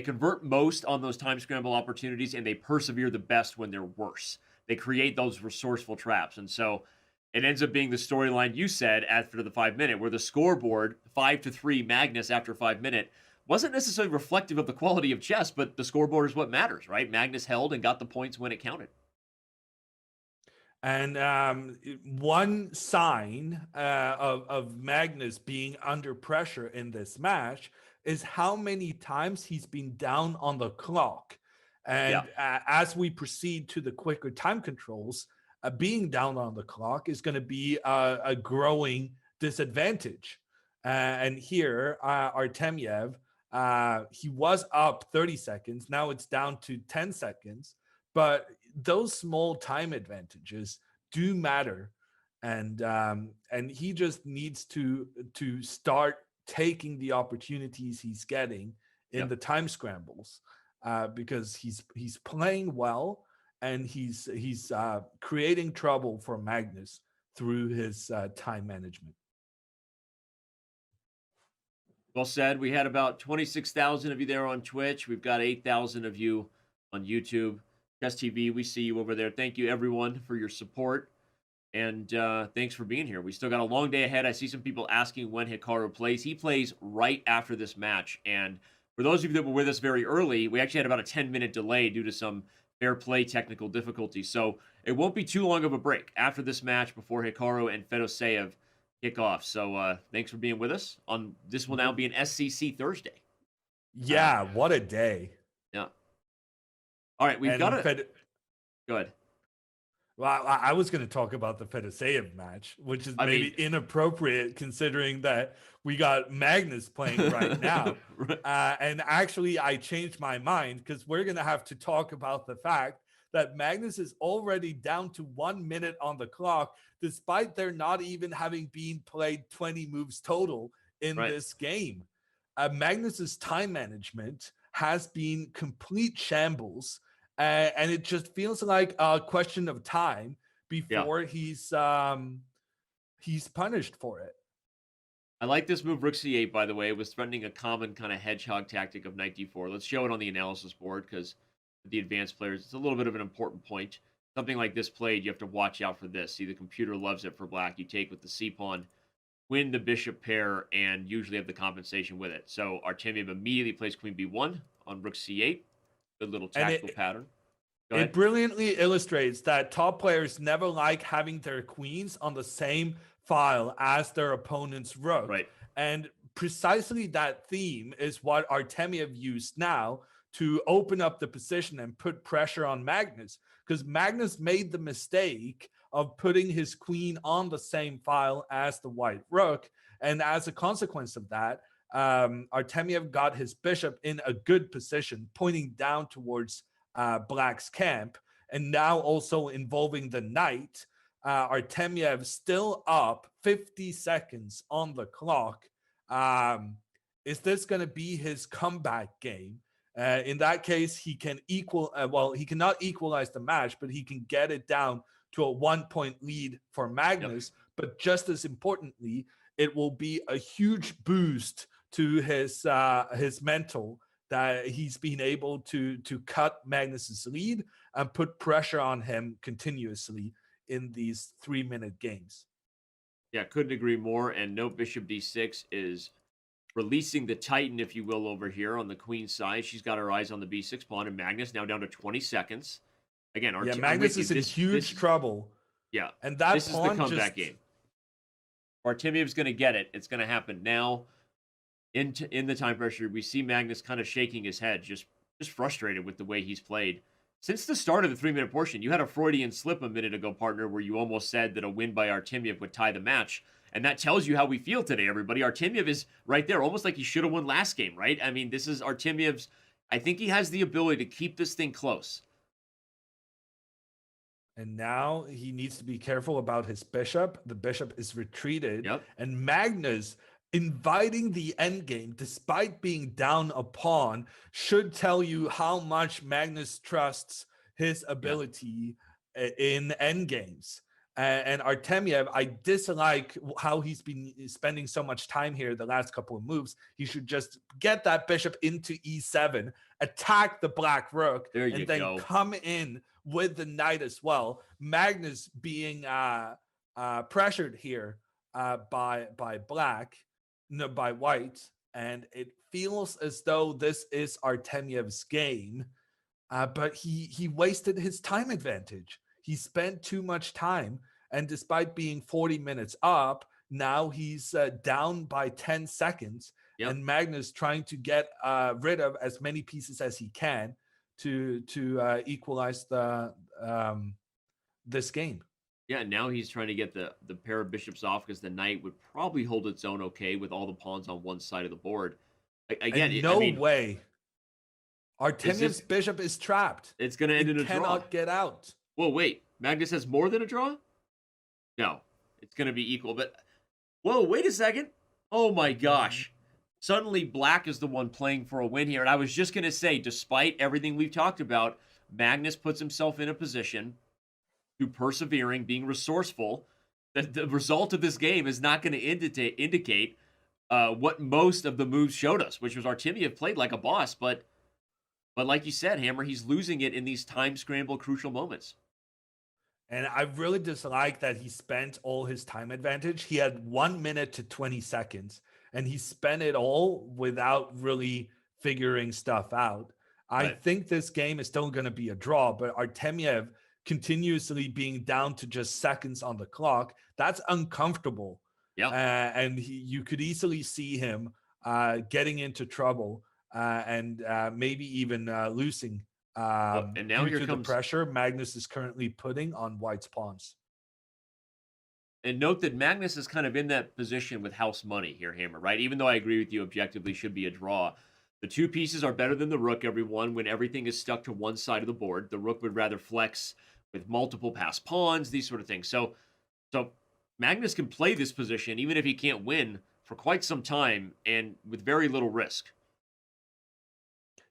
convert most on those time scramble opportunities, and they persevere the best when they're worse. They create those resourceful traps. And so it ends up being the storyline you said after the 5 minute, where the scoreboard 5-3 Magnus after 5 minute wasn't necessarily reflective of the quality of chess, but the scoreboard is what matters, right? Magnus held and got the points when it counted. And one sign of Magnus being under pressure in this match is how many times he's been down on the clock. And as we proceed to the quicker time controls, being down on the clock is going to be a growing disadvantage. And here, Artemiev, he was up 30 seconds. Now it's down to 10 seconds. But those small time advantages do matter. And he just needs to start taking the opportunities he's getting in the time scrambles, because he's playing well, and he's creating trouble for Magnus through his time management. Well said. We had about 26,000 of you there on Twitch. We've got 8,000 of you on YouTube. Chess TV, we see you over there. Thank you, everyone, for your support. And thanks for being here. We still got a long day ahead. I see some people asking when Hikaru plays. He plays right after this match. And for those of you that were with us very early, we actually had about a 10-minute delay due to some fair play technical difficulty. So it won't be too long of a break after this match before Hikaru and Fedoseev kick off. So thanks for being with us on this. Will now be an SCC Thursday. Yeah, what a day. Yeah. All right, we've got it. Good. Well, I was going to talk about the Fedoseev match, which is maybe inappropriate considering that we got Magnus playing right now. Right. And actually, I changed my mind because we're going to have to talk about the fact that Magnus is already down to 1 minute on the clock, despite there not even having been played 20 moves total in this game. Magnus's time management has been complete shambles. And it just feels like a question of time before he's punished for it. I like this move, rook c8, by the way. It was threatening a common kind of hedgehog tactic of knight d4. Let's show it on the analysis board because the advanced players, it's a little bit of an important point. Something like this played, you have to watch out for this. See, the computer loves it for black. You take with the c-pawn, win the bishop pair, and usually have the compensation with it. So Artemiev immediately plays queen b1 on rook c8. Good little tactical pattern. It brilliantly illustrates that top players never like having their queens on the same file as their opponent's rook. Right. And precisely that theme is what Artemiev used now to open up the position and put pressure on Magnus, because Magnus made the mistake of putting his queen on the same file as the white rook. And as a consequence of that, Artemiev got his bishop in a good position, pointing down towards Black's camp, and now also involving the knight. Artemiev still up 50 seconds on the clock. Is this going to be his comeback game? In that case, he can he cannot equalize the match, but he can get it down to a 1-point lead for Magnus. Yep. But just as importantly, it will be a huge boost to his mental, that he's been able to cut Magnus's lead and put pressure on him continuously in these 3-minute games. Yeah, couldn't agree more. And note bishop d6 is releasing the Titan, if you will, over here on the queen side. She's got her eyes on the b6 pawn, and Magnus now down to 20 seconds. Again, Magnus is in huge trouble. Yeah, and this is the comeback game. Artemiev's going to get it. It's going to happen now. In the time pressure, we see Magnus kind of shaking his head, just frustrated with the way he's played. Since the start of the 3-minute portion, you had a Freudian slip a minute ago, partner, where you almost said that a win by Artemiev would tie the match. And that tells you how we feel today, everybody. Artemiev is right there, almost like he should have won last game, right? I mean, this is Artemiev's... I think he has the ability to keep this thing close. And now he needs to be careful about his bishop. The bishop is retreated. Yep. And Magnus inviting the endgame, despite being down a pawn, should tell you how much Magnus trusts his ability in endgames. And Artemiev, I dislike how he's been spending so much time here the last couple of moves. He should just get that bishop into e7, attack the black rook, and then come in with the knight as well. Magnus being pressured here by white, and it feels as though this is Artemiev's game, but he wasted his time advantage. He spent too much time, and despite being 40 minutes up, now he's down by 10 seconds, and Magnus trying to get rid of as many pieces as he can to equalize this game. Yeah, now he's trying to get the pair of bishops off, because the knight would probably hold its own okay with all the pawns on one side of the board. Again, no way. Artemiev's bishop is trapped. It's going to end in a draw. Cannot get out. Whoa, wait. Magnus has more than a draw? No, it's going to be equal. But, whoa, wait a second. Oh, my gosh. Suddenly, black is the one playing for a win here. And I was just going to say, despite everything we've talked about, Magnus puts himself in a position through persevering, being resourceful, that the result of this game is not going to indicate what most of the moves showed us, which was Artemiev played like a boss. But like you said, Hammer, he's losing it in these time scramble crucial moments. And I really dislike that he spent all his time advantage. He had 1 minute to 20 seconds, and he spent it all without really figuring stuff out. I Right. think this game is still going to be a draw, but Artemiev continuously being down to just seconds on the clock, that's uncomfortable. Yeah. And you could easily see him getting into trouble and maybe even losing And now due here to the comes, pressure Magnus is currently putting on White's pawns. and note that Magnus is kind of in that position with house money here, Hammer, right? Even though I agree with you, objectively should be a draw. The two pieces are better than the rook, everyone, when everything is stuck to one side of the board. The rook would rather flex with multiple passed pawns, these sort of things. So Magnus can play this position, even if he can't win, for quite some time and with very little risk.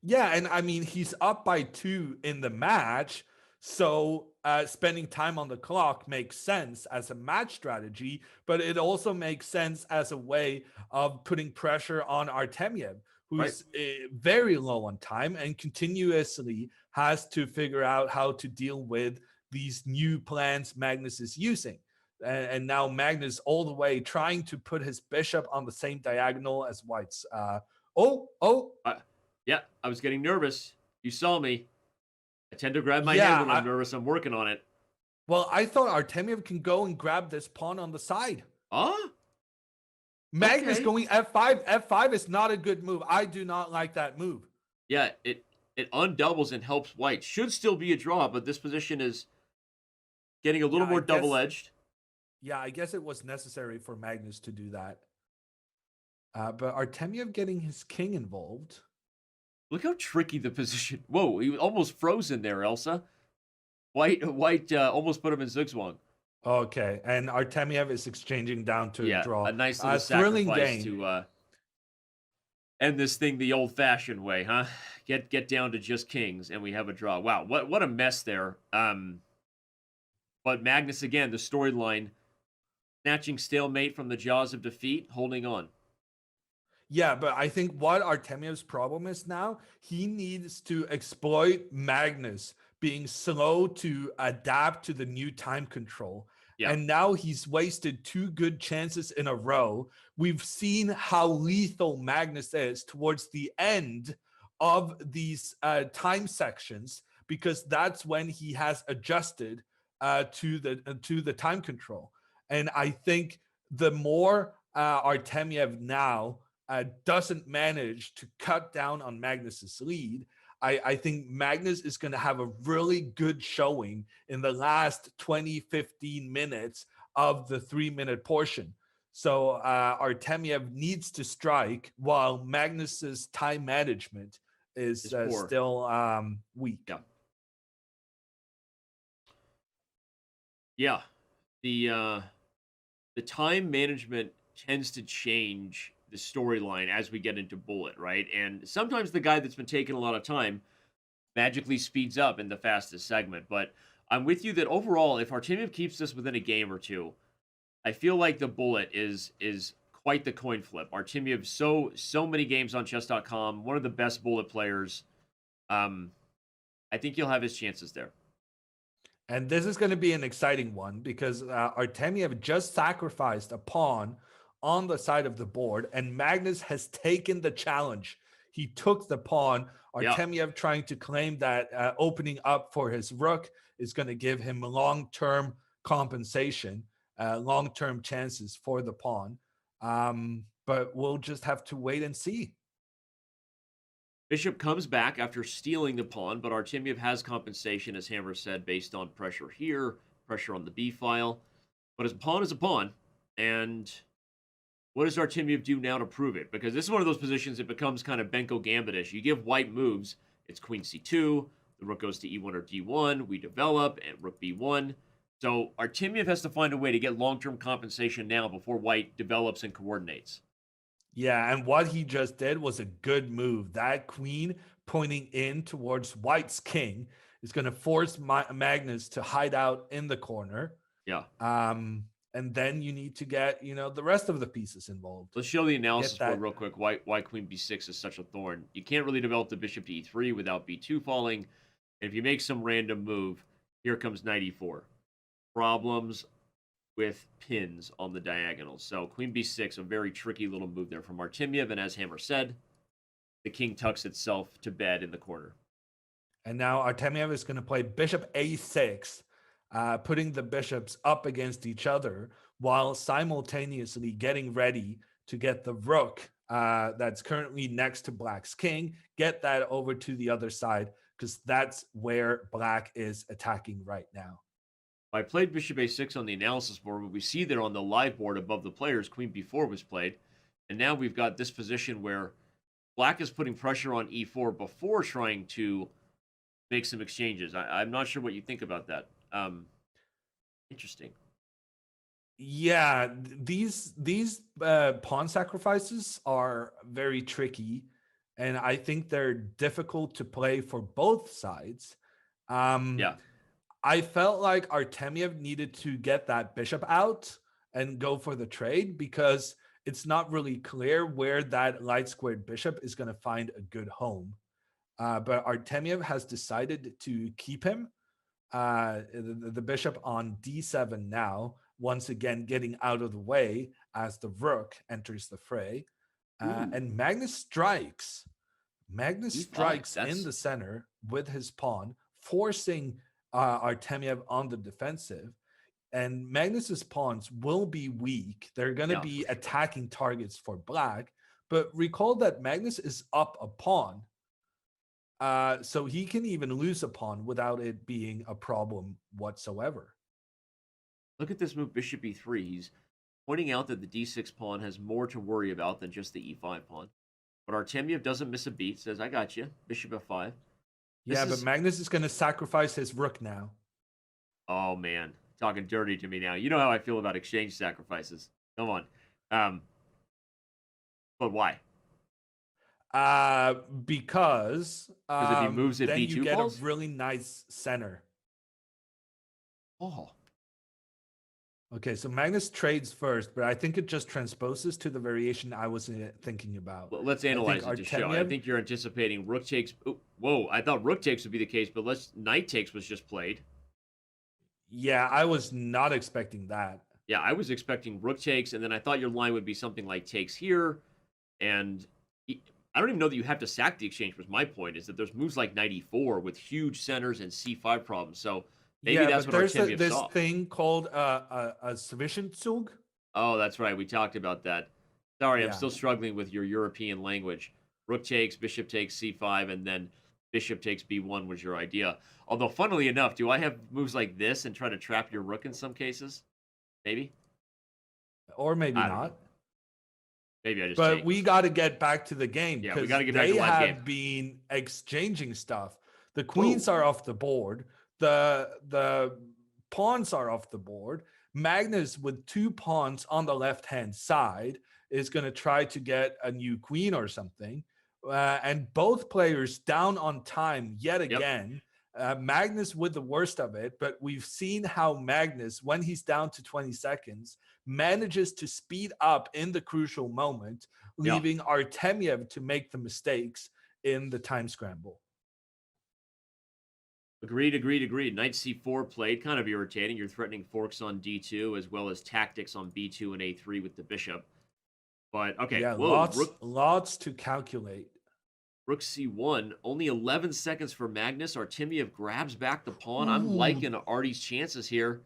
Yeah, and I mean, he's up by 2 in the match. So spending time on the clock makes sense as a match strategy, but it also makes sense as a way of putting pressure on Artemiev, Right. who's very low on time and continuously has to figure out how to deal with these new plans Magnus is using. And now Magnus all the way trying to put his bishop on the same diagonal as White's. Oh, Yeah, I was getting nervous. You saw me. I tend to grab my yeah. head when I'm nervous. I'm working on it. Well, I thought Artemiev can go and grab this pawn on the side. Ah, Magnus okay. going f5. F5 is not a good move. I do not like that move. Yeah, it undoubles and helps White. Should still be a draw, but this position is getting a little Yeah, more double-edged. Yeah, I guess it was necessary for Magnus to do that. But Artemiev getting his king involved. Look how tricky the position. Whoa, he almost frozen there, Elsa. White almost put him in zugzwang. Okay, and Artemiev is exchanging down to a draw. A nice little thrilling sacrifice game. to end this thing the old-fashioned way, huh? Get down to just kings, and we have a draw. Wow, what a mess there. But Magnus again, the storyline, snatching stalemate from the jaws of defeat, holding on. Yeah, but I think what Artemiev's problem is now, he needs to exploit Magnus being slow to adapt to the new time control. Yeah. And now he's wasted 2 good chances in a row. We've seen how lethal Magnus is towards the end of these time sections, because that's when he has adjusted to the time control. And I think the more Artemiev now doesn't manage to cut down on Magnus's lead, I think Magnus is going to have a really good showing in the last 20-15 minutes of the 3-minute portion. So Artemiev needs to strike while Magnus's time management is still weak. Yeah. The time management tends to change the storyline as we get into bullet, right? And sometimes the guy that's been taking a lot of time magically speeds up in the fastest segment. But I'm with you that overall, if Artemiev keeps this within a game or two, I feel like the bullet is quite the coin flip. Artemiev, so many games on Chess.com, one of the best bullet players. I think he'll have his chances there. And this is going to be an exciting one because Artemiev just sacrificed a pawn on the side of the board, and Magnus has taken the challenge. He took the pawn. Artemiev trying to claim that opening up for his rook is going to give him long-term compensation, long-term chances for the pawn. But we'll just have to wait and see. Bishop comes back after stealing the pawn, but Artemiev has compensation, as Hammer said, based on pressure here, pressure on the b file. But his pawn is a pawn, and what does Artemiev do now to prove it? Because this is one of those positions that becomes kind of Benko Gambit-ish. You give White moves, it's queen c2, the rook goes to e1 or d1, we develop, and rook b1. So Artemiev has to find a way to get long-term compensation now before White develops and coordinates. Yeah, and what he just did was a good move. That queen pointing in towards White's king is going to force Magnus to hide out in the corner. Yeah. And then you need to get, the rest of the pieces involved. Let's show the analysis for it real quick. Why queen b6 is such a thorn. You can't really develop the bishop to e3 without b2 falling. And if you make some random move, here comes knight e4. Problems with pins on the diagonals. So queen b6, a very tricky little move there from Artemiev. And as Hammer said, the king tucks itself to bed in the corner. And now Artemiev is going to play bishop a6, putting the bishops up against each other while simultaneously getting ready to get the rook that's currently next to Black's king, get that over to the other side, because that's where Black is attacking right now. I played bishop a6 on the analysis board, but we see there on the live board above the players, queen b4 was played. And now we've got this position where Black is putting pressure on e4 before trying to make some exchanges. I'm not sure what you think about that. Interesting. Yeah, these pawn sacrifices are very tricky, and I think they're difficult to play for both sides. Yeah. I felt like Artemiev needed to get that bishop out and go for the trade, because it's not really clear where that light squared bishop is going to find a good home. But Artemiev has decided to keep him, the bishop on d7 now, once again getting out of the way as the rook enters the fray. And Magnus strikes. Magnus strikes in the center with his pawn, forcing Artemiev on the defensive. And Magnus's pawns will be weak. They're going to be attacking targets for Black. But recall that Magnus is up a pawn. So he can even lose a pawn without it being a problem whatsoever. Look at this move, bishop e3. He's pointing out that the d6 pawn has more to worry about than just the e5 pawn. But Artemiev doesn't miss a beat, says, I got you, bishop f5. But Magnus is going to sacrifice his rook now. Oh, man. Talking dirty to me now. You know how I feel about exchange sacrifices. Come on. But why? Because if he moves it, then b2 you get falls? a really nice center. Oh. Okay, so Magnus trades first, but I think it just transposes to the variation I was thinking about. Well, let's analyze it to show. I think you're anticipating rook takes. Oh, whoa, I thought rook takes would be the case, but knight takes was just played. Yeah, I was not expecting that. Yeah, I was expecting rook takes, and then I thought your line would be something like takes here, and I don't even know that you have to sack the exchange, was my point, is that there's moves like knight e4 with huge centers and c5 problems, so maybe that's what Artemiev there's saw. this thing called a Zwischenzug. Oh, that's right, we talked about that. Sorry, I'm still struggling with your European language. Rook takes, bishop takes c5, and then bishop takes b1 was your idea. Although, funnily enough, do I have moves like this and try to trap your rook in some cases? Maybe? Or maybe not. Maybe I just But we got to get back to the game. Yeah, we got to get back to the live game. They have been exchanging stuff. The queens are off the board. The pawns are off the board. Magnus, with 2 pawns on the left-hand side, is going to try to get a new queen or something. And both players down on time yet again. Magnus with the worst of it, but we've seen how Magnus, when he's down to 20 seconds, manages to speed up in the crucial moment, leaving Artemiev to make the mistakes in the time scramble. Agreed. Knight c4 played, kind of irritating. You're threatening forks on d2 as well as tactics on b2 and a3 with the bishop. But, okay. Yeah, whoa, lots to calculate. Rook c1, only 11 seconds for Magnus. Artemiev grabs back the pawn. I'm liking Artie's chances here.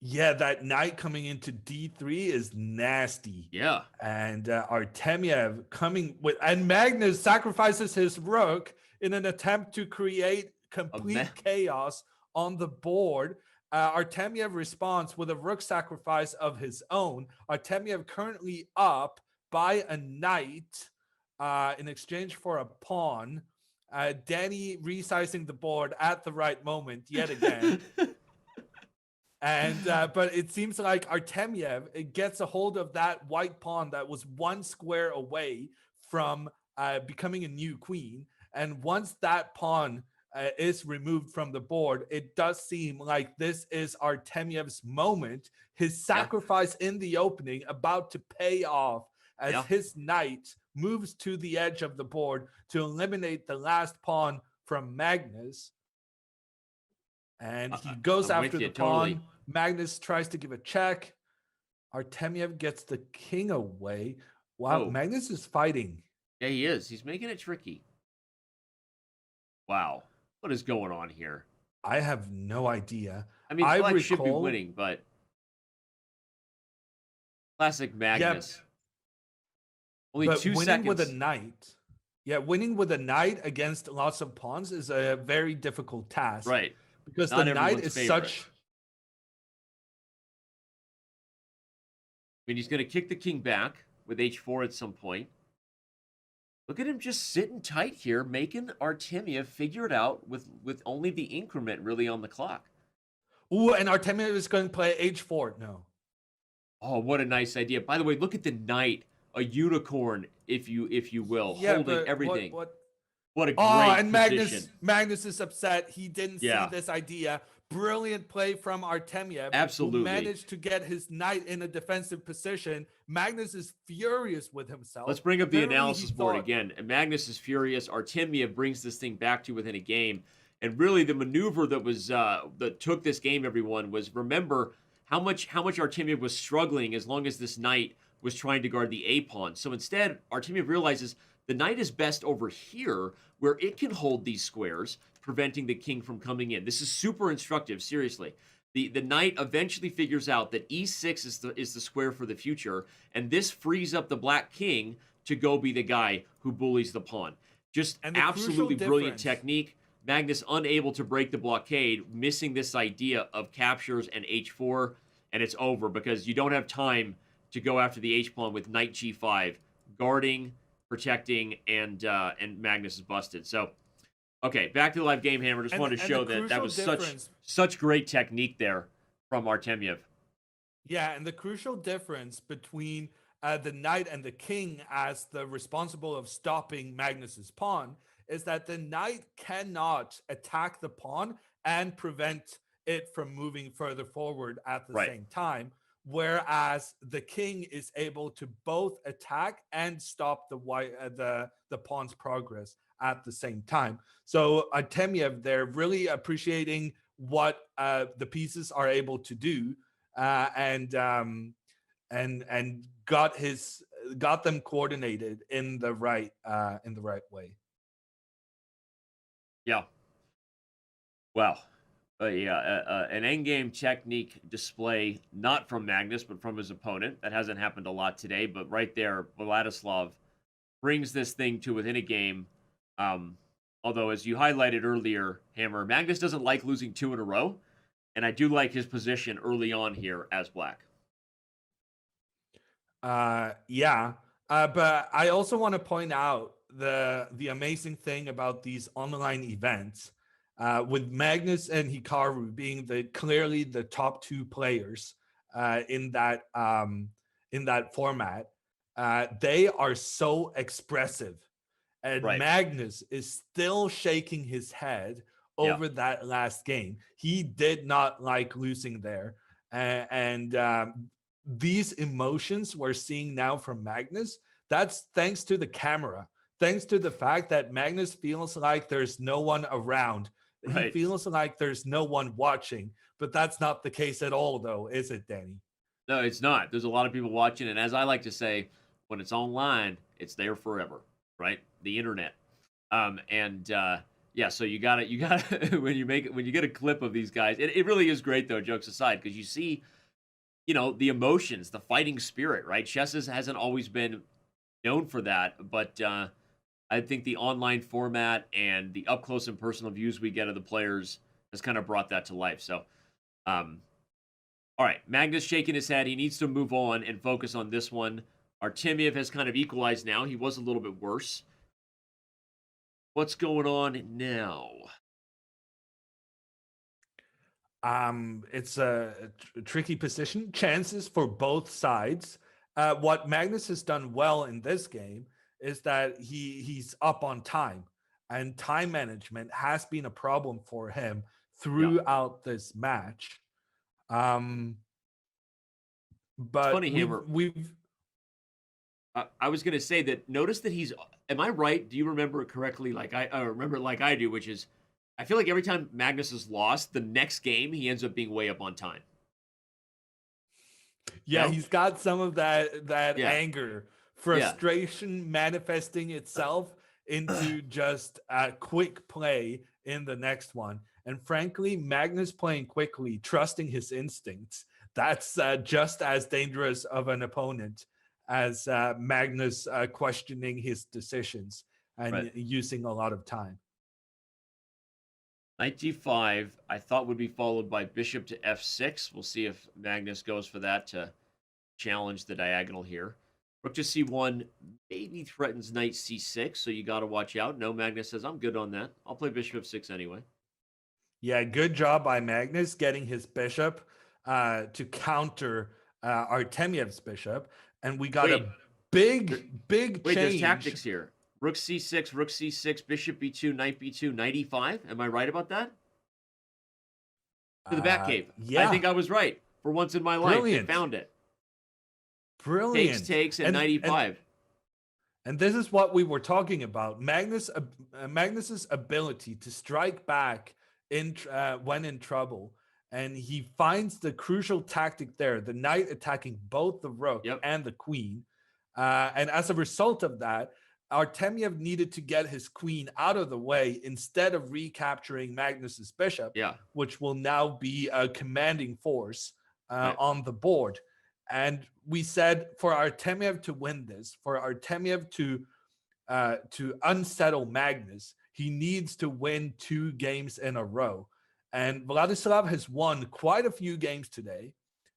Yeah, that knight coming into d3 is nasty. Yeah. And Artemiev coming with... And Magnus sacrifices his rook in an attempt to create complete chaos on the board. Artemiev responds with a rook sacrifice of his own. Artemiev currently up by a knight in exchange for a pawn. Danny resizing the board at the right moment yet again. And but it seems like Artemiev gets a hold of that white pawn that was 1 square away from becoming a new queen. And once that pawn is removed from the board, it does seem like this is Artemiev's moment. His sacrifice in the opening about to pay off as his knight moves to the edge of the board to eliminate the last pawn from Magnus. And he goes after the pawn. Magnus tries to give a check. Artemiev gets the king away. Wow, Magnus is fighting. Yeah, he is. He's making it tricky. Wow. What is going on here? I have no idea. I mean, I Black should be recall- winning, but classic Magnus. Only But 2 winning with a seconds. knight, winning with a knight against lots of pawns is a very difficult task. Right. Because Not the knight everyone's is favorite. such. I mean, he's going to kick the king back with h4 at some point. Look at him just sitting tight here, making Artemiev figure it out with only the increment really on the clock. Ooh, and Artemiev is going to play h4. No. Oh, what a nice idea. By the way, look at the knight, a unicorn, if you will, Yeah, holding but everything. What What a great and position. Magnus is upset. He didn't Yeah. see this idea. Brilliant play from Artemiev. Absolutely. Who managed to get his knight in a defensive position. Magnus is furious with himself. Let's bring up the Apparently he analysis board thought- again. And Magnus is furious. Artemiev brings this thing back to within a game. And really the maneuver that was that took this game, everyone, was remember how much Artemiev was struggling as long as this knight was trying to guard the A pawn. So instead, Artemiev realizes the knight is best over here where it can hold these squares, preventing the king from coming in. This is super instructive, seriously. The knight eventually figures out that e6 is the square for the future, and this frees up the black king to go be the guy who bullies the pawn. Just And the absolutely crucial brilliant difference- technique. Magnus unable to break the blockade, missing this idea of captures and h4, and it's over because you don't have time to go after the h-pawn with knight g5, guarding, protecting, and Magnus is busted. So, okay, back to the live game, Hammer. Just And- wanted to and show the that was crucial difference- such great technique there from Artemiev. Yeah, and the crucial difference between the knight and the king as the responsible of stopping Magnus's pawn is that the knight cannot attack the pawn and prevent it from moving further forward at the Right. same time, whereas the king is able to both attack and stop the pawn's progress at the same time. So Artemiev, they're really appreciating what the pieces are able to do, and got them coordinated in the right way. Yeah. Well, an endgame technique display, not from Magnus, but from his opponent. That hasn't happened a lot today, but right there, Vladislav brings this thing to within a game. Although, as you highlighted earlier, Hammer, Magnus doesn't like losing 2 in a row, and I do like his position early on here as black. But I also want to point out the amazing thing about these online events, with Magnus and Hikaru being clearly the top 2 players in that format. They are so expressive, and Right. Magnus is still shaking his head over that last game. He did not like losing there, and these emotions we're seeing now from Magnus, that's thanks to the camera, thanks to the fact that Magnus feels like there's no one around. Right. He feels like there's no one watching, but that's not the case at all, though, is it, Danny? No, it's not. There's a lot of people watching, and as I like to say, when it's online, it's there forever, right? The internet. So you gotta when you get a clip of these guys, it really is great though, jokes aside, because you see, the emotions, the fighting spirit, right? Chess hasn't always been known for that, but I think the online format and the up close and personal views we get of the players has kind of brought that to life. So, all right, Magnus shaking his head. He needs to move on and focus on this one. Artemiev has kind of equalized now. He was a little bit worse. What's going on now? It's a tricky position. Chances for both sides. What Magnus has done well in this game is that he's up on time, and time management has been a problem for him throughout this match. But funny, Hammer. I was going to say that. Notice that am I right? Do you remember it correctly? Like I remember it like I do, which is, I feel like every time Magnus has lost, the next game he ends up being way up on time. Yeah, No? he's got some of that Yeah. anger, frustration manifesting itself into just a quick play in the next one. And frankly, Magnus playing quickly, trusting his instincts, that's just as dangerous of an opponent as Magnus questioning his decisions and using a lot of time. Knight d5, I thought would be followed by bishop to f6. We'll see if Magnus goes for that to challenge the diagonal here. Rook to c1 maybe threatens knight c6, so you got to watch out. No, Magnus says, I'm good on that. I'll play bishop f6 anyway. Yeah, good job by Magnus getting his bishop to counter Artemiev's bishop. And we got a big change. There's tactics here. Rook c6, bishop b2, knight e5. Am I right about that? To the back cave. Yeah. I think I was right. For once in my life, I found it. Brilliant. Takes, and knight e5. And this is what we were talking about. Magnus's ability to strike back when in trouble. And he finds the crucial tactic there, the knight attacking both the rook and the queen. And as a result of that, Artemiev needed to get his queen out of the way instead of recapturing Magnus's bishop, which will now be a commanding force on the board. And we said for Artemiev to win this, for Artemiev to unsettle Magnus, he needs to win 2 games in a row. And Vladislav has won quite a few games today,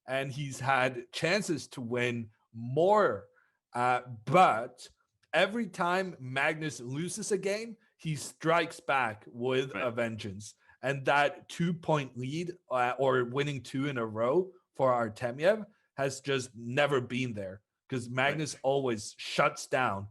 and he's had chances to win more. But every time Magnus loses a game, he strikes back with a vengeance. And that 2-point lead or winning 2 in a row for Artemiev has just never been there, because Magnus always shuts down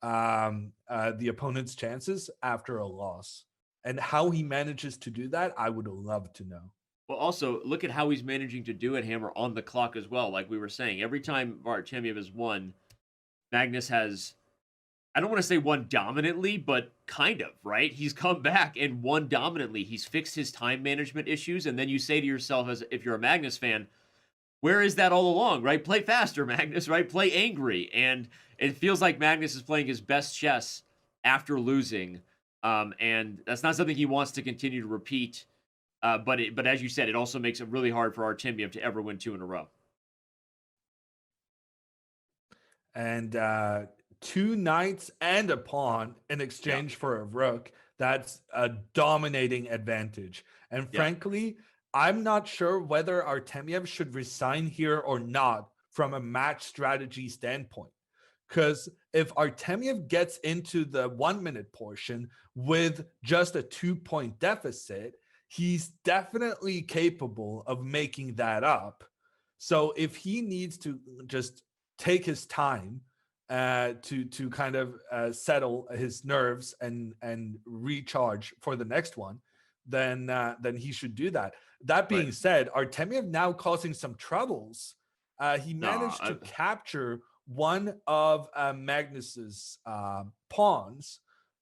the opponent's chances after a loss. And how he manages to do that, I would love to know. Well, also, look at how he's managing to do it, Hammer, on the clock as well. Like we were saying, every time Artemiev has won, Magnus has, I don't want to say won dominantly, but kind of, right? He's come back and won dominantly. He's fixed his time management issues. And then you say to yourself, as if you're a Magnus fan, where is that all along, right? Play faster, Magnus, right? Play angry. And it feels like Magnus is playing his best chess after losing. And that's not something he wants to continue to repeat. But as you said, it also makes it really hard for Artemiev to ever win 2 in a row. And 2 knights and a pawn in exchange for a rook, that's a dominating advantage. And frankly, I'm not sure whether Artemiev should resign here or not from a match strategy standpoint. Because if Artemiev gets into the 1-minute portion with just a 2-point deficit, he's definitely capable of making that up. So if he needs to just take his time to kind of settle his nerves and recharge for the next one, then he should do that. That being said, Artemiev now causing some troubles. He managed to capture one of Magnus's pawns,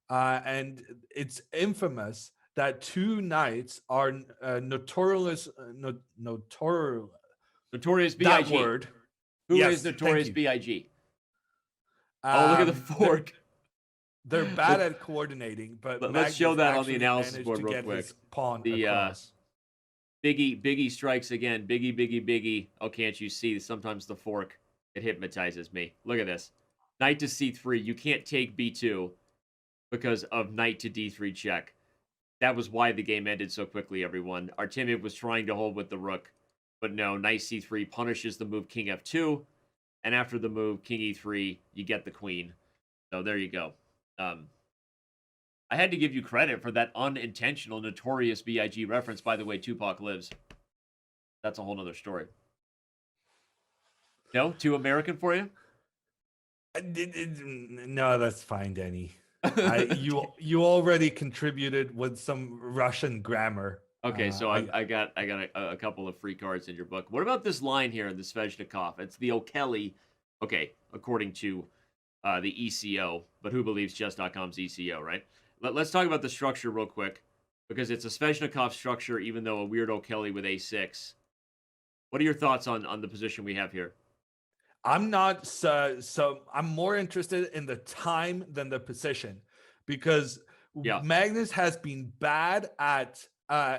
and it's infamous that 2 knights are notorious Notorious BIG. That word. Who is Notorious BIG? Oh, look at the fork. They're bad at coordinating, but let's show that on the analysis board real quick. Pawn across. Biggie strikes again. Biggie. Oh, can't you see? Sometimes the fork, it hypnotizes me. Look at this. Knight to c3. You can't take b2 because of knight to d3 check. That was why the game ended so quickly, everyone. Artemiev was trying to hold with the rook, but no, knight c3 punishes the move king f2, and after the move king e3, you get the queen. So there you go. I had to give you credit for that unintentional Notorious B.I.G. reference. By the way, Tupac lives. That's a whole nother story. No? Too American for you? No, that's fine, Danny. You already contributed with some Russian grammar. Okay, so I got a couple of free cards in your book. What about this line here in the Sveshnikov? It's the O'Kelly, okay, according to the ECO, but who believes Chess.com's ECO, right? Let's talk about the structure real quick, because it's a Sveshnikov structure, even though a weird O'Kelly with a6. What are your thoughts on the position we have here? I'm not so I'm more interested in the time than the position, because Yeah. Magnus has been bad at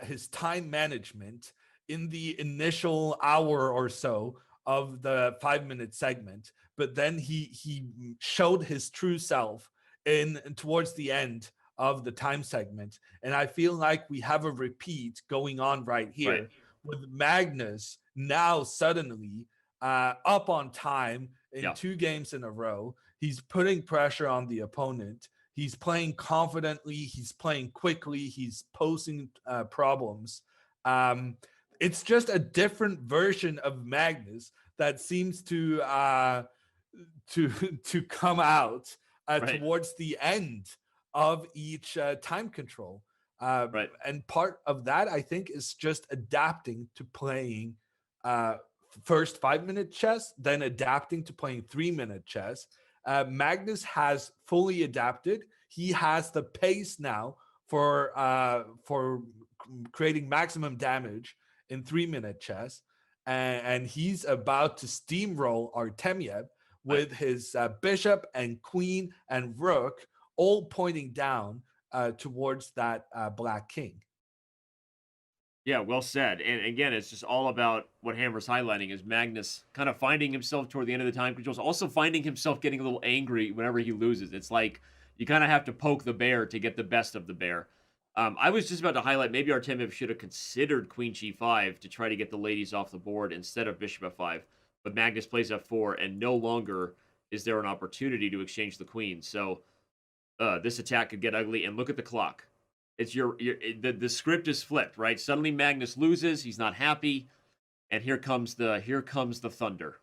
his time management in the initial hour or so of the 5-minute segment, but then he showed his true self in towards the end of the time segment. And I feel like we have a repeat going on right here Right. with Magnus now suddenly up on time in Yeah. 2 games in a row. He's putting pressure on the opponent. He's playing confidently. He's playing quickly. He's posing problems. It's just a different version of Magnus that seems to to come out Right. towards the end of each time control. Right. And part of that, I think, is just adapting to playing first 5-minute chess, then adapting to playing 3-minute chess. Magnus has fully adapted. He has the pace now for creating maximum damage in 3-minute chess, and he's about to steamroll Artemiev with his bishop and queen and rook all pointing down towards that black king. Yeah, well said. And again, it's just all about what Hammer's highlighting is Magnus kind of finding himself toward the end of the time controls, also finding himself getting a little angry whenever he loses. It's like you kind of have to poke the bear to get the best of the bear. I was just about to highlight maybe Artemiev should have considered queen g5 to try to get the ladies off the board instead of bishop f5. But Magnus plays f4, and no longer is there an opportunity to exchange the queen. So this attack could get ugly. And look at the clock. It's the script is flipped, right? Suddenly Magnus loses, he's not happy, and here comes the thunder.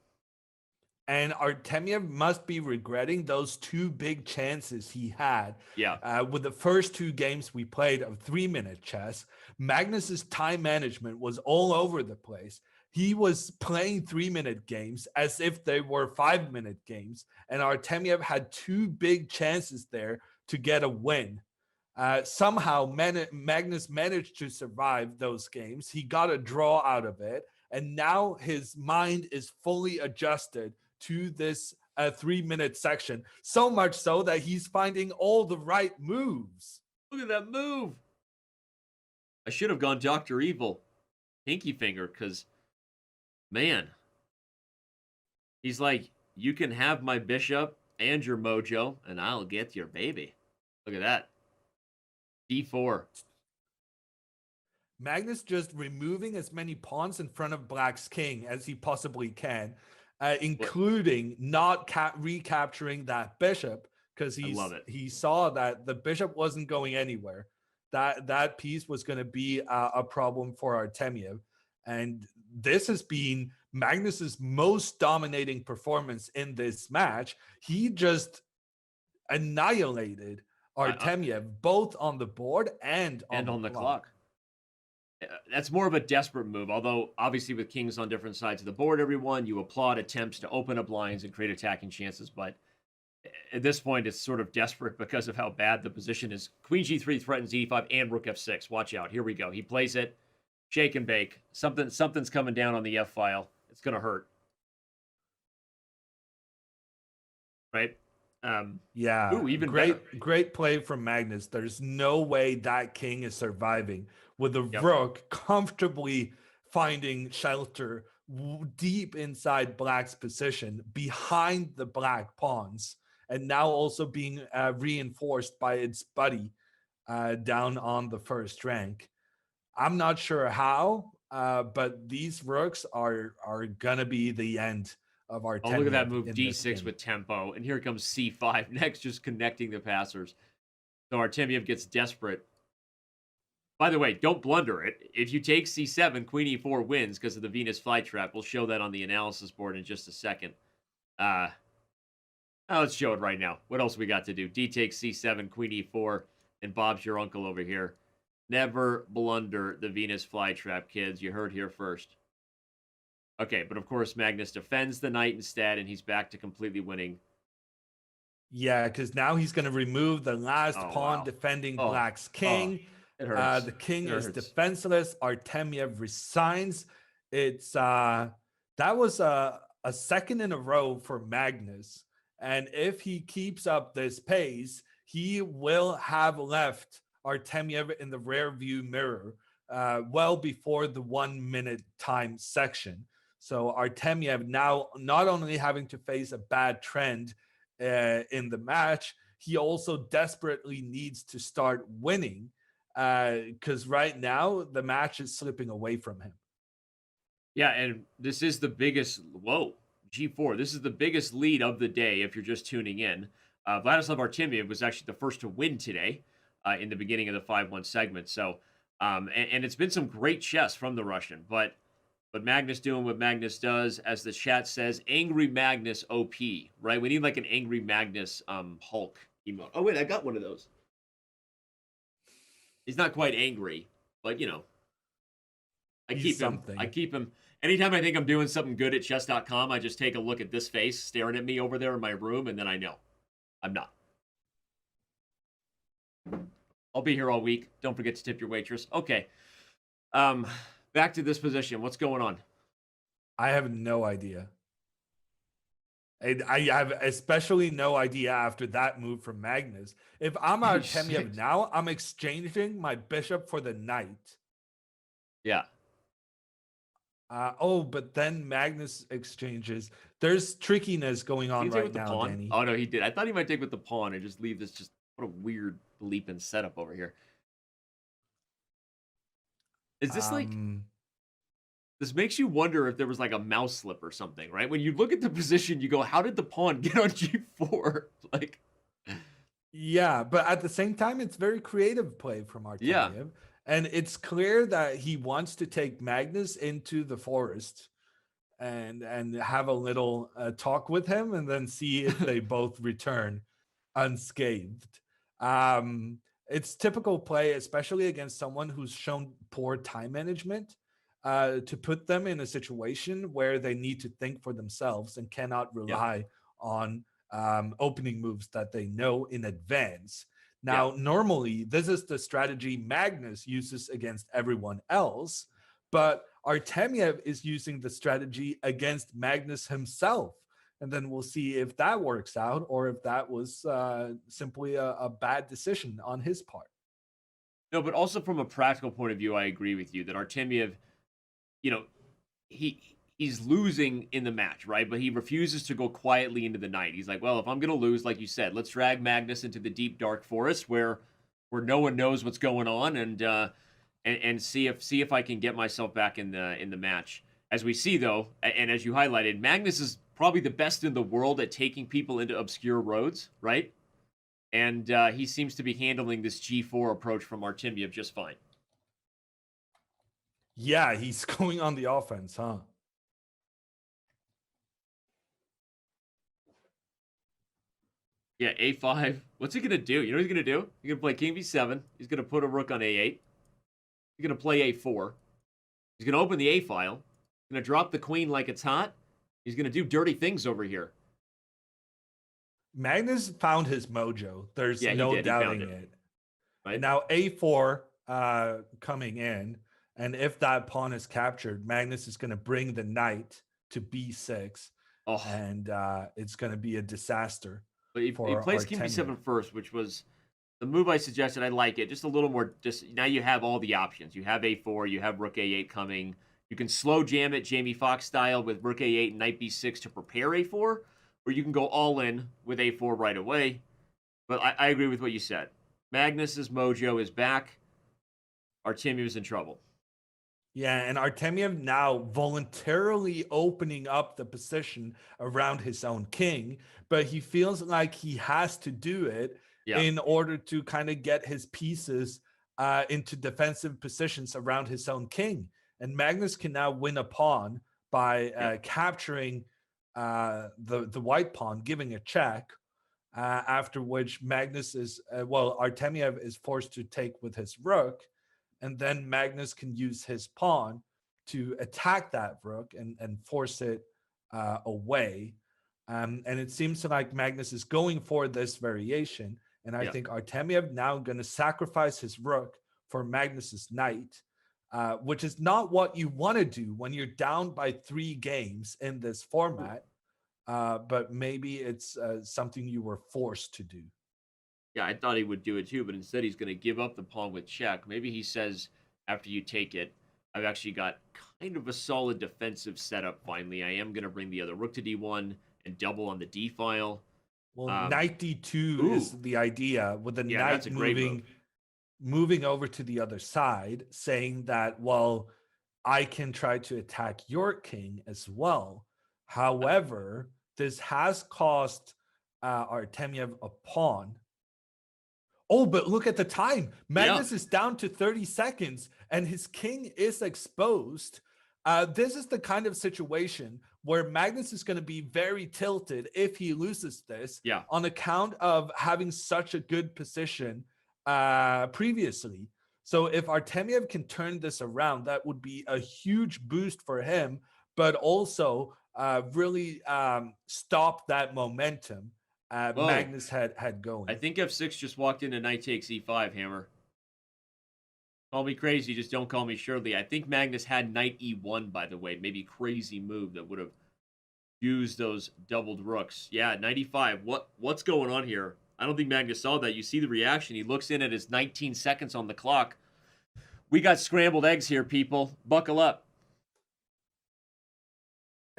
And Artemiev must be regretting those 2 big chances he had. Yeah. With the first 2 games we played of 3-minute chess, Magnus's time management was all over the place. He was playing 3-minute games as if they were 5-minute games, and Artemiev had 2 big chances there to get a win. Somehow Magnus managed to survive those games. He got a draw out of it, and now his mind is fully adjusted to this 3-minute section, so much so that he's finding all the right moves. Look at that move. I should have gone Dr. Evil, pinky finger, because, man, he's like, you can have my bishop and your mojo, and I'll get your baby. Look at that. D4. Magnus just removing as many pawns in front of Black's king as he possibly can, including not recapturing that bishop, because he saw that the bishop wasn't going anywhere. That piece was going to be a problem for Artemiev. And this has been Magnus's most dominating performance in this match. He just annihilated Artemiev both on the board and on the clock. That's more of a desperate move, although obviously with kings on different sides of the board, everyone, you applaud attempts to open up lines and create attacking chances, but at this point it's sort of desperate because of how bad the position is. Queen g3 threatens e5 and rook f6. Watch out. Here we go. He plays it. Shake and bake. Something's coming down on the f file. It's going to hurt. Right? Yeah. Ooh, even great play from Magnus. There's no way that king is surviving with the rook comfortably finding shelter deep inside Black's position behind the black pawns, and now also being reinforced by its buddy down on the first rank. I'm not sure how, but these rooks are gonna be the end of our. Oh, look at that move, d6 with tempo, and here comes c5 next, just connecting the passers. So Artemiev gets desperate. By the way, don't blunder it. If you take c7, queen e4 wins because of the Venus flytrap. We'll show that on the analysis board in just a second. Let's show it right now. What else we got to do? D takes c7, queen e4, and Bob's your uncle over here. Never blunder the Venus flytrap, kids. You heard here first. Okay, but of course Magnus defends the knight instead, and he's back to completely winning. Yeah, because now he's going to remove the last pawn defending Black's king. It hurts. The king is defenseless. Artemiev resigns. It's that was a second in a row for Magnus, and if he keeps up this pace, he will have left Artemiev in the rear view mirror well before the 1 minute time section. So Artemiev now not only having to face a bad trend in the match, he also desperately needs to start winning because right now the match is slipping away from him. Yeah, and this is the biggest, G4. This is the biggest lead of the day if you're just tuning in. Vladislav Artemiev was actually the first to win today in the beginning of the 5-1 segment. So, and it's been some great chess from the Russian, but Magnus doing what Magnus does, as the chat says, angry Magnus OP, right? We need like an angry Magnus Hulk emote. Oh, wait, I got one of those. He's not quite angry, but I keep him. Anytime I think I'm doing something good at Chess.com, I just take a look at this face staring at me over there in my room, and then I know I'm not. I'll be here all week. Don't forget to tip your waitress. Okay. Back to this position. What's going on? I have no idea. I have especially no idea after that move from Magnus. If I'm Artemiev now, I'm exchanging my bishop for the knight. Yeah. But then Magnus exchanges. There's trickiness going on right now, Danny. Oh, no, he did. I thought he might take with the pawn and just leave this. Just what a weird leap and setup over here. Is this this makes you wonder if there was like a mouse slip or something, right? When you look at the position, you go, how did the pawn get on G4? Like, yeah, but at the same time, it's very creative play from Artemiev. Yeah. And it's clear that he wants to take Magnus into the forest and have a little talk with him and then see if they both return unscathed. It's typical play, especially against someone who's shown poor time management, to put them in a situation where they need to think for themselves and cannot rely on opening moves that they know in advance. Now, normally, this is the strategy Magnus uses against everyone else, but Artemiev is using the strategy against Magnus himself. And then we'll see if that works out or if that was simply a bad decision on his part. No, but also from a practical point of view, I agree with you that Artemiev, he's losing in the match, right? But he refuses to go quietly into the night. He's like, well, if I'm going to lose, like you said, let's drag Magnus into the deep, dark forest where no one knows what's going on and see if I can get myself back in the match. As we see, though, and as you highlighted, Magnus is probably the best in the world at taking people into obscure roads, right? And he seems to be handling this G4 approach from Artemiev just fine. Yeah, he's going on the offense, huh? Yeah, A5. What's he going to do? You know what he's going to do? He's going to play King B7. He's going to put a rook on A8. He's going to play A4. He's going to open the A file. He's going to drop the queen like it's hot. He's going to do dirty things over here. Magnus found his mojo. There's no doubting it. Right? And now A4 coming in. And if that pawn is captured, Magnus is going to bring the knight to B6. Oh. And it's going to be a disaster. But he plays King B7 first, which was the move I suggested. I like it. Just a little more. Now you have all the options. You have A4. You have Rook A8 coming. You can slow jam it Jamie Foxx style with Rook A8 and Knight B6 to prepare A4. Or you can go all in with A4 right away. But I agree with what you said. Magnus's mojo is back. Artemiev is in trouble. Yeah, and Artemiev now voluntarily opening up the position around his own king, but he feels like he has to do it in order to kind of get his pieces into defensive positions around his own king. And Magnus can now win a pawn by capturing the white pawn, giving a check, after which Magnus is, Artemiev is forced to take with his rook. And then Magnus can use his pawn to attack that rook and force it away. And it seems like Magnus is going for this variation. And I think Artemiev now going to sacrifice his rook for Magnus's knight, which is not what you want to do when you're down by 3 games in this format. But maybe it's something you were forced to do. Yeah, I thought he would do it too, but instead he's going to give up the pawn with check. Maybe he says, after you take it, I've actually got kind of a solid defensive setup finally. I am going to bring the other rook to d1 and double on the d file. Well, knight d2 is the idea, with the knight moving over to the other side, saying that, well, I can try to attack your king as well. However, this has cost Artemiev a pawn. Oh, but look at the time. Magnus is down to 30 seconds and his king is exposed. This is the kind of situation where Magnus is going to be very tilted if he loses this on account of having such a good position previously. So if Artemiev can turn this around, that would be a huge boost for him, but also really stop that momentum Magnus had going. I think f6 just walked into knight takes e5, Hammer. Call me crazy, just don't call me Shirley. I think Magnus had knight e1, by the way. Maybe crazy move that would have used those doubled rooks. Yeah, knight e5. What's going on here? I don't think Magnus saw that. You see the reaction. He looks in at his 19 seconds on the clock. We got scrambled eggs here, people. Buckle up.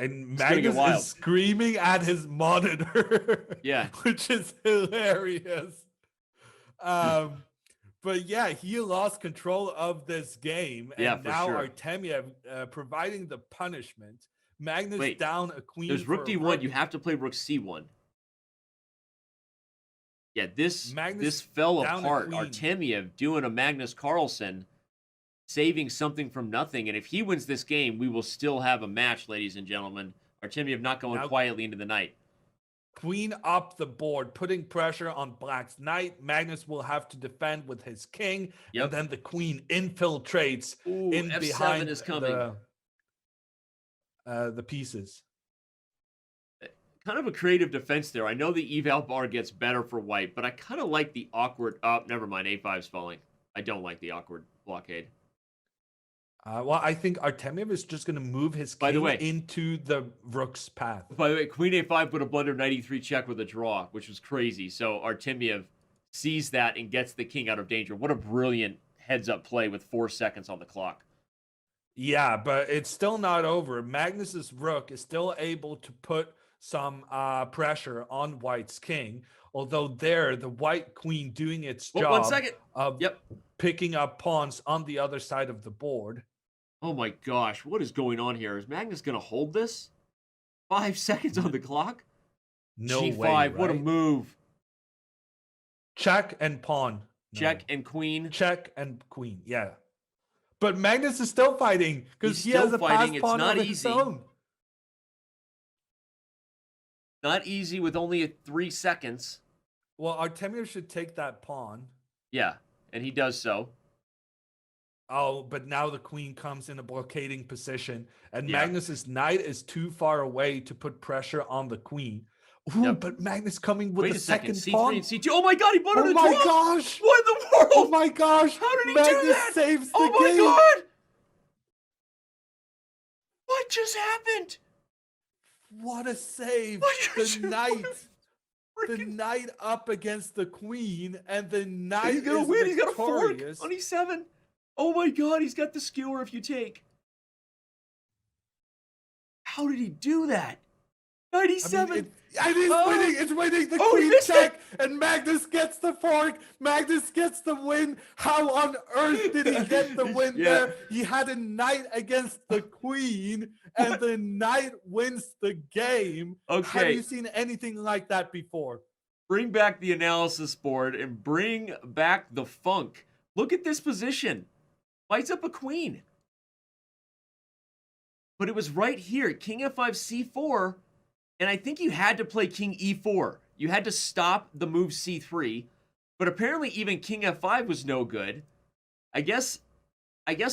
And Magnus is screaming at his monitor. Yeah. Which is hilarious. But yeah, he lost control of this game. And now Artemiev providing the punishment. Magnus down a queen. There's rook d1. You have to play rook c1. Yeah, this fell apart. Artemiev doing a Magnus Carlsen, saving something from nothing. And if he wins this game, we will still have a match, ladies and gentlemen. Artemiev not going quietly into the night. Queen up the board, putting pressure on Black's knight. Magnus will have to defend with his king. And then the queen infiltrates in F7 behind is coming. The pieces. Kind of a creative defense there. I know the eval bar gets better for white, but I kind of like the awkward... Oh, never mind. A5's falling. I don't like the awkward blockade. Well, I think Artemiev is just going to move his king into the rook's path. By the way, queen a5 put a blunder knight e3 check with a draw, which was crazy. So Artemiev sees that and gets the king out of danger. What a brilliant heads-up play with 4 seconds on the clock. Yeah, but it's still not over. Magnus's rook is still able to put some pressure on white's king, although there the white queen doing its job 1 second. Of picking up pawns on the other side of the board. Oh my gosh, what is going on here? Is Magnus going to hold this? 5 seconds on the clock? No G5, way, right? What a move. Check and pawn. Check and queen. Check and queen, yeah. But Magnus is still fighting because he has a pass pawn of his own. Not easy with only 3 seconds. Well, Artemiev should take that pawn. Yeah, and he does so. Oh, but now the queen comes in a blockading position, and Magnus's knight is too far away to put pressure on the queen. Ooh, but Magnus coming with the second pawn. C3 and C2. Oh my god, he buttered a draw! Oh my gosh! What in the world? Oh my gosh! How did he Magnus do that? Saves the oh my game. god! What just happened? What a save! The knight up against the queen, and the knight he's gonna win. He's got a fork on e7. Oh my god, he's got the skewer if you take. How did he do that? 97. It's winning. The queen check, and Magnus gets the fork. Magnus gets the win. How on earth did he get the win there? He had a knight against the queen, and the knight wins the game. Okay. Have you seen anything like that before? Bring back the analysis board and bring back the funk. Look at this position. Lights up a queen. But it was right here. King f5, c4. And I think you had to play king e4. You had to stop the move c3. But apparently even king f5 was no good. I guess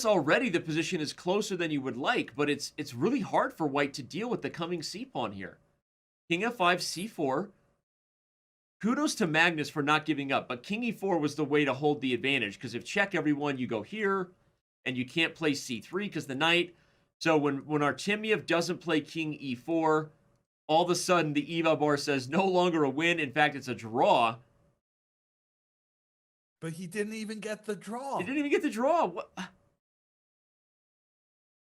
already the position is closer than you would like, but it's really hard for white to deal with the coming c-pawn here. King f5, c4. Kudos to Magnus for not giving up, but king e4 was the way to hold the advantage, because if check everyone, you go here, and you can't play c3 because the knight. So when Artemiev doesn't play king e4, all of a sudden the eval bar says no longer a win. In fact, it's a draw. But he didn't even get the draw. He didn't even get the draw. What?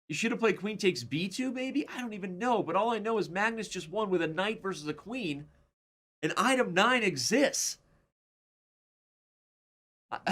You should have played queen takes b2, maybe? I don't even know. But all I know is Magnus just won with a knight versus a queen. And item 9 exists.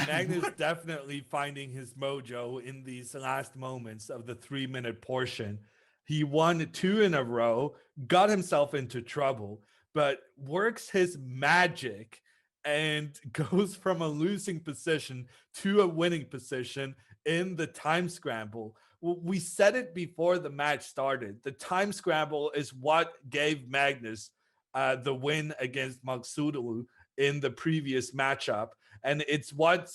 Magnus definitely finding his mojo in these last moments of the 3-minute portion. He won 2 in a row, got himself into trouble, but works his magic and goes from a losing position to a winning position in the time scramble. We said it before the match started. The time scramble is what gave Magnus the win against Magsudulu in the previous matchup. And it's what,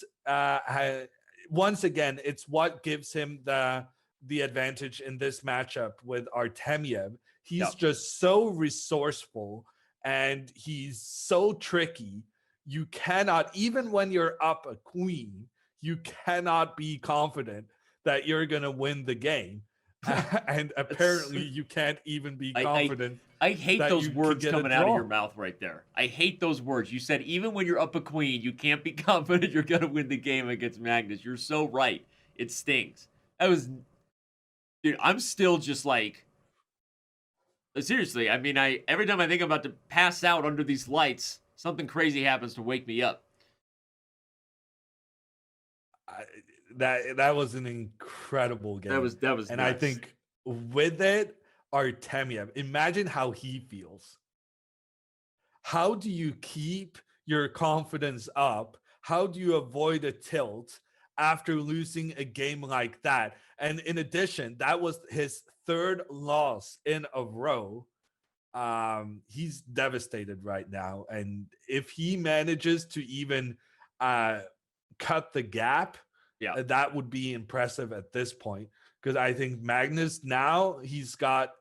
once again, it's what gives him the advantage in this matchup with Artemiev. He's just so resourceful and he's so tricky. You cannot, even when you're up a queen, you cannot be confident that you're going to win the game. And apparently you can't even be confident. I hate those words coming out of your mouth right there. I hate those words. You said even when you're up a queen, you can't be confident you're going to win the game against Magnus. You're so right. It stings. Dude, I'm still just like, seriously, I mean, every time I think I'm about to pass out under these lights, something crazy happens to wake me up. That was an incredible game. That was and nuts. I think with it, Artemiev, imagine how he feels. How do you keep your confidence up? How do you avoid a tilt after losing a game like that? And in addition, that was his 3rd loss in a row. He's devastated right now. And if he manages to even cut the gap, that would be impressive at this point. Because I think Magnus now, he's got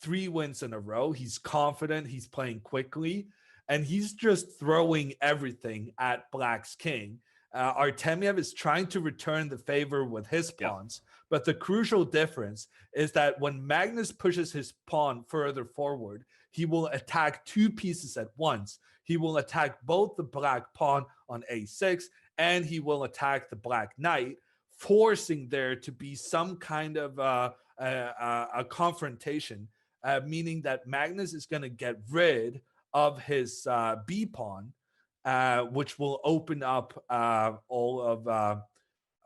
3 wins in a row. He's confident. He's playing quickly. And he's just throwing everything at Black's king. Artemiev is trying to return the favor with his pawns. But the crucial difference is that when Magnus pushes his pawn further forward, he will attack 2 pieces at once. He will attack both the black pawn on a6 and he will attack the black knight, forcing there to be some kind of a confrontation, meaning that Magnus is going to get rid of his b pawn, which will open up all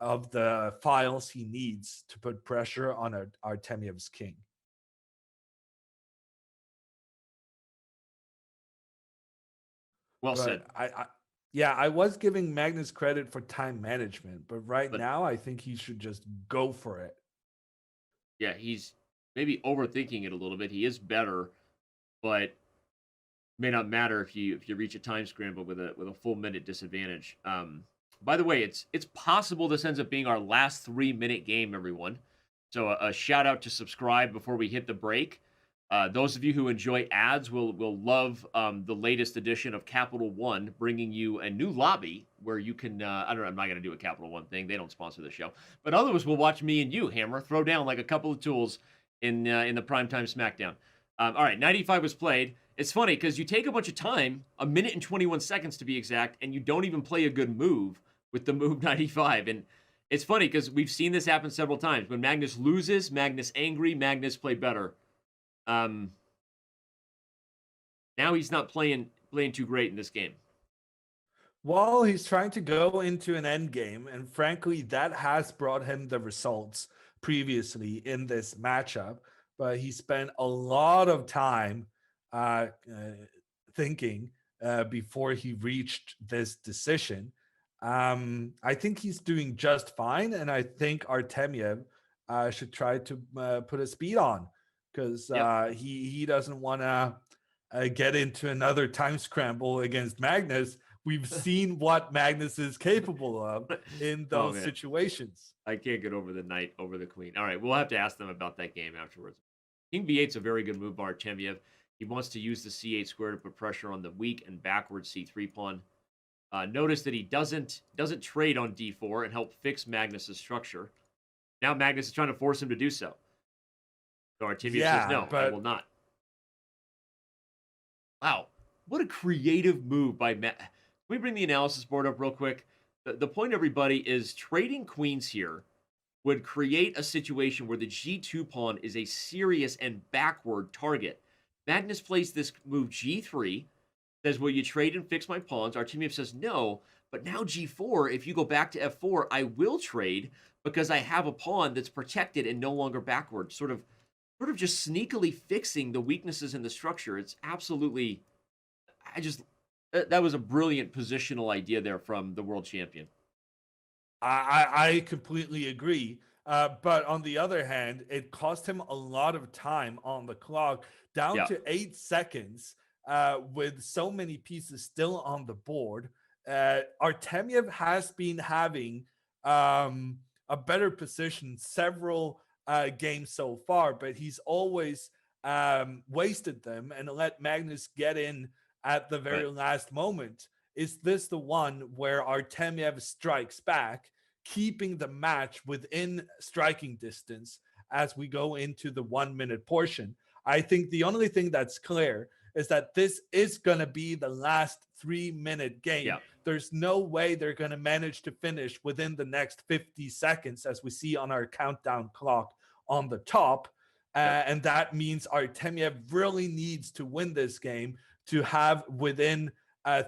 of the files he needs to put pressure on Artemiev's king. Well said. I was giving Magnus credit for time management, but now I think he should just go for it. Yeah, he's maybe overthinking it a little bit. He is better, but may not matter if you reach a time scramble with a full minute disadvantage. By the way, it's possible this ends up being our last 3-minute game, everyone. So a shout out to subscribe before we hit the break. Those of you who enjoy ads will love the latest edition of Capital One, bringing you a new lobby where you can, I don't know, I'm not going to do a Capital One thing. They don't sponsor the show. But others will watch me and you, Hammer, throw down like a couple of tools in the primetime SmackDown. All right, 95 was played. It's funny because you take a bunch of time, 1 minute and 21 seconds to be exact, and you don't even play a good move with the move 95. And it's funny because we've seen this happen several times. When Magnus loses, Magnus angry, Magnus play better. Now he's not playing too great in this game. Well, he's trying to go into an end game, and frankly, that has brought him the results previously in this matchup. But he spent a lot of time thinking before he reached this decision. I think he's doing just fine, and I think Artemiev should try to put a speed on, because he doesn't want to get into another time scramble against Magnus. We've seen what Magnus is capable of in those situations. I can't get over the knight over the queen. All right, we'll have to ask them about that game afterwards. King b8's a very good move by Artemiev. He wants to use the c8 square to put pressure on the weak and backward c3 pawn. Notice that he doesn't trade on d4 and help fix Magnus's structure. Now Magnus is trying to force him to do so. So Artemiev says, no, I will not. Wow. What a creative move by we bring the analysis board up real quick. The point, everybody, is trading queens here would create a situation where the G2 pawn is a serious and backward target. Magnus plays this move G3, says, will you trade and fix my pawns? Artemiev says no, but now G4, if you go back to F4, I will trade because I have a pawn that's protected and no longer backward. Sort of just sneakily fixing the weaknesses in the structure. It's absolutely, that was a brilliant positional idea there from the world champion. I completely agree. But on the other hand, it cost him a lot of time on the clock, down to 8 seconds, with so many pieces still on the board. Artemiev has been having a better position several games so far, but he's always wasted them and let Magnus get in at the very last moment. Is this the one where Artemiev strikes back, keeping the match within striking distance as we go into the 1 minute portion? I think the only thing that's clear is that this is going to be the last 3 minute game. There's no way they're going to manage to finish within the next 50 seconds, as we see on our countdown clock on the top. And that means Artemiev really needs to win this game to have within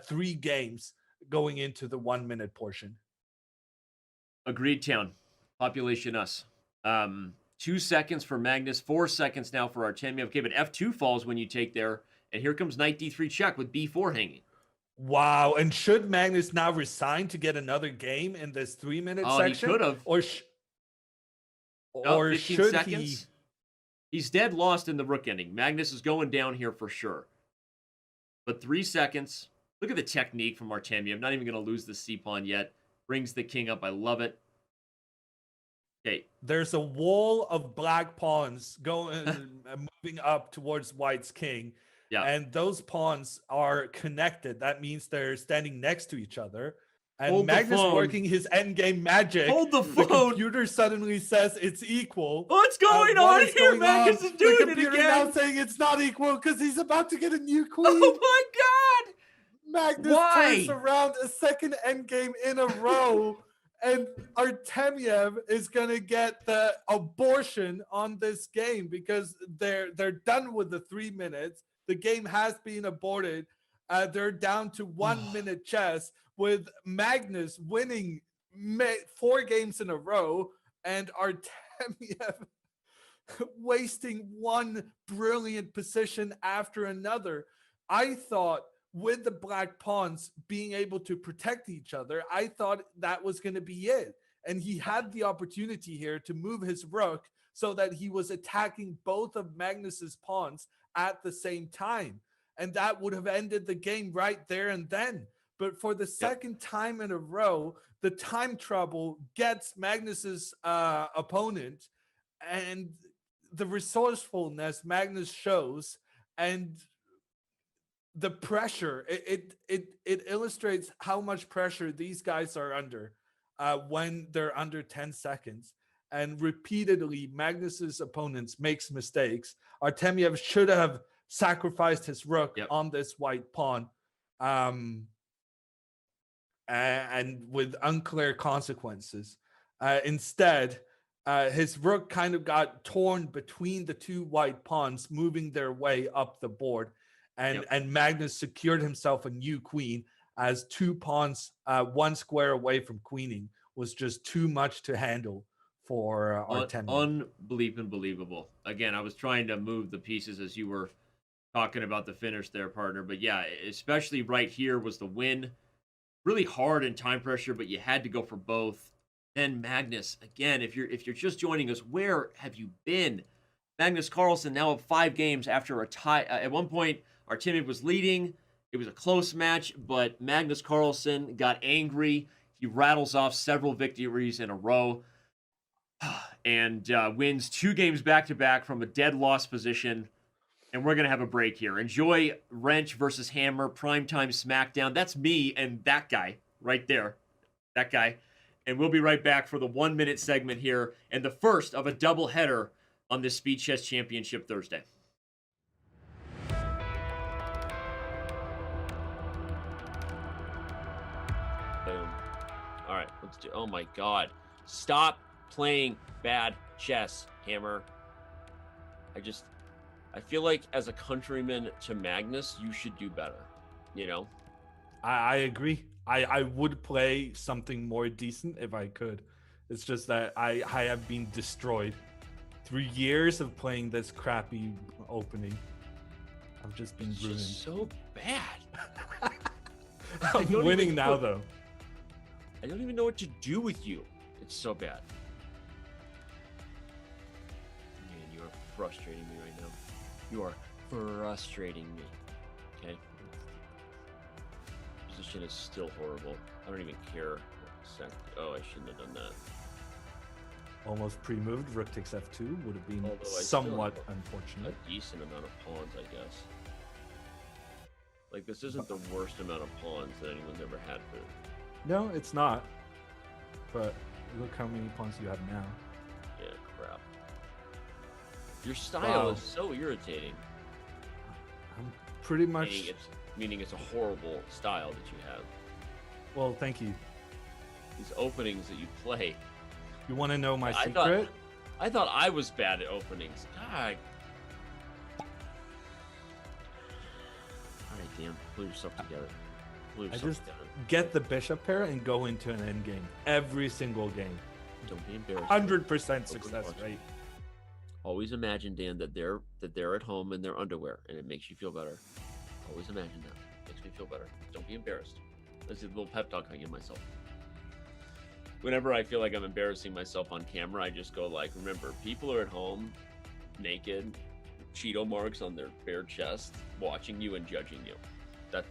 3 games going into the 1 minute portion. Agreed, Town. Population us. 2 seconds for Magnus, 4 seconds now for Artemiev. Okay, but F2 falls when you take there, and here comes knight D3 check with B4 hanging. Wow, and should Magnus now resign to get another game in this 3 minute section? He could have. Or should seconds? He's dead lost in the rook ending. Magnus is going down here for sure. But 3 seconds. Look at the technique from Artemiev. I'm not even going to lose the c-pawn yet. Brings the king up. I love it. Okay. There's a wall of black pawns going moving up towards white's king. Yeah. And those pawns are connected. That means they're standing next to each other. And Hold Magnus working his endgame magic. Hold the phone. The computer suddenly says it's equal. What's going on here? Magnus is doing it again. The computer now saying it's not equal because he's about to get a new queen. Oh my God! Magnus turns around a second endgame in a row, and Artemiev is gonna get the abortion on this game because they're done with the 3 minutes. The game has been aborted. They're down to 1 minute chess, with Magnus winning 4 games in a row and Artemiev wasting one brilliant position after another. I thought with the black pawns being able to protect each other, I thought that was going to be it. And he had the opportunity here to move his rook so that he was attacking both of Magnus's pawns at the same time. And that would have ended the game right there and then. But for the second time in a row, the time trouble gets Magnus's opponent, and the resourcefulness Magnus shows and the pressure, it illustrates how much pressure these guys are under when they're under 10 seconds. And repeatedly, Magnus's opponents makes mistakes. Artemiev should have sacrificed his rook on this white pawn, and with unclear consequences. Instead, his rook kind of got torn between the 2 white pawns, moving their way up the board. And Magnus secured himself a new queen, as 2 pawns, 1 square away from queening was just too much to handle for Artemiev. Unbelievable. Again, I was trying to move the pieces as you were talking about the finish there, partner. But yeah, especially right here was the win. Really hard in time pressure, but you had to go for both. Then Magnus, again, if you're just joining us, where have you been? Magnus Carlsen now up 5 games after a tie. At one point, Artemiev was leading. It was a close match, but Magnus Carlsen got angry. He rattles off several victories in a row and wins 2 games back-to-back from a dead loss position. And we're going to have a break here. Enjoy Wrench versus Hammer, Primetime SmackDown. That's me and that guy right there. That guy. And we'll be right back for the 1 minute segment here and the first of a doubleheader on this Speed Chess Championship Thursday. Boom. All right, let's do. Oh my God! Stop playing bad chess, Hammer. I feel like as a countryman to Magnus, you should do better. You know. I agree. I would play something more decent if I could. It's just that I have been destroyed through years of playing this crappy opening. I've just been It's ruined. just so bad. I'm winning now, though. I don't even know what to do with you. It's so bad. Man, you are frustrating me right now. You are frustrating me. Okay? Position is still horrible. I don't even care. Oh, I shouldn't have done that. Almost pre-moved. Rook takes f2 would have been Although I still somewhat have unfortunate. A decent amount of pawns, I guess. Like, this isn't the worst amount of pawns that anyone's ever had for. No, it's not. But look how many pawns you have now. Yeah, crap. Your style Wow. is so irritating. I'm pretty much. Meaning it's a horrible style that you have. Well, thank you. These openings that you play. You want to know my I secret? I thought I was bad at openings. God. Alright, Dan. Pull yourself together. Pull I yourself just together. get the bishop pair and go into an endgame every single game. Don't be embarrassed. 100% success watch. rate. Always imagine, Dan, that they're at home in their underwear, and it makes you feel better. Always imagine that. Makes me feel better. Don't be embarrassed. That's a little pep talk I give myself. Whenever I feel like I'm embarrassing myself on camera, I just go like, remember, people are at home, naked, Cheeto marks on their bare chest, watching you and judging you. That,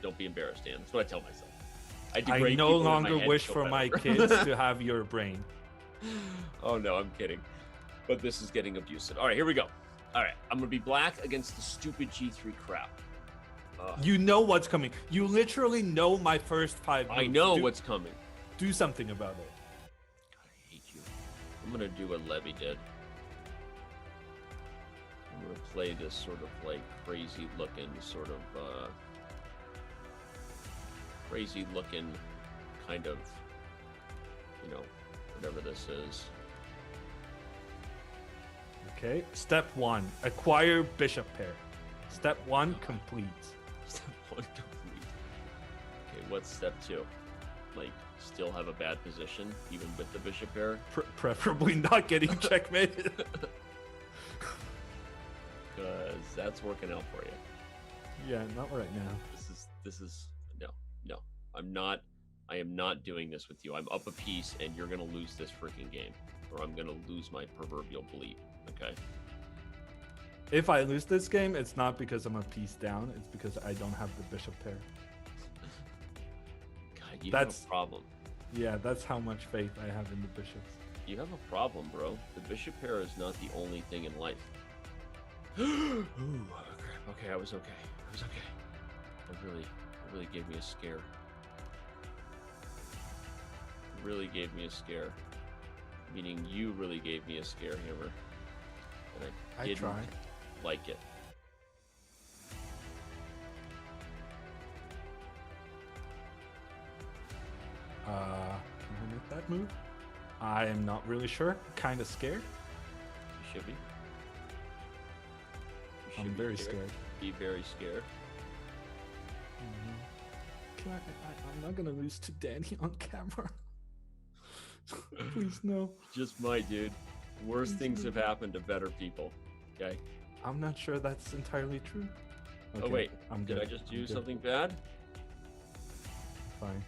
don't be embarrassed, Dan. That's what I tell myself. I degrade no people in my longer head wish so for my better. kids to have your brain. Oh no, I'm kidding. But this is getting abusive. All right, here we go. All right, I'm gonna be black against the stupid G3 crap. You know what's coming. You literally know my first 5 moves. I know what's coming. Do something about it. God, I hate you. I'm gonna do what Levy did. I'm gonna play this sort of like crazy looking kind of, whatever this is. Okay. Step 1. Acquire bishop pair. Step 1 complete. Step 1 complete. Okay, what's step 2? Like, still have a bad position, even with the bishop pair? Preferably not getting checkmated. Because that's working out for you. Yeah, not right now. This is no. I am not doing this with you. I'm up a piece and you're gonna lose this freaking game. Or I'm gonna lose my proverbial bleep. Okay? If I lose this game, it's not because I'm a piece down. It's because I don't have the bishop pair. God, you That's- have a problem. Yeah, that's how much faith I have in the bishops. You have a problem, bro. The bishop pair is not the only thing in life. Ooh, crap. Okay, I was okay. It really gave me a scare. Really gave me a scare. Meaning you really gave me a scare, Hammer. And I didn't tried. like it. Can I make that move? I am not really sure. Kind of scared. You should be. You I'm should be very scared. Be very scared. I'm not gonna lose to Danny on camera. Please no. Just might, dude. Worse things have happened to better people. Okay. I'm not sure that's entirely true. Oh wait, I'm did good. I just I'm do good. something bad? Fine.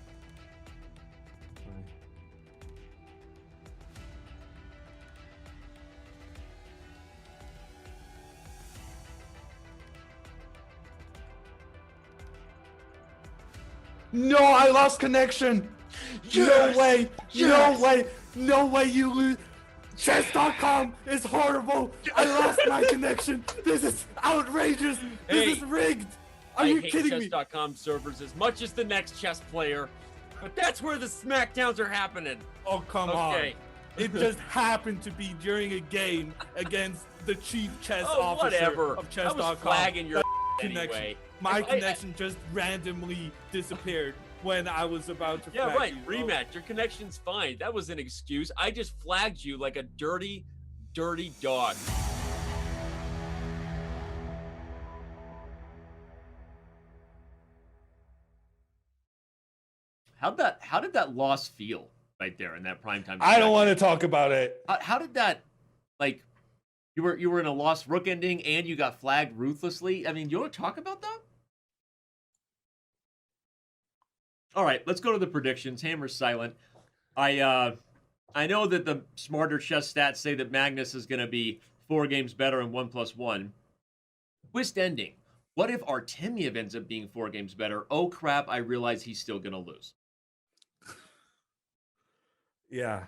No, I lost connection. Yes! No way. Yes! No way. No way you lose. Chess.com is horrible. I lost my connection. This is outrageous. This Hey, is rigged. Are I you hate kidding me? Chess.com servers as much as the next chess player, but that's where the smackdowns are happening. Oh, come Okay. on. It just happened to be during a game against the chief chess Oh, officer whatever. of I Chess.com. was flagging your connection. anyway. My I- connection just randomly disappeared. when I was about to Yeah, flag right. you. Rematch. Your connection's fine. That was an excuse. I just flagged you like a dirty, dirty dog. How did that loss feel right there in that primetime? I don't want to talk about it. How did that, like, you were in a lost rook ending and you got flagged ruthlessly? I mean, you want to talk about that? All right, let's go to the predictions. Hammer's silent. I know that the smarter chess stats say that Magnus is going to be 4 games better in 1+1. Twist ending. What if Artemiev ends up being 4 games better? Oh crap! I realize he's still going to lose. Yeah,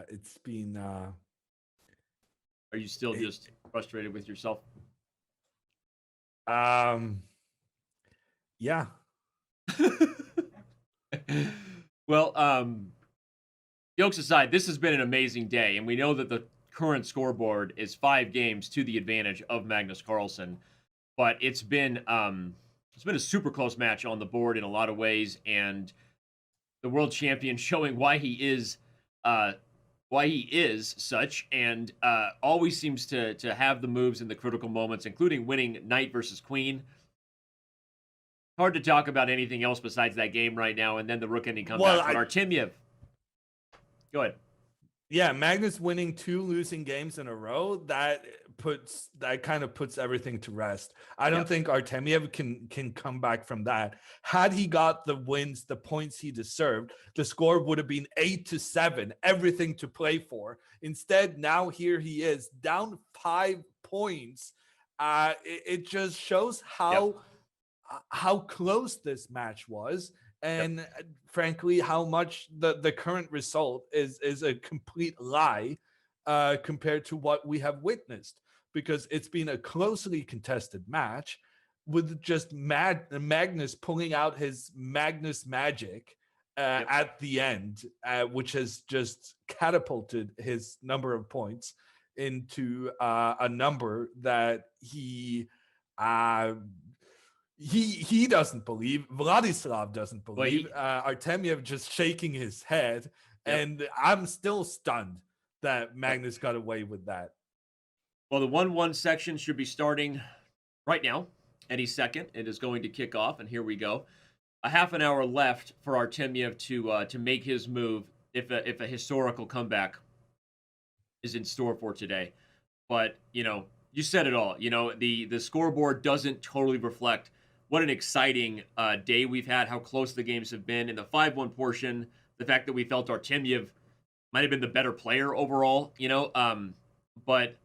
it's been. Are you still just frustrated with yourself? Yeah. Well, jokes aside, this has been an amazing day, and we know that the current scoreboard is 5 games to the advantage of Magnus Carlsen. But it's been a super close match on the board in a lot of ways, and the world champion showing why he is such, and always seems to have the moves in the critical moments, including winning knight versus queen. Hard to talk about anything else besides that game right now, and then the rook ending comeback. But Artemiev, go ahead. Yeah, Magnus winning 2 losing games in a row, that kind of puts everything to rest. I don't think Artemiev can come back from that. Had he got the wins, the points he deserved, the score would have been 8-7, everything to play for. Instead, now here he is down 5 points. It just shows how close this match was. And frankly, how much the current result is a complete lie compared to what we have witnessed, because it's been a closely contested match with just Magnus pulling out his Magnus magic at the end, which has just catapulted his number of points into a number that he doesn't believe. Vladislav doesn't believe. Artemiev just shaking his head, and I'm still stunned that Magnus got away with that. Well, the 1-1 section should be starting right now. Any second, it is going to kick off, and here we go. A half an hour left for Artemiev to make his move if a historical comeback is in store for today. But you said it all. The scoreboard doesn't totally reflect what an exciting day we've had, how close the games have been. In the 5-1 portion, the fact that we felt Artemiev might have been the better player overall, but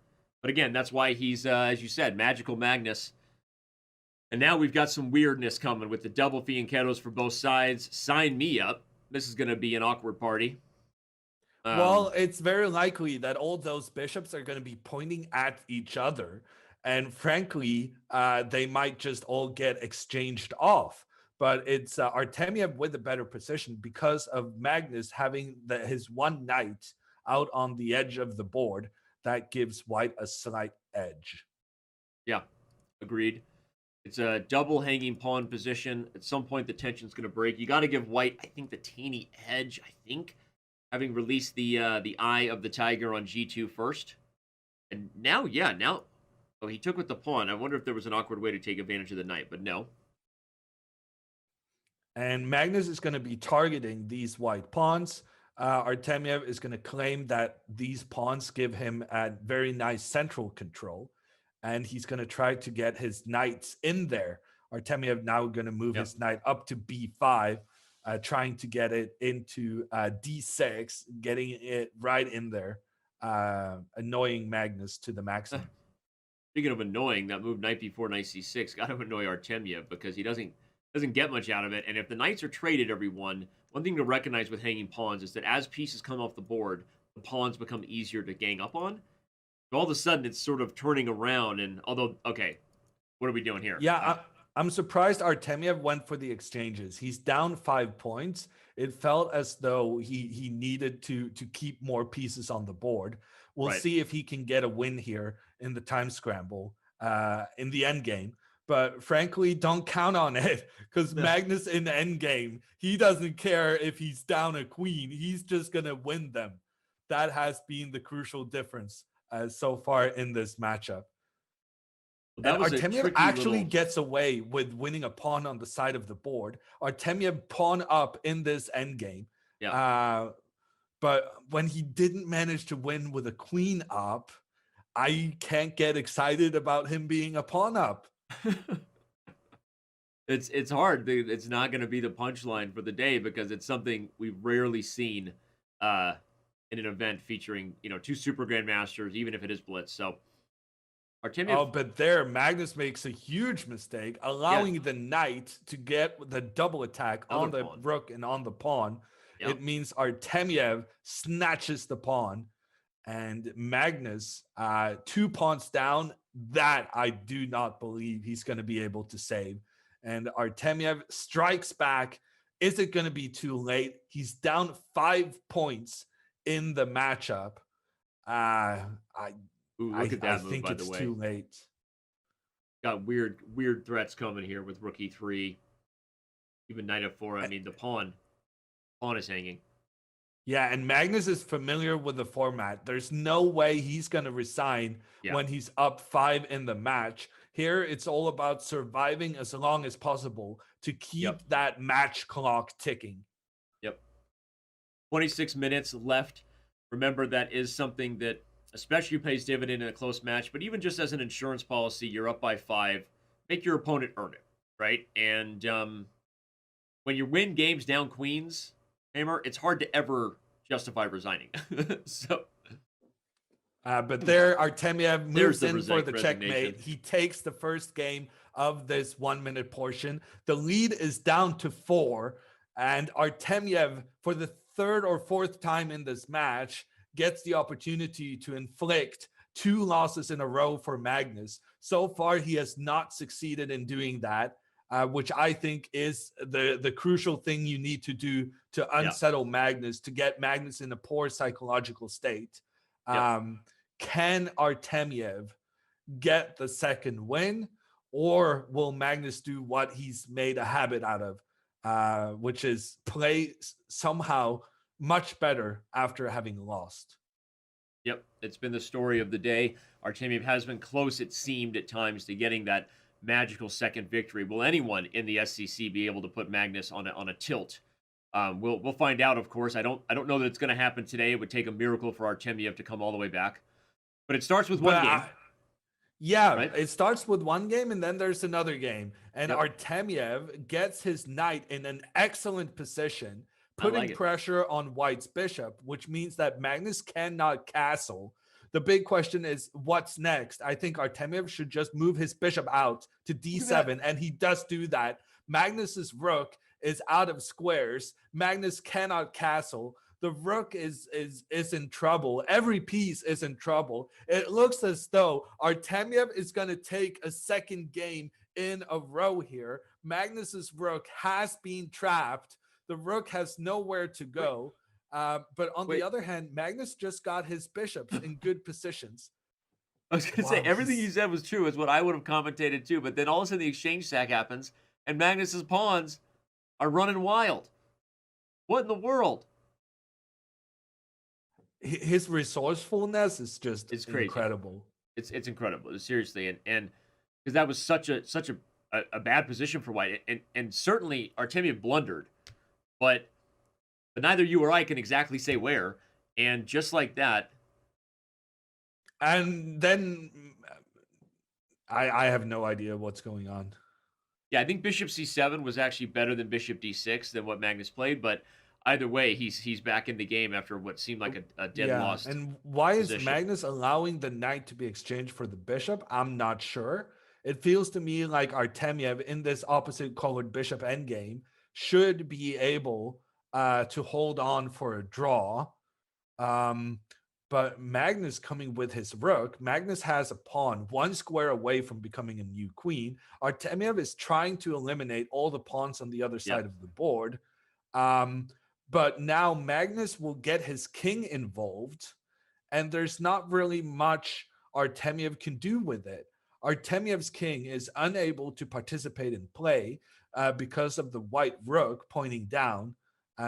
again, that's why he's, as you said, Magical Magnus. And now we've got some weirdness coming with the double fianchettos for both sides. Sign me up. This is going to be an awkward party. Well, it's very likely that all those bishops are going to be pointing at each other. And frankly, they might just all get exchanged off. But it's Artemiev with a better position because of Magnus having his one knight out on the edge of the board. That gives white a slight edge. Yeah, agreed. It's a double hanging pawn position. At some point, the tension's going to break. You got to give white, I think, the teeny edge, having released the eye of the tiger on G2 first. And now, oh, he took with the pawn. I wonder if there was an awkward way to take advantage of the knight, but no. And Magnus is going to be targeting these white pawns. Artemiev is going to claim that these pawns give him a very nice central control, and he's going to try to get his knights in there. Artemiev now going to move his knight up to b5, trying to get it into d6, getting it right in there, annoying Magnus to the maximum. Speaking of annoying, that move knight b4, knight c6 got to annoy Artemiev because he doesn't get much out of it. And if the knights are traded, everyone, one thing to recognize with hanging pawns is that as pieces come off the board, the pawns become easier to gang up on. So all of a sudden, it's sort of turning around. And although, okay, what are we doing here? Yeah, I'm surprised Artemiev went for the exchanges. He's down 5 points. It felt as though he needed to keep more pieces on the board. We'll see if he can get a win here in the time scramble, in the end game. but frankly, don't count on it because No. Magnus in the endgame, he doesn't care if he's down a queen. He's just going to win them. That has been the crucial difference so far in this matchup. Well, that And was a Artemiev tricky actually little. gets away with winning a pawn on the side of the board. Artemiev pawn up in this endgame. Yeah. But when he didn't manage to win with a queen up, I can't get excited about him being a pawn up. It's hard. It's not going to be the punchline for the day because it's something we've rarely seen in an event featuring, two super grandmasters, even if it is blitz. So Artemiev. Oh, but there, Magnus makes a huge mistake, allowing the knight to get the double attack Another on the pawn. rook and on the pawn. Yep. It means Artemiev snatches the pawn, and Magnus 2 pawns down. That I do not believe he's going to be able to save. And Artemiev strikes back. Is it going to be too late? He's down 5 points in the matchup. Ooh, look at that I move, think by it's the way. too late. Got weird threats coming here with rook e3, even knight f4. I mean, the pawn is hanging. Yeah, and Magnus is familiar with the format. There's no way he's going to resign when he's up 5 in the match. Here, it's all about surviving as long as possible to keep that match clock ticking. Yep. 26 minutes left. Remember, that is something that especially pays dividend in a close match, but even just as an insurance policy, you're up by 5. Make your opponent earn it, right? And when you win games down queens, Hamer, it's hard to ever justify resigning. But there, Artemiev moves in for the resignation. checkmate. He takes the first game of this 1 minute portion. The lead is down to 4, and Artemiev, for the 3rd or 4th time in this match, gets the opportunity to inflict 2 losses in a row for Magnus. So far, he has not succeeded in doing that, which I think is the crucial thing you need to do to unsettle Magnus, to get Magnus in a poor psychological state. Can Artemiev get the second win, or will Magnus do what he's made a habit out of, which is play somehow much better after having lost? Yep, it's been the story of the day. Artemiev has been close, it seemed, at times to getting that magical second victory. Will anyone in the SCC be able to put Magnus on a tilt? We'll find out, of course. I don't know that it's going to happen today. It would take a miracle for Artemiev to come all the way back. But it starts with one game. Right? It starts with one game, and then there's another game. And Artemiev gets his knight in an excellent position, putting pressure on White's bishop, which means that Magnus cannot castle. The big question is, what's next? I think Artemiev should just move his bishop out to d7, and he does do that. Magnus's rook is out of squares. Magnus cannot castle. The rook is in trouble. Every piece is in trouble. It looks as though Artemiev is going to take a second game in a row here. Magnus's rook has been trapped. The rook has nowhere to go. But on the other hand, Magnus just got his bishops in good positions. I was going to say, everything you said was true, is what I would have commentated too. But then all of a sudden the exchange sack happens, and Magnus's pawns are running wild. What in the world? His resourcefulness is just crazy. Incredible. It's incredible, seriously, and because that was such a bad position for White, and certainly Artemiev blundered, but neither you or I can exactly say where, and just like that, and then I have no idea what's going on. Yeah, I think Bishop C7 was actually better than Bishop D6 than what Magnus played, but either way, he's back in the game after what seemed like a dead loss. And why position. Is Magnus allowing the knight to be exchanged for the bishop? I'm not sure. It feels to me like Artemiev in this opposite colored bishop endgame should be able to hold on for a draw. But Magnus coming with his rook, Magnus has a pawn 1 square away from becoming a new queen. Artemiev is trying to eliminate all the pawns on the other side of the board. But now Magnus will get his king involved, and there's not really much Artemiev can do with it. Artemiev's king is unable to participate in play because of the white rook pointing down,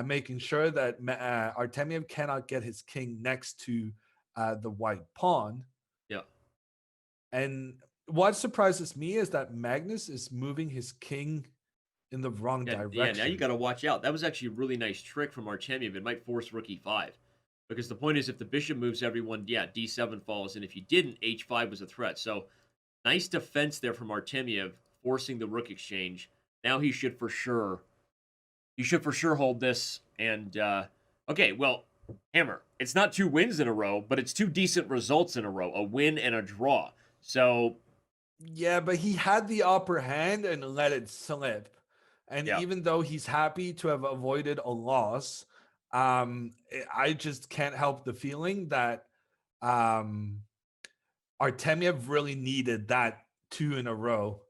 making sure that Artemiev cannot get his king next to the white pawn. Yeah. And what surprises me is that Magnus is moving his king in the wrong direction. Yeah, now you got to watch out. That was actually a really nice trick from Artemiev. It might force rook e5. Because the point is, if the bishop moves everyone, yeah, d7 falls. And if you didn't, h5 was a threat. So nice defense there from Artemiev, forcing the rook exchange. Now he should for sure hold this. And, okay, well, Hammer, it's not 2 wins in a row, but it's 2 decent results in a row, a win and a draw. So, yeah, but he had the upper hand and let it slip. And even though he's happy to have avoided a loss, I just can't help the feeling that Artemiev really needed that 2 in a row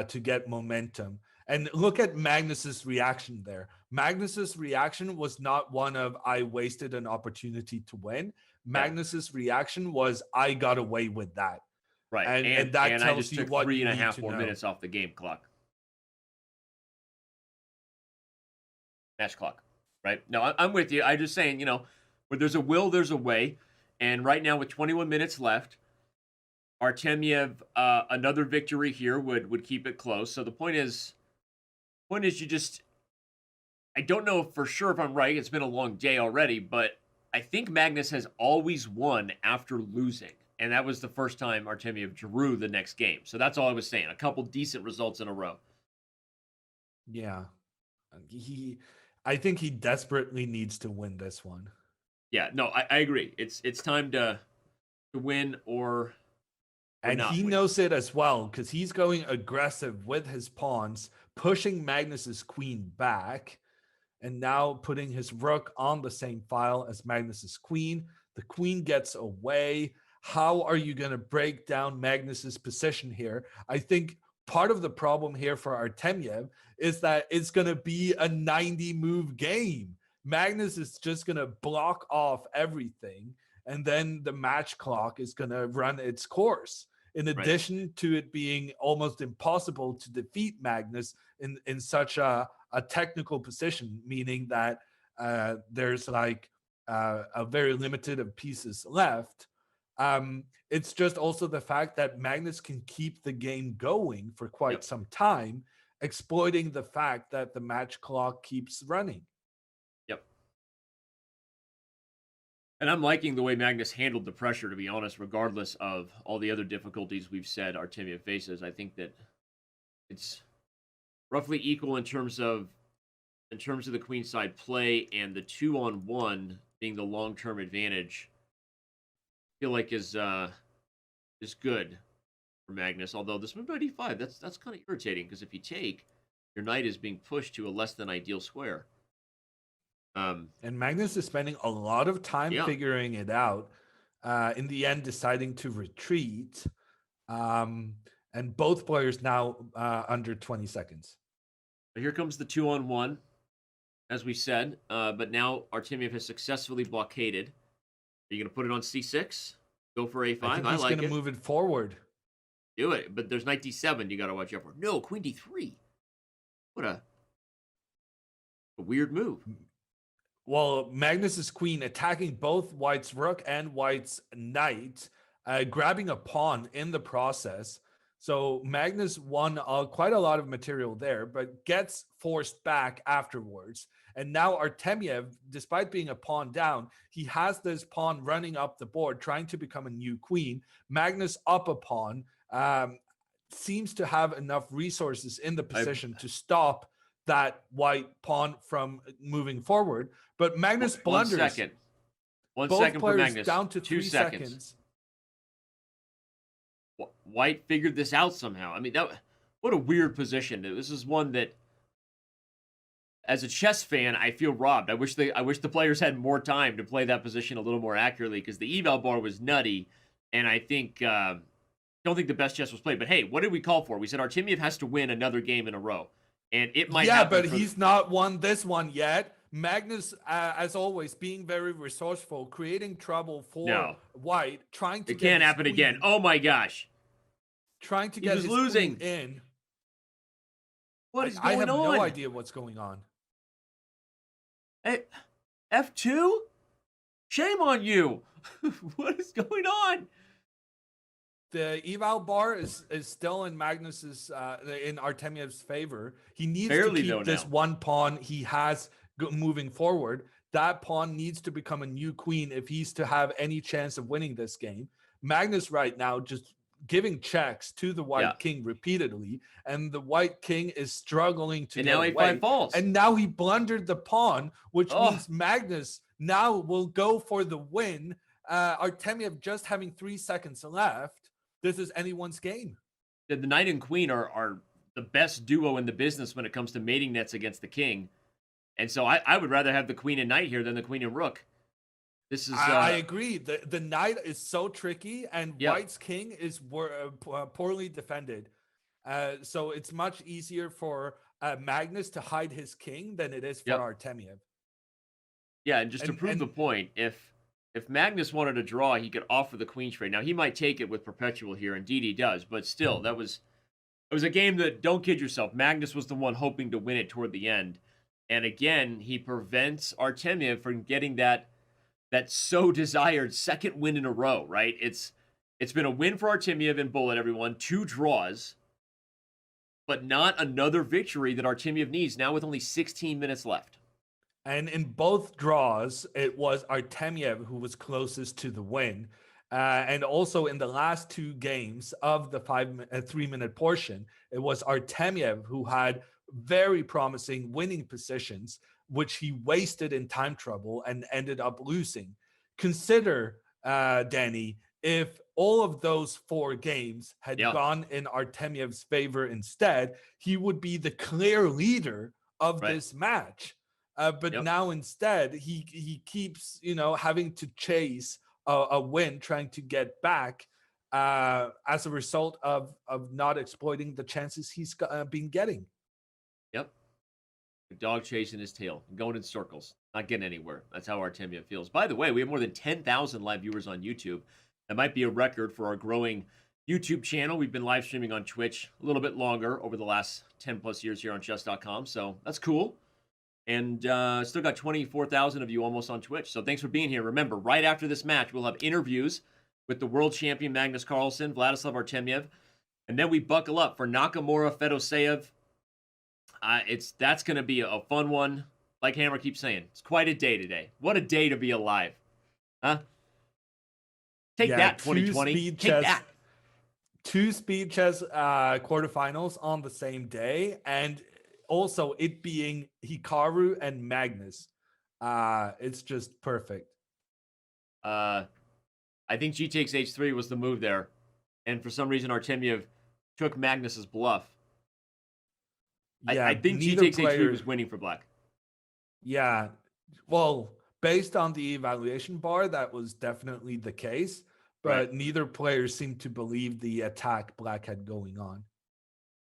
to get momentum. And look at Magnus's reaction there. Magnus's reaction was not one of, I wasted an opportunity to win. Magnus's reaction was, I got away with that. Right. And that tells I just you took what 3.5 more minutes off the game clock. Match clock. Right? No, I'm with you. I'm just saying, you know, where there's a will, there's a way. And right now with 21 minutes left, Artemiev, another victory here would keep it close. So the point is you just, I don't know for sure if I'm right. It's been a long day already, but I think Magnus has always won after losing. And that was the first time Artemiev drew the next game. So that's all I was saying. A couple decent results in a row. Yeah. I think he desperately needs to win this one. Yeah, no, I agree. It's time to win or and not he win. knows it as well, because he's going aggressive with his pawns, pushing Magnus's queen back, and now putting his rook on the same file as Magnus's queen. The queen gets away. How are you going to break down Magnus's position here? I think part of the problem here for Artemiev is that it's going to be a 90-move game. Magnus is just going to block off everything, and then the match clock is going to run its course. In addition to it being almost impossible to defeat Magnus in such a technical position, meaning that there's like a very limited of pieces left. It's just also the fact that Magnus can keep the game going for quite some time, exploiting the fact that the match clock keeps running. Yep. And I'm liking the way Magnus handled the pressure, to be honest, regardless of all the other difficulties we've said Artemiev faces. I think that it's roughly equal in terms of the queenside play, and the 2-on-1 being the long-term advantage, I feel like is good for Magnus. Although this move knight e5, that's kind of irritating, because if you take, your knight is being pushed to a less than ideal square. And Magnus is spending a lot of time figuring it out. In the end, deciding to retreat. And both players now under 20 seconds. Here comes the 2-on-1, as we said. But now Artemiev has successfully blockaded. Are you going to put it on c6? Go for a5? I think he's going to move it forward. Do it. But there's knight d7 you got to watch out for. No, queen d3. What a weird move. Well, Magnus's queen attacking both white's rook and white's knight, grabbing a pawn in the process. So Magnus won quite a lot of material there, but gets forced back afterwards. And now Artemiev, despite being a pawn down, he has this pawn running up the board, trying to become a new queen. Magnus up a pawn, seems to have enough resources in the position to stop that white pawn from moving forward. But Magnus blunders. 1 second. One Both second for players Magnus. down to 2 3 seconds. seconds. White figured this out somehow. I mean, what a weird position. This is one that, as a chess fan, I feel robbed. I wish the players had more time to play that position a little more accurately, because the eval bar was nutty, and I think don't think the best chess was played. But hey, what did we call for? We said Artemiev has to win another game in a row, and it might. Yeah, but he's not won this one yet. Magnus, as always, being very resourceful, creating trouble for White, trying to. It can't happen again. Oh my gosh. trying to He get was his losing. queen in. What is I going have on? no idea what's going on. Hey, F2? Shame on you. What is going on? The eval bar is still in Magnus's in Artemiev's favor. He needs Barely, to though, keep this now. one pawn he has moving forward. That pawn needs to become a new queen if he's to have any chance of winning this game. Magnus right now just giving checks to the white king repeatedly, and the white king is struggling to And get now away. A5 falls. And now he blundered the pawn, which Oh. means Magnus now will go for the win. Artemiev just having 3 seconds left. This is anyone's game. The knight and queen are the best duo in the business when it comes to mating nets against the king. And so I would rather have the queen and knight here than the queen and rook. This is I agree. The knight is so tricky, and white's king is poorly defended. So it's much easier for Magnus to hide his king than it is for Artemiev. Yeah, and just to prove the point, if Magnus wanted to draw, he could offer the queen trade. Now, he might take it with Perpetual here. Indeed, he does. But still, it was a game that, don't kid yourself, Magnus was the one hoping to win it toward the end. And again, he prevents Artemiev from getting that so desired second win in a row, right? It's been a win for Artemiev in Bullet, everyone. 2 draws, but not another victory that Artemiev needs now with only 16 minutes left. And in both draws, it was Artemiev who was closest to the win. And also in the last 2 games of the 3-minute portion, it was Artemiev who had very promising winning positions, which he wasted in time trouble and ended up losing. Consider, Danny, if all of those 4 games had gone in Artemiev's favor instead, he would be the clear leader of this match. But now instead, he keeps, having to chase a win, trying to get back as a result of not exploiting the chances he's been getting. Yep. The dog chasing his tail, going in circles, not getting anywhere. That's how Artemiev feels. By the way, we have more than 10,000 live viewers on YouTube. That might be a record for our growing YouTube channel. We've been live streaming on Twitch a little bit longer over the last 10 plus years here on Chess.com. So that's cool. And still got 24,000 of you almost on Twitch. So thanks for being here. Remember, right after this match, we'll have interviews with the world champion Magnus Carlsen, Vladislav Artemiev. And then we buckle up for Nakamura Fedoseev. That's going to be a fun one. Like Hammer keeps saying, it's quite a day today. What a day to be alive. Huh? Take that, 2020. Take that. 2 speed chess quarterfinals on the same day. And also it being Hikaru and Magnus. It's just perfect. I think G takes H3 was the move there. And for some reason, Artemiev took Magnus's bluff. Yeah, I think G takes H3 was winning for black. Yeah. Well, based on the evaluation bar, that was definitely the case. But neither player seemed to believe the attack black had going on.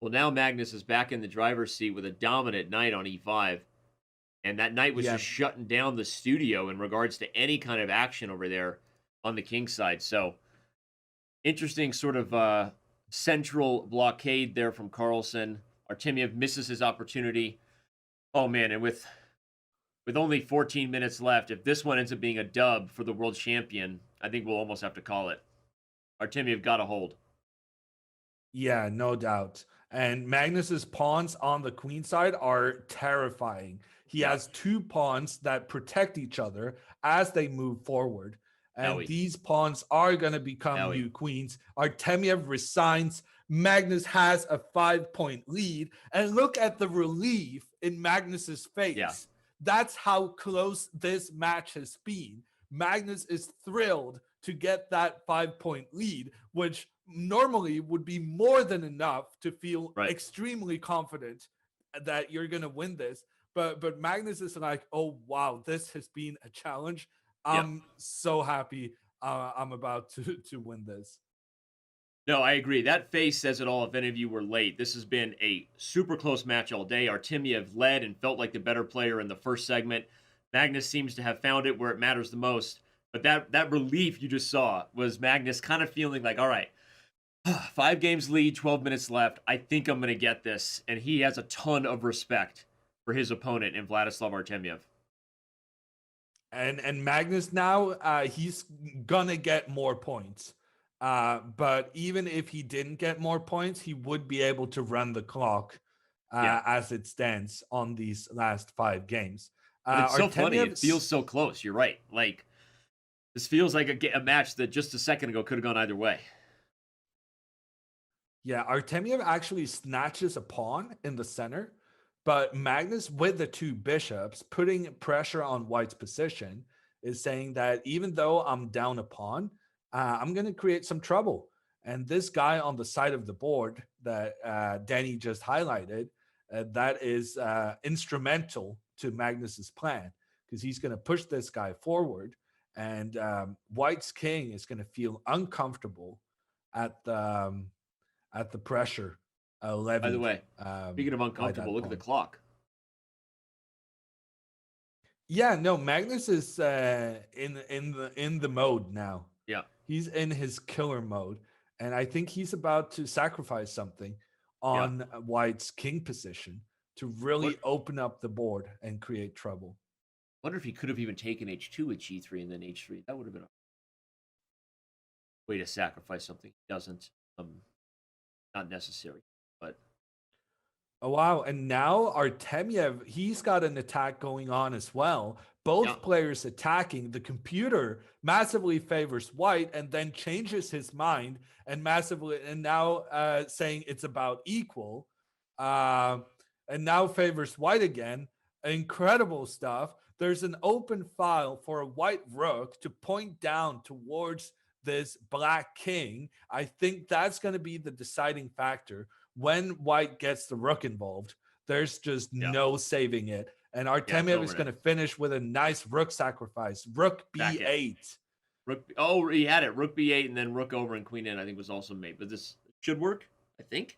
Well, now Magnus is back in the driver's seat with a dominant knight on E5. And that knight was just shutting down the studio in regards to any kind of action over there on the king side. So, interesting sort of central blockade there from Carlsen. Artemiev misses his opportunity. Oh, man, and with only 14 minutes left, if this one ends up being a dub for the world champion, I think we'll almost have to call it. Artemiev got a hold. Yeah, no doubt. And Magnus's pawns on the queen side are terrifying. He has 2 pawns that protect each other as they move forward. And these pawns are going to become new queens. Artemiev resigns. Magnus has a 5-point lead. And look at the relief in Magnus's face. Yeah. That's how close this match has been. Magnus is thrilled to get that 5-point lead, which normally would be more than enough to feel extremely confident that you're going to win this. But Magnus is like, oh, wow, this has been a challenge. I'm so happy I'm about to win this. No, I agree. That face says it all if any of you were late. This has been a super close match all day. Artemiev led and felt like the better player in the first segment. Magnus seems to have found it where it matters the most. But that relief you just saw was Magnus kind of feeling like, all right, 5 games lead, 12 minutes left. I think I'm going to get this. And he has a ton of respect for his opponent in Vladislav Artemiev. And Magnus now, he's gonna get more points. But even if he didn't get more points, he would be able to run the clock as it stands on these last 5 games. But it's so funny. It Artemiev's- feels so close. You're right. Like, this feels like a match that just a second ago could have gone either way. Yeah, Artemiev actually snatches a pawn in the center, but Magnus, with the 2 bishops, putting pressure on White's position, is saying that even though I'm down a pawn, I'm going to create some trouble. And this guy on the side of the board that Danny just highlighted, that is instrumental to Magnus's plan, because he's going to push this guy forward, and White's king is going to feel uncomfortable at the pressure levied. By the way, speaking of uncomfortable, look at the clock. Yeah, no, Magnus is in the mode now. Yeah. He's in his killer mode, and I think he's about to sacrifice something on White's king position to really open up the board and create trouble. Wonder if he could have even taken h2 with g3 and then h3. That would have been a way to sacrifice something. He doesn't. Not necessary, but oh wow! And now Artemiev, he's got an attack going on as well. Both players attacking. The computer massively favors White, and then changes his mind and now saying it's about equal, and now favors White again. Incredible stuff. There's an open file for a White rook to point down towards this Black king. I think that's going to be the deciding factor. When White gets the rook involved, there's just no saving it. And Artemiev is going to finish with a nice rook sacrifice. Rook b8. He had it. Rook b8 and then rook over and queen in, I think, was also made. But this should work, I think.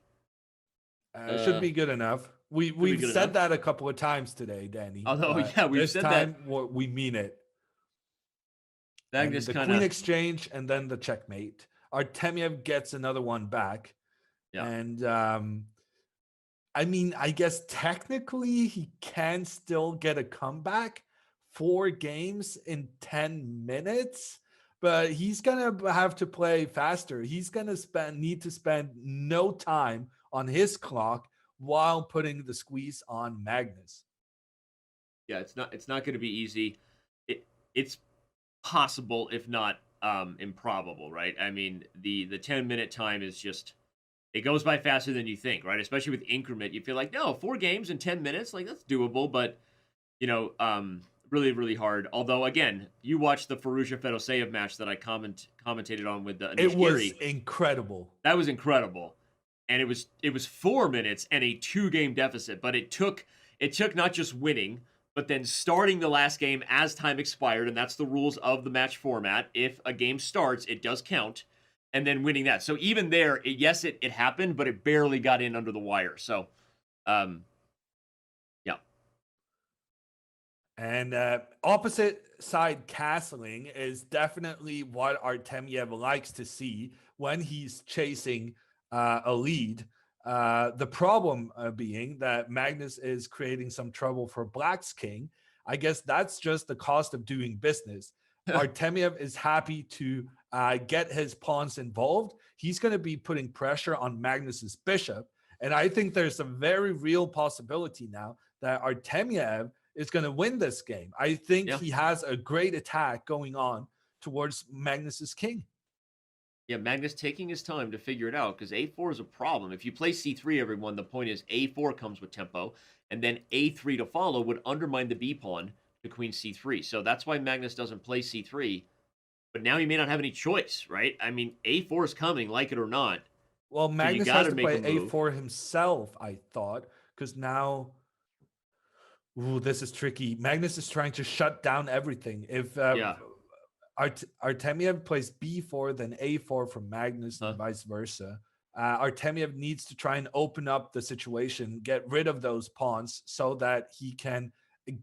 Should be good enough. We've said that a couple of times today, Danny. Although, we've said that. We mean it. Magnus the queen exchange and then the checkmate. Artemiev gets another one back. Yeah. And I mean, I guess technically he can still get a comeback 4 games in 10 minutes, but he's going to have to play faster. He's going to need to spend no time on his clock while putting the squeeze on Magnus. Yeah, it's not going to be easy. It's possible, if not improbable, right? I mean, the 10-minute time is just, it goes by faster than you think, right? Especially with increment, you feel like, no, 4 games in 10 minutes, like that's doable, but really, really hard. Although, again, you watched the Firouzja Fedoseev match that I commentated on with the Anish It was Giri. incredible. That was incredible, and it was 4 minutes and a 2-game deficit, but it took not just winning, but then starting the last game as time expired, and that's the rules of the match format. If a game starts, it does count, and then winning that. So even there, it happened, but it barely got in under the wire. So, yeah. And opposite side castling is definitely what Artemiev likes to see when he's chasing a lead. The problem being that Magnus is creating some trouble for Black's king. I guess that's just the cost of doing business. Artemiev is happy to get his pawns involved. He's going to be putting pressure on Magnus's bishop. And I think there's a very real possibility now that Artemiev is going to win this game. I think he has a great attack going on towards Magnus's king. Yeah, Magnus taking his time to figure it out, because a4 is a problem. If you play c3, everyone, the point is a4 comes with tempo, and then a3 to follow would undermine the b pawn to queen c3. So that's why Magnus doesn't play c3. But now he may not have any choice, right? I mean, a4 is coming, like it or not. Well, Magnus has to play a4 himself, I thought, because now, this is tricky. Magnus is trying to shut down everything. If Artemiev plays b4, then a4 from Magnus, and vice versa. Artemiev needs to try and open up the situation, get rid of those pawns so that he can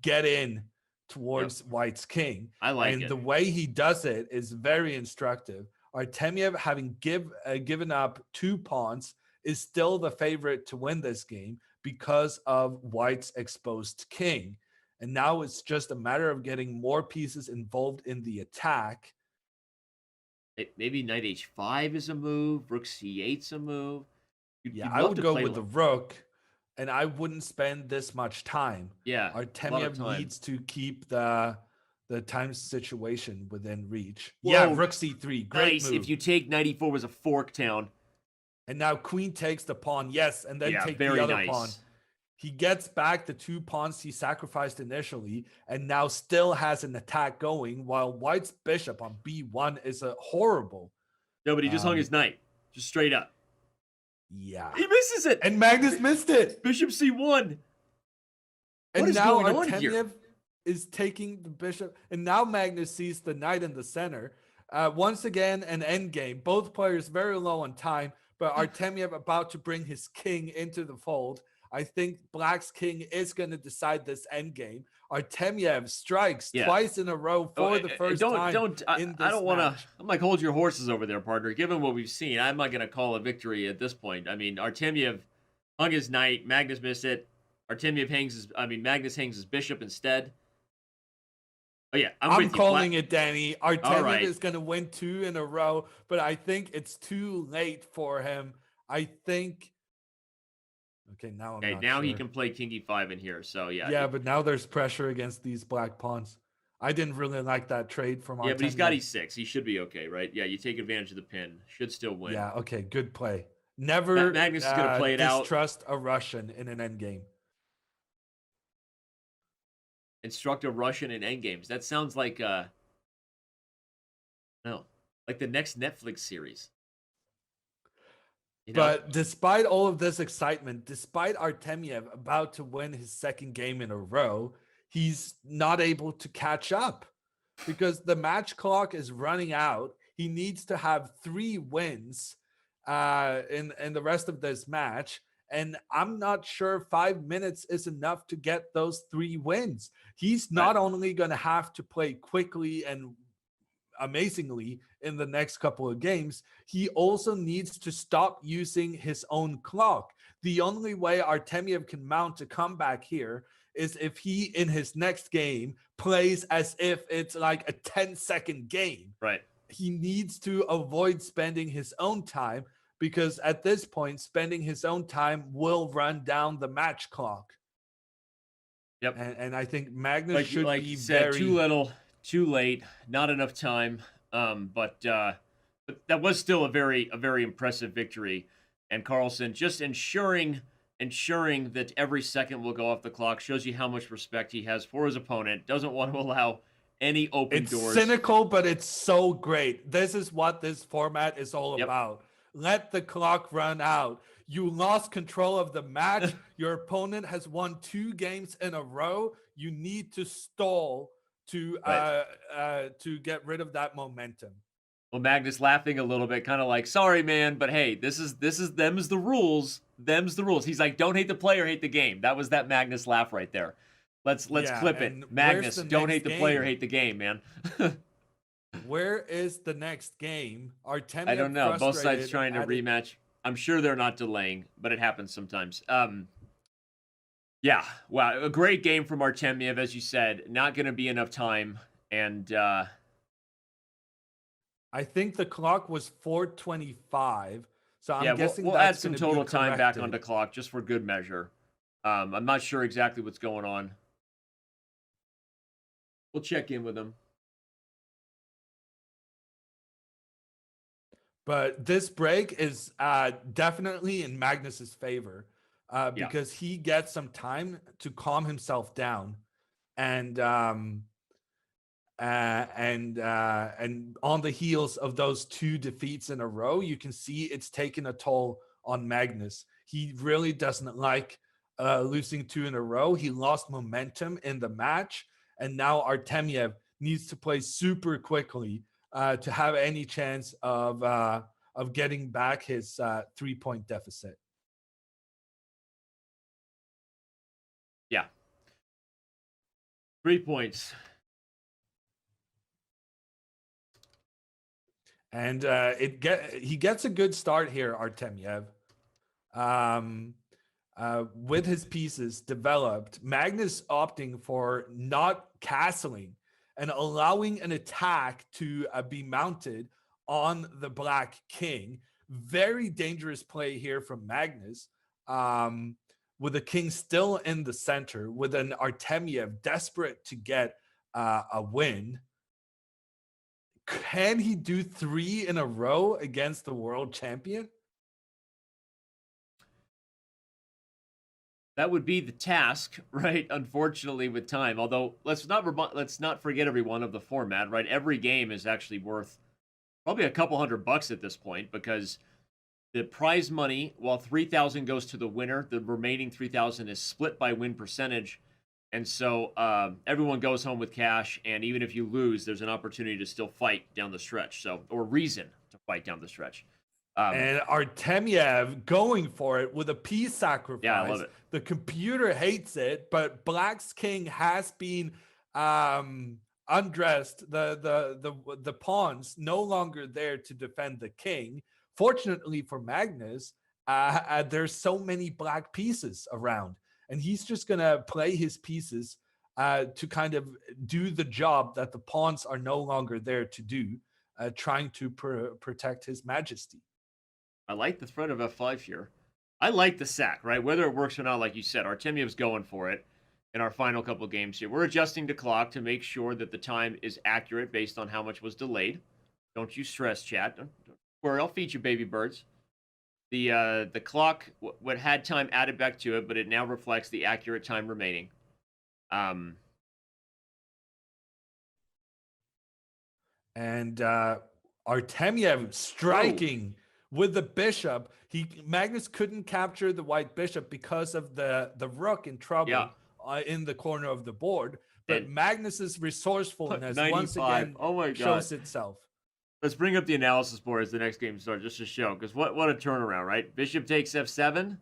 get in towards White's king. I like it. And the way he does it is very instructive. Artemiev, having given up 2 pawns, is still the favorite to win this game because of White's exposed king. And now it's just a matter of getting more pieces involved in the attack. Maybe knight h5 is a move. Rook c8's a move. Yeah, I would go with the rook, and I wouldn't spend this much time. Yeah, Artemiev needs to keep the time situation within reach. Whoa, yeah, rook c3, great nice. move. If you take knight e4 was a fork town. And now queen takes the pawn, yes, and then take very the other nice. pawn. He gets back the 2 pawns he sacrificed initially, and now still has an attack going, while White's bishop on b1 is a horrible. No, but he just hung his knight, just straight up. Yeah. He misses it. And Magnus missed it. Bishop c1. And now Artemiev is taking the bishop, and now Magnus sees the knight in the center. Once again, an endgame. Both players very low on time, but Artemiev about to bring his king into the fold. I think Black's king is going to decide this endgame. Artemiev strikes twice in a row for the first time. I don't want to. I'm like, hold your horses over there, partner. Given what we've seen, I'm not going to call a victory at this point. I mean, Artemiev hung his knight. Magnus missed it. Magnus hangs his bishop instead. Oh yeah, I'm calling it, Danny. Artemiev is going to win 2 in a row, but I think it's too late for him. I think. Okay, now I'm not now sure. he can play king e5 in here. So yeah. Yeah, but now there's pressure against these black pawns. I didn't really like that trade from Artemiev. Yeah, but he's got e6. He should be okay, right? Yeah, you take advantage of the pin. Should still win. Yeah, okay, good play. Never Magnus is going to play it out. Distrust a Russian in an endgame. Instruct a Russian in endgames. That sounds like like the next Netflix series. But despite all of this excitement, despite Artemiev about to win his 2nd game in a row, he's not able to catch up because the match clock is running out. He needs to have 3 wins in the rest of this match. And I'm not sure 5 minutes is enough to get those 3 wins. He's not only going to have to play quickly and amazingly in the next couple of games, he also needs to stop using his own clock. The only way Artemiev can mount a comeback here is if he, in his next game, plays as if it's like a 10-second game. Right. He needs to avoid spending his own time, because at this point, spending his own time will run down the match clock. Yep. And I think Magnus should be too little, too late, not enough time. But that was still a very impressive victory. And Carlsen just ensuring that every second will go off the clock shows you how much respect he has for his opponent. Doesn't want to allow any open doors. It's cynical, but it's so great. This is what this format is all about. Let the clock run out. You lost control of the match. Your opponent has won 2 games in a row. You need to stall to get rid of that momentum. Well, Magnus laughing a little bit, kind of like, sorry, man, but hey, this is them's the rules. Them's the rules. He's like, don't hate the player, hate the game. That was that Magnus laugh right there. Let's clip it. Magnus, don't hate the player, hate the game, man. Where is the next game? Artemiev, I don't know. Both sides trying to rematch. I'm sure they're not delaying, but it happens sometimes. Yeah, wow, a great game from Artemiev, as you said. Not going to be enough time, and I think the clock was 4:25, so I'm guessing we'll that's add some total time back on the clock just for good measure. I'm not sure exactly what's going on. We'll check in with him. But this break is definitely in Magnus's favor because he gets some time to calm himself down, and on the heels of those 2 defeats in a row, you can see it's taken a toll on Magnus. He really doesn't like losing 2 in a row. He lost momentum in the match, and now Artemiev needs to play super quickly to have any chance of getting back his 3-point deficit. Yeah. 3 points. And he gets a good start here, Artemiev. With his pieces developed, Magnus opting for not castling and allowing an attack to be mounted on the black king. Very dangerous play here from Magnus, with the king still in the center, with an Artemiev desperate to get a win. Can he do 3 in a row against the world champion? That would be the task, right? Unfortunately, with time. Although let's not forget, everyone, of the format, right? Every game is actually worth probably a couple $100 at this point, because the prize money, while 3,000 goes to the winner, the remaining 3,000 is split by win percentage, and so everyone goes home with cash. And even if you lose, there's an opportunity to still fight down the stretch. So, or reason to fight down the stretch. And Artemiev going for it with a piece sacrifice. Yeah, I love it. The computer hates it, but Black's king has been undressed. The pawns no longer there to defend the king. Fortunately for Magnus, there's so many black pieces around, and he's just gonna play his pieces to kind of do the job that the pawns are no longer there to do, trying to protect his majesty. I like the threat of F5 here. I like the sack, right? Whether it works or not, like you said, Artemiev's going for it in our final couple of games here. We're adjusting the clock to make sure that the time is accurate based on how much was delayed. Don't you stress, chat. Don't worry, I'll feed you, baby birds. The clock what had time added back to it, but it now reflects the accurate time remaining. And Artemiev striking with the bishop. Magnus couldn't capture the white bishop because of the rook in trouble in the corner of the board. But Magnus's resourcefulness once again shows itself. Let's bring up the analysis board as the next game starts, just to show, because what a turnaround, right? Bishop takes f7,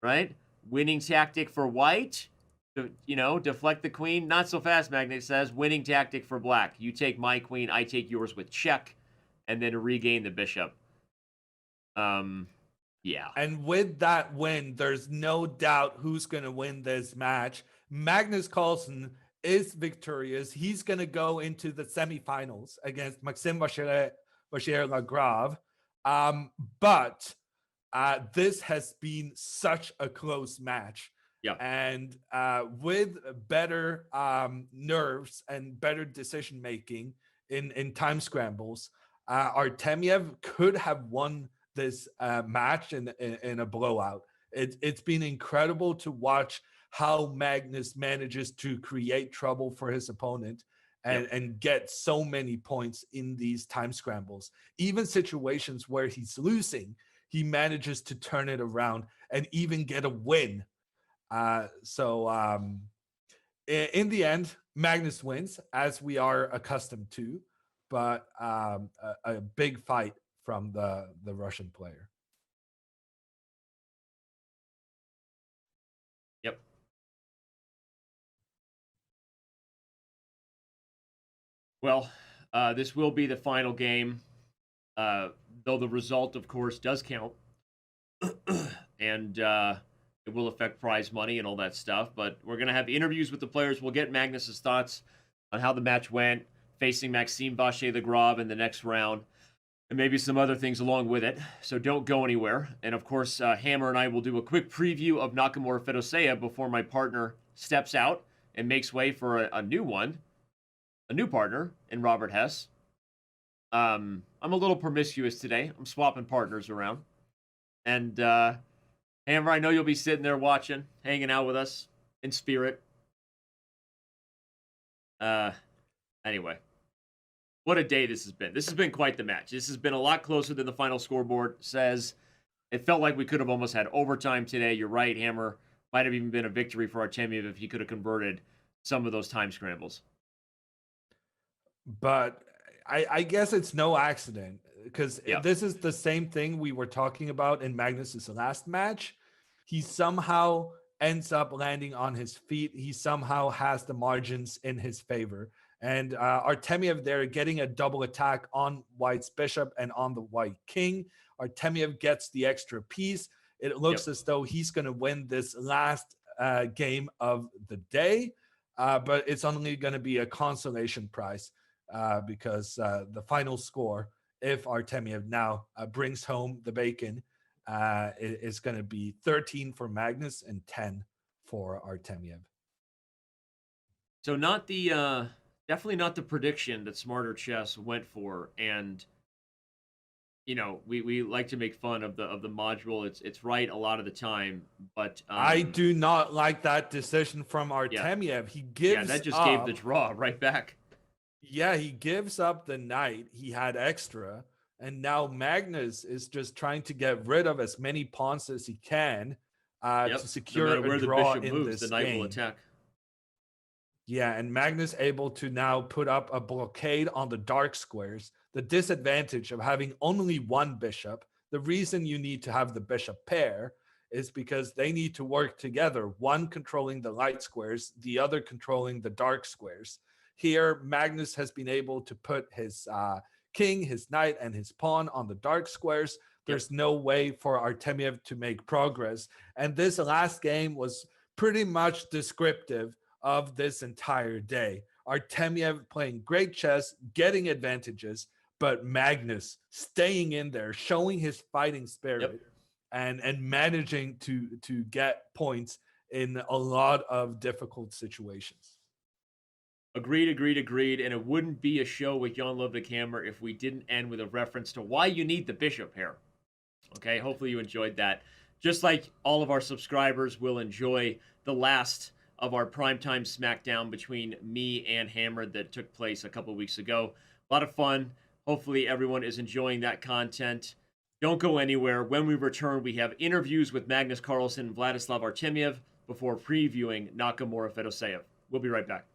right? Winning tactic for white, deflect the queen. Not so fast, Magnus says. Winning tactic for black. You take my queen, I take yours with check, and then regain the bishop. Yeah. And with that win, there's no doubt who's going to win this match. Magnus Carlsen is victorious. He's going to go into the semifinals against Maxime Vachier-Lagrave. But this has been such a close match. Yeah. And with better nerves and better decision making in time scrambles, Artemiev could have won this match in a blowout. It's been incredible to watch how Magnus manages to create trouble for his opponent and get so many points in these time scrambles. Even situations where he's losing, he manages to turn it around and even get a win. So in the end, Magnus wins, as we are accustomed to, but a big fight from the Russian player. Yep. Well, this will be the final game, though the result, of course, does count. And it will affect prize money and all that stuff. But we're going to have interviews with the players. We'll get Magnus's thoughts on how the match went, facing Maxime Vachier-Lagrave in the next round, and maybe some other things along with it. So don't go anywhere. And of course, Hammer and I will do a quick preview of Nakamura Fedosea before my partner steps out and makes way for a new partner in Robert Hess. I'm a little promiscuous today. I'm swapping partners around. And Hammer, I know you'll be sitting there watching, hanging out with us in spirit. Anyway. What a day this has been. This has been quite the match. This has been a lot closer than the final scoreboard says. It felt like we could have almost had overtime today. You're right, Hammer. Might have even been a victory for Artemiev if he could have converted some of those time scrambles. But I guess it's no accident, because this is the same thing we were talking about in Magnus's last match. He somehow ends up landing on his feet. He somehow has the margins in his favor. And Artemiev there getting a double attack on white's bishop and on the white king. Artemiev gets the extra piece. It looks as though he's going to win this last game of the day, but it's only going to be a consolation prize because the final score, if Artemiev now brings home the bacon, is going to be 13 for Magnus and 10 for Artemiev. So not the definitely not the prediction that Smarter Chess went for, and we like to make fun of the module. It's right a lot of the time, but I do not like that decision from Artemiev. He gives that just up, gave the draw right back. Yeah, he gives up the knight. He had extra, and now Magnus is just trying to get rid of as many pawns as he can to secure a draw in this the knight game. will attack. Yeah, and Magnus able to now put up a blockade on the dark squares. The disadvantage of having only one bishop, the reason you need to have the bishop pair is because they need to work together, one controlling the light squares, the other controlling the dark squares. Here, Magnus has been able to put his king, his knight, and his pawn on the dark squares. There's no way for Artemiev to make progress. And this last game was pretty much descriptive of this entire day. Artemiev playing great chess, getting advantages, but Magnus staying in there, showing his fighting spirit, and managing to get points in a lot of difficult situations. Agreed. And it wouldn't be a show with Jan Ludvig Hammer if we didn't end with a reference to why you need the bishop here. Okay, hopefully you enjoyed that. Just like all of our subscribers will enjoy the last of our primetime smackdown between me and Hammer that took place a couple weeks ago. A lot of fun. Hopefully everyone is enjoying that content. Don't go anywhere. When we return, we have interviews with Magnus Carlsen and Vladislav Artemiev before previewing Nakamura Fedoseev. We'll be right back.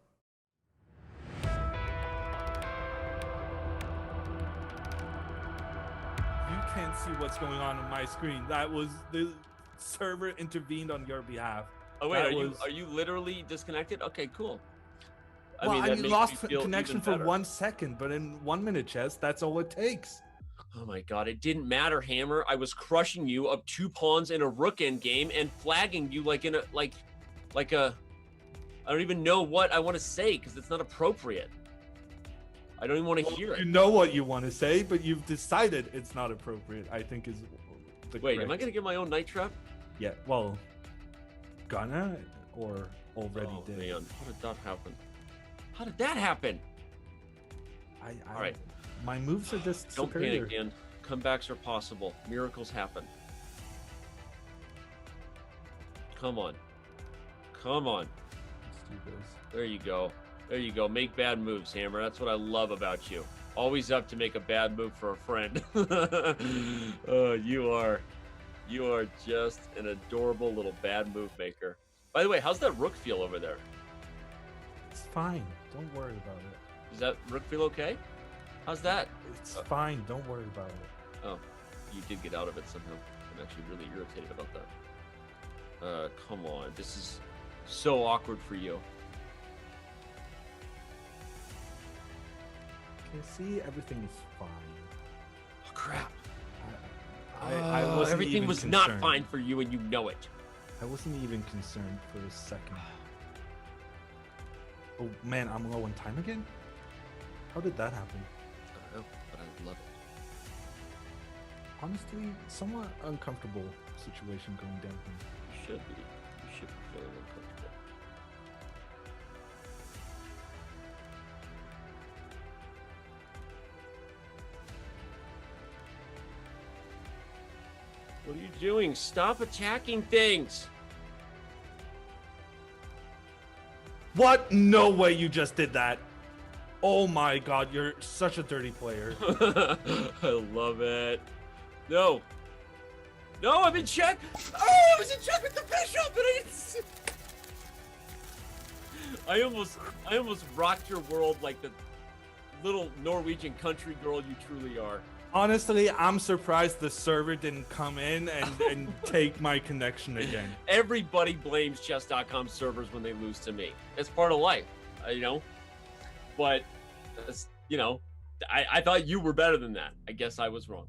You can't see what's going on my screen. That was the server intervened on your behalf. Oh wait, are you literally disconnected? Okay, cool. I lost connection for 1 second, but in 1 minute chess, that's all it takes. Oh my god, it didn't matter, Hammer. I was crushing you up 2 pawns in a rook end game and flagging you like a I don't even know what I want to say because it's not appropriate. I don't even want to hear it. You know what you want to say, but you've decided it's not appropriate, I think is the Wait, correct. am I going to get my own night trap? Yeah, well, gonna or already did. Man, how did that happen? How did that happen? All right. My moves are just Don't superior. panic, Dan. Comebacks are possible. Miracles happen. Come on. Come on. Let's do this. There you go. There you go. Make bad moves, Hammer. That's what I love about you. Always up to make a bad move for a friend. Oh, you are just an adorable little bad move maker. By the way, how's that rook feel over there? It's fine. Don't worry about it. Is that rook feel okay? How's that? It's fine. Don't worry about it. Oh, you did get out of it somehow. I'm actually really irritated about that. Come on. This is so awkward for you. Okay, see, everything is fine. Oh, crap. I wasn't everything even was concerned. not fine for you, and you know it. I wasn't even concerned for a second. Oh man, I'm low on time again? How did that happen? I don't know, but I love it. Honestly, somewhat uncomfortable situation going down here. You should be. You should be feeling uncomfortable. What are you doing? Stop attacking things! What? No way you just did that. Oh my god, you're such a dirty player. I love it. No. No, I'm in check. Oh, I was in check with the bishop, and I almost rocked your world like the little Norwegian country girl you truly are. Honestly, I'm surprised the server didn't come in and take my connection again. Everybody blames Chess.com servers when they lose to me. It's part of life, you know? but you know, I thought you were better than that. I guess I was wrong.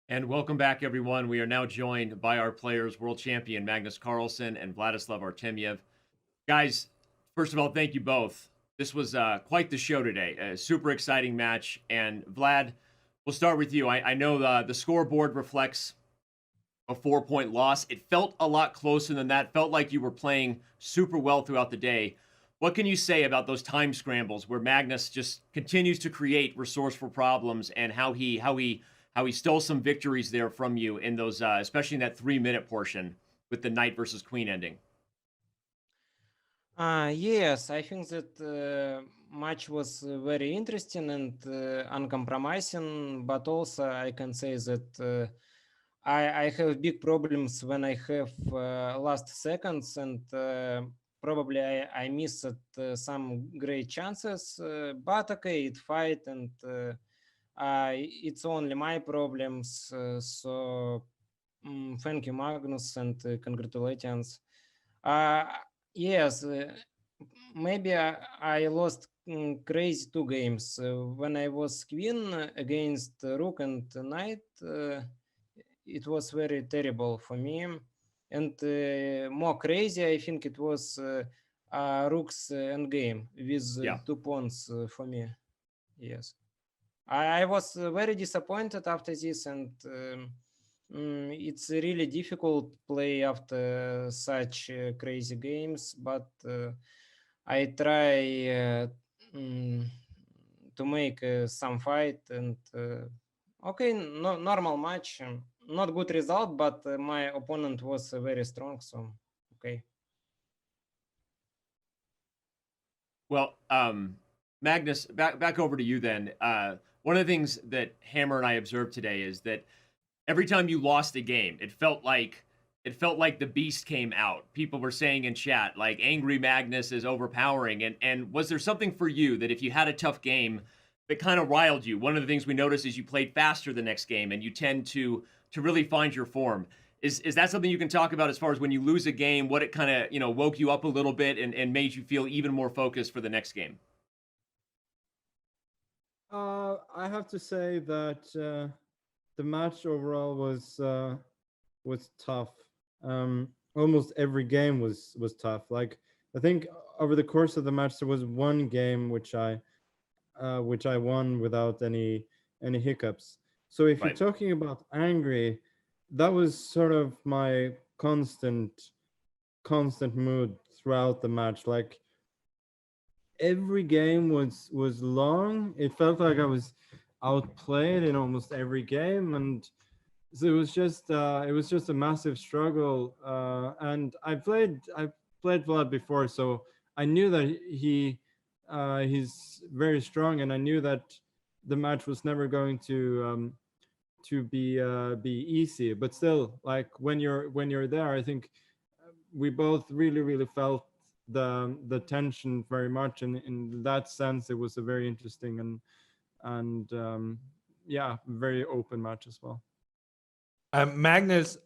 And welcome back, everyone. We are now joined by our players, world champion Magnus Carlsen and Vladislav Artemiev. Guys, first of all, thank you both. This was quite the show today. A super exciting match. And Vlad, we'll start with you. I know the scoreboard reflects a 4-point loss. It felt a lot closer than that. Felt like you were playing super well throughout the day. What can you say about those time scrambles where Magnus just continues to create resourceful problems, and how he stole some victories there from you in those, especially in that 3-minute portion with the knight versus queen ending? Yes, I think that match was very interesting and uncompromising, but also I can say that I have big problems when I have last seconds, and probably I missed some great chances, but okay, it fight, and it's only my problems. So thank you, Magnus, and congratulations. Yes, maybe I lost crazy 2 games. When I was queen against rook and knight, it was very terrible for me. And more crazy, I think it was rook's endgame with 2 pawns for me. Yes. I was very disappointed after this, and it's really difficult play after such crazy games, but I try to make some fight, and okay, normal match, not good result, but my opponent was very strong, so okay. Well, Magnus, back over to you then. One of the things that Hammer and I observed today is that every time you lost a game, it felt like the beast came out. People were saying in chat, like, angry Magnus is overpowering. And was there something for you that if you had a tough game that kind of riled you? One of the things we noticed is you played faster the next game, and you tend to really find your form. Is that something you can talk about as far as when you lose a game, what it kind of, woke you up a little bit and made you feel even more focused for the next game? I have to say that the match overall was tough. Almost every game was tough. Like, I think over the course of the match there was one game which I won without any hiccups. So if you're talking about angry, that was sort of my constant mood throughout the match. Like, every game was long. It felt like I was outplayed in almost every game, and so it was just a massive struggle. And I played Vlad before, so I knew that he's very strong, and I knew that the match was never going to be easy. But still, like, when you're there, I think we both really felt the tension very much, and in that sense it was a very interesting and very open match as well. Magnus,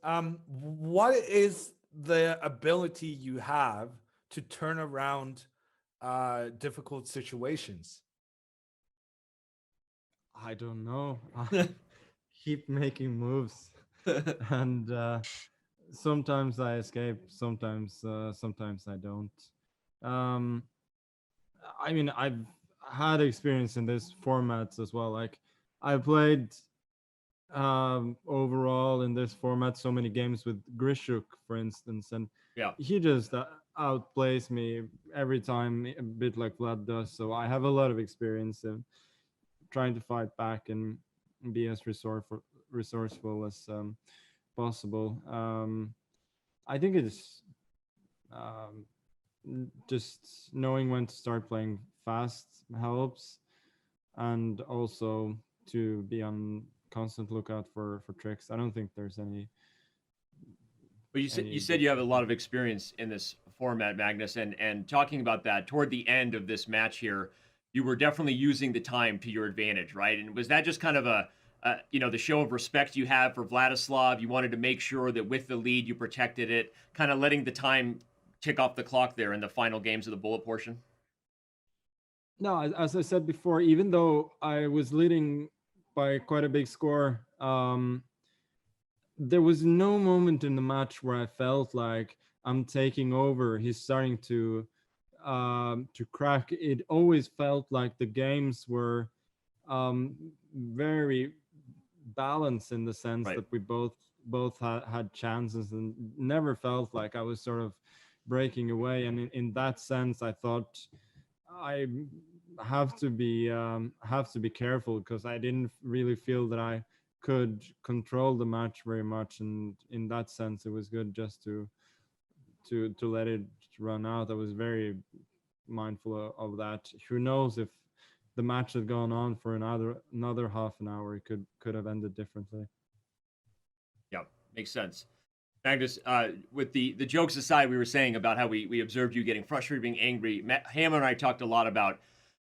what is the ability you have to turn around difficult situations? I don't know. Keep making moves, and sometimes I escape, sometimes I don't. I mean, I've had experience in this format as well. Like, I played overall in this format so many games with Grishuk, for instance, and he just outplays me every time, a bit like Vlad does. So I have a lot of experience in trying to fight back and be as resourceful as possible. I think it's just knowing when to start playing fast helps, and also to be on constant lookout for tricks. I don't think there's any. But you said you have a lot of experience in this format, Magnus, and talking about that toward the end of this match here, you were definitely using the time to your advantage, right? And was that just kind of a the show of respect you have for Vladislav. You wanted to make sure that with the lead, you protected it, kind of letting the time tick off the clock there in the final games of the bullet portion? No, as I said before, even though I was leading by quite a big score, there was no moment in the match where I felt like I'm taking over. He's starting to crack. It always felt like the games were very balanced in the sense Right. that we both had chances, and never felt like I was sort of breaking away. And in that sense, I thought I have to be careful, because I didn't really feel that I could control the match very much, and in that sense, it was good just to let it run out. I was very mindful of that. Who knows if the match had gone on for another half an hour, it could have ended differently. Yeah, makes sense. Magnus, with the jokes aside, we were saying about how we observed you getting frustrated, being angry. Hammer and I talked a lot about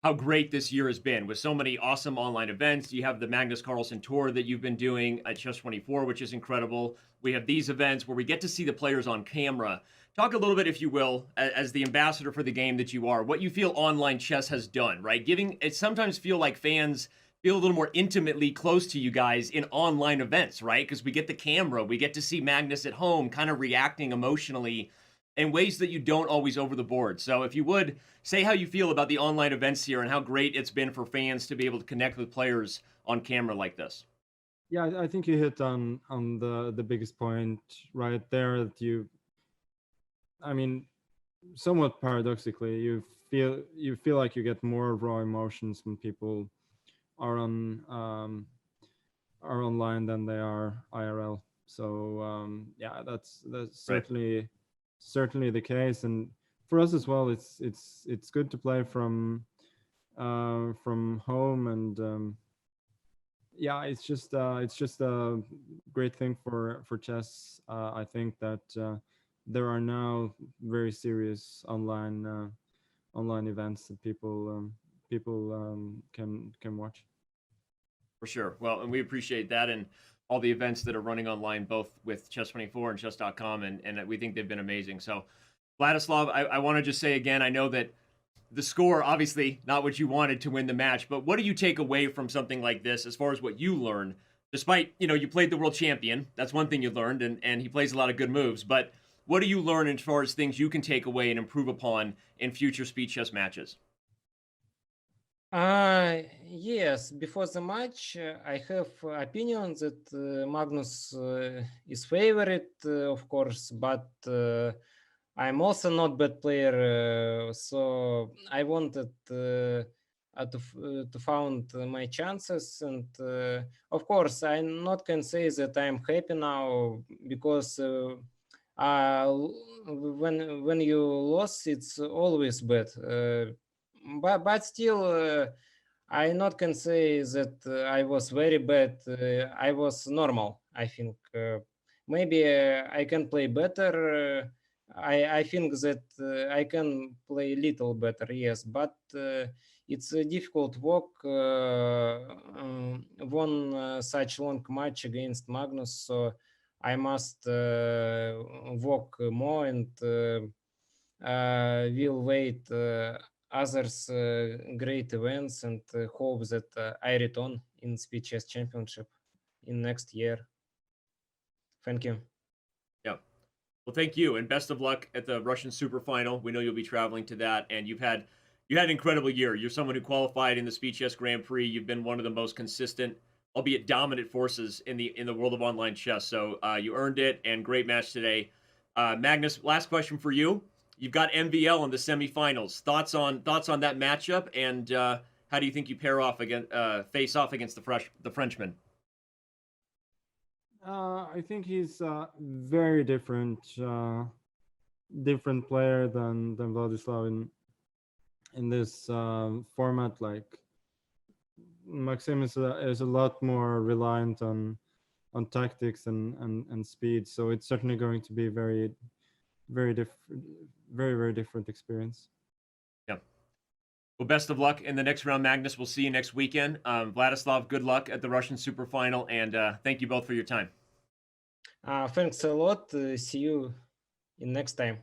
how great this year has been with so many awesome online events. You have the Magnus Carlsen tour that you've been doing at Chess.24, which is incredible. We have these events where we get to see the players on camera. Talk a little bit, if you will, as the ambassador for the game that you are, what you feel online chess has done, right? It sometimes feel like fans feel a little more intimately close to you guys in online events, right? Because we get the camera, we get to see Magnus at home kind of reacting emotionally in ways that you don't always over the board. So if you would, say how you feel about the online events here and how great it's been for fans to be able to connect with players on camera like this. Yeah, I think you hit on the biggest point right there, that I mean, somewhat paradoxically, you feel like you get more raw emotions when people are are online than they are IRL. So yeah, that's Right. certainly the case. And for us as well, it's good to play from home, and yeah, it's just a great thing for chess. I think that there are now very serious online events that people can watch. For sure. Well, and we appreciate that and all the events that are running online, both with Chess.24 and Chess.com, and we think they've been amazing. So, Vladislav, I want to just say again, I know that the score, obviously, not what you wanted to win the match, but what do you take away from something like this as far as what you learned? Despite, you played the world champion, that's one thing you learned, and he plays a lot of good moves, but what do you learn as far as things you can take away and improve upon in future speed chess matches? Yes, before the match, I have opinion that Magnus is favorite, of course, but I'm also not bad player, so I wanted to found my chances, and of course, I not can say that I'm happy now, because when you lose, it's always bad. But still, I not can say that I was very bad. I was normal, I think. Maybe I can play better. I think that I can play little better, yes, but it's a difficult work. Won such long match against Magnus, so I must work more, and will wait others great events, and hope that I return in Speed Chess Championship in next year. Thank you. Yeah. Well, thank you, and best of luck at the Russian Super Final. We know you'll be traveling to that, and you had an incredible year. You're someone who qualified in the Speed Chess Grand Prix. You've been one of the most consistent, albeit dominant forces in the world of online chess. So you earned it, and great match today. Magnus, last question for you. You've got MVL in the semifinals. Thoughts on that matchup, and how do you think you face off against the Frenchman? I think he's a very different player than Vladislav in this format. Like, Maxim is a lot more reliant on tactics and speed, so it's certainly going to be very different experience. Yeah. Well, best of luck in the next round, Magnus. We'll see you next weekend. Vladislav, good luck at the Russian Super Final, and thank you both for your time. Thanks a lot. See you in next time.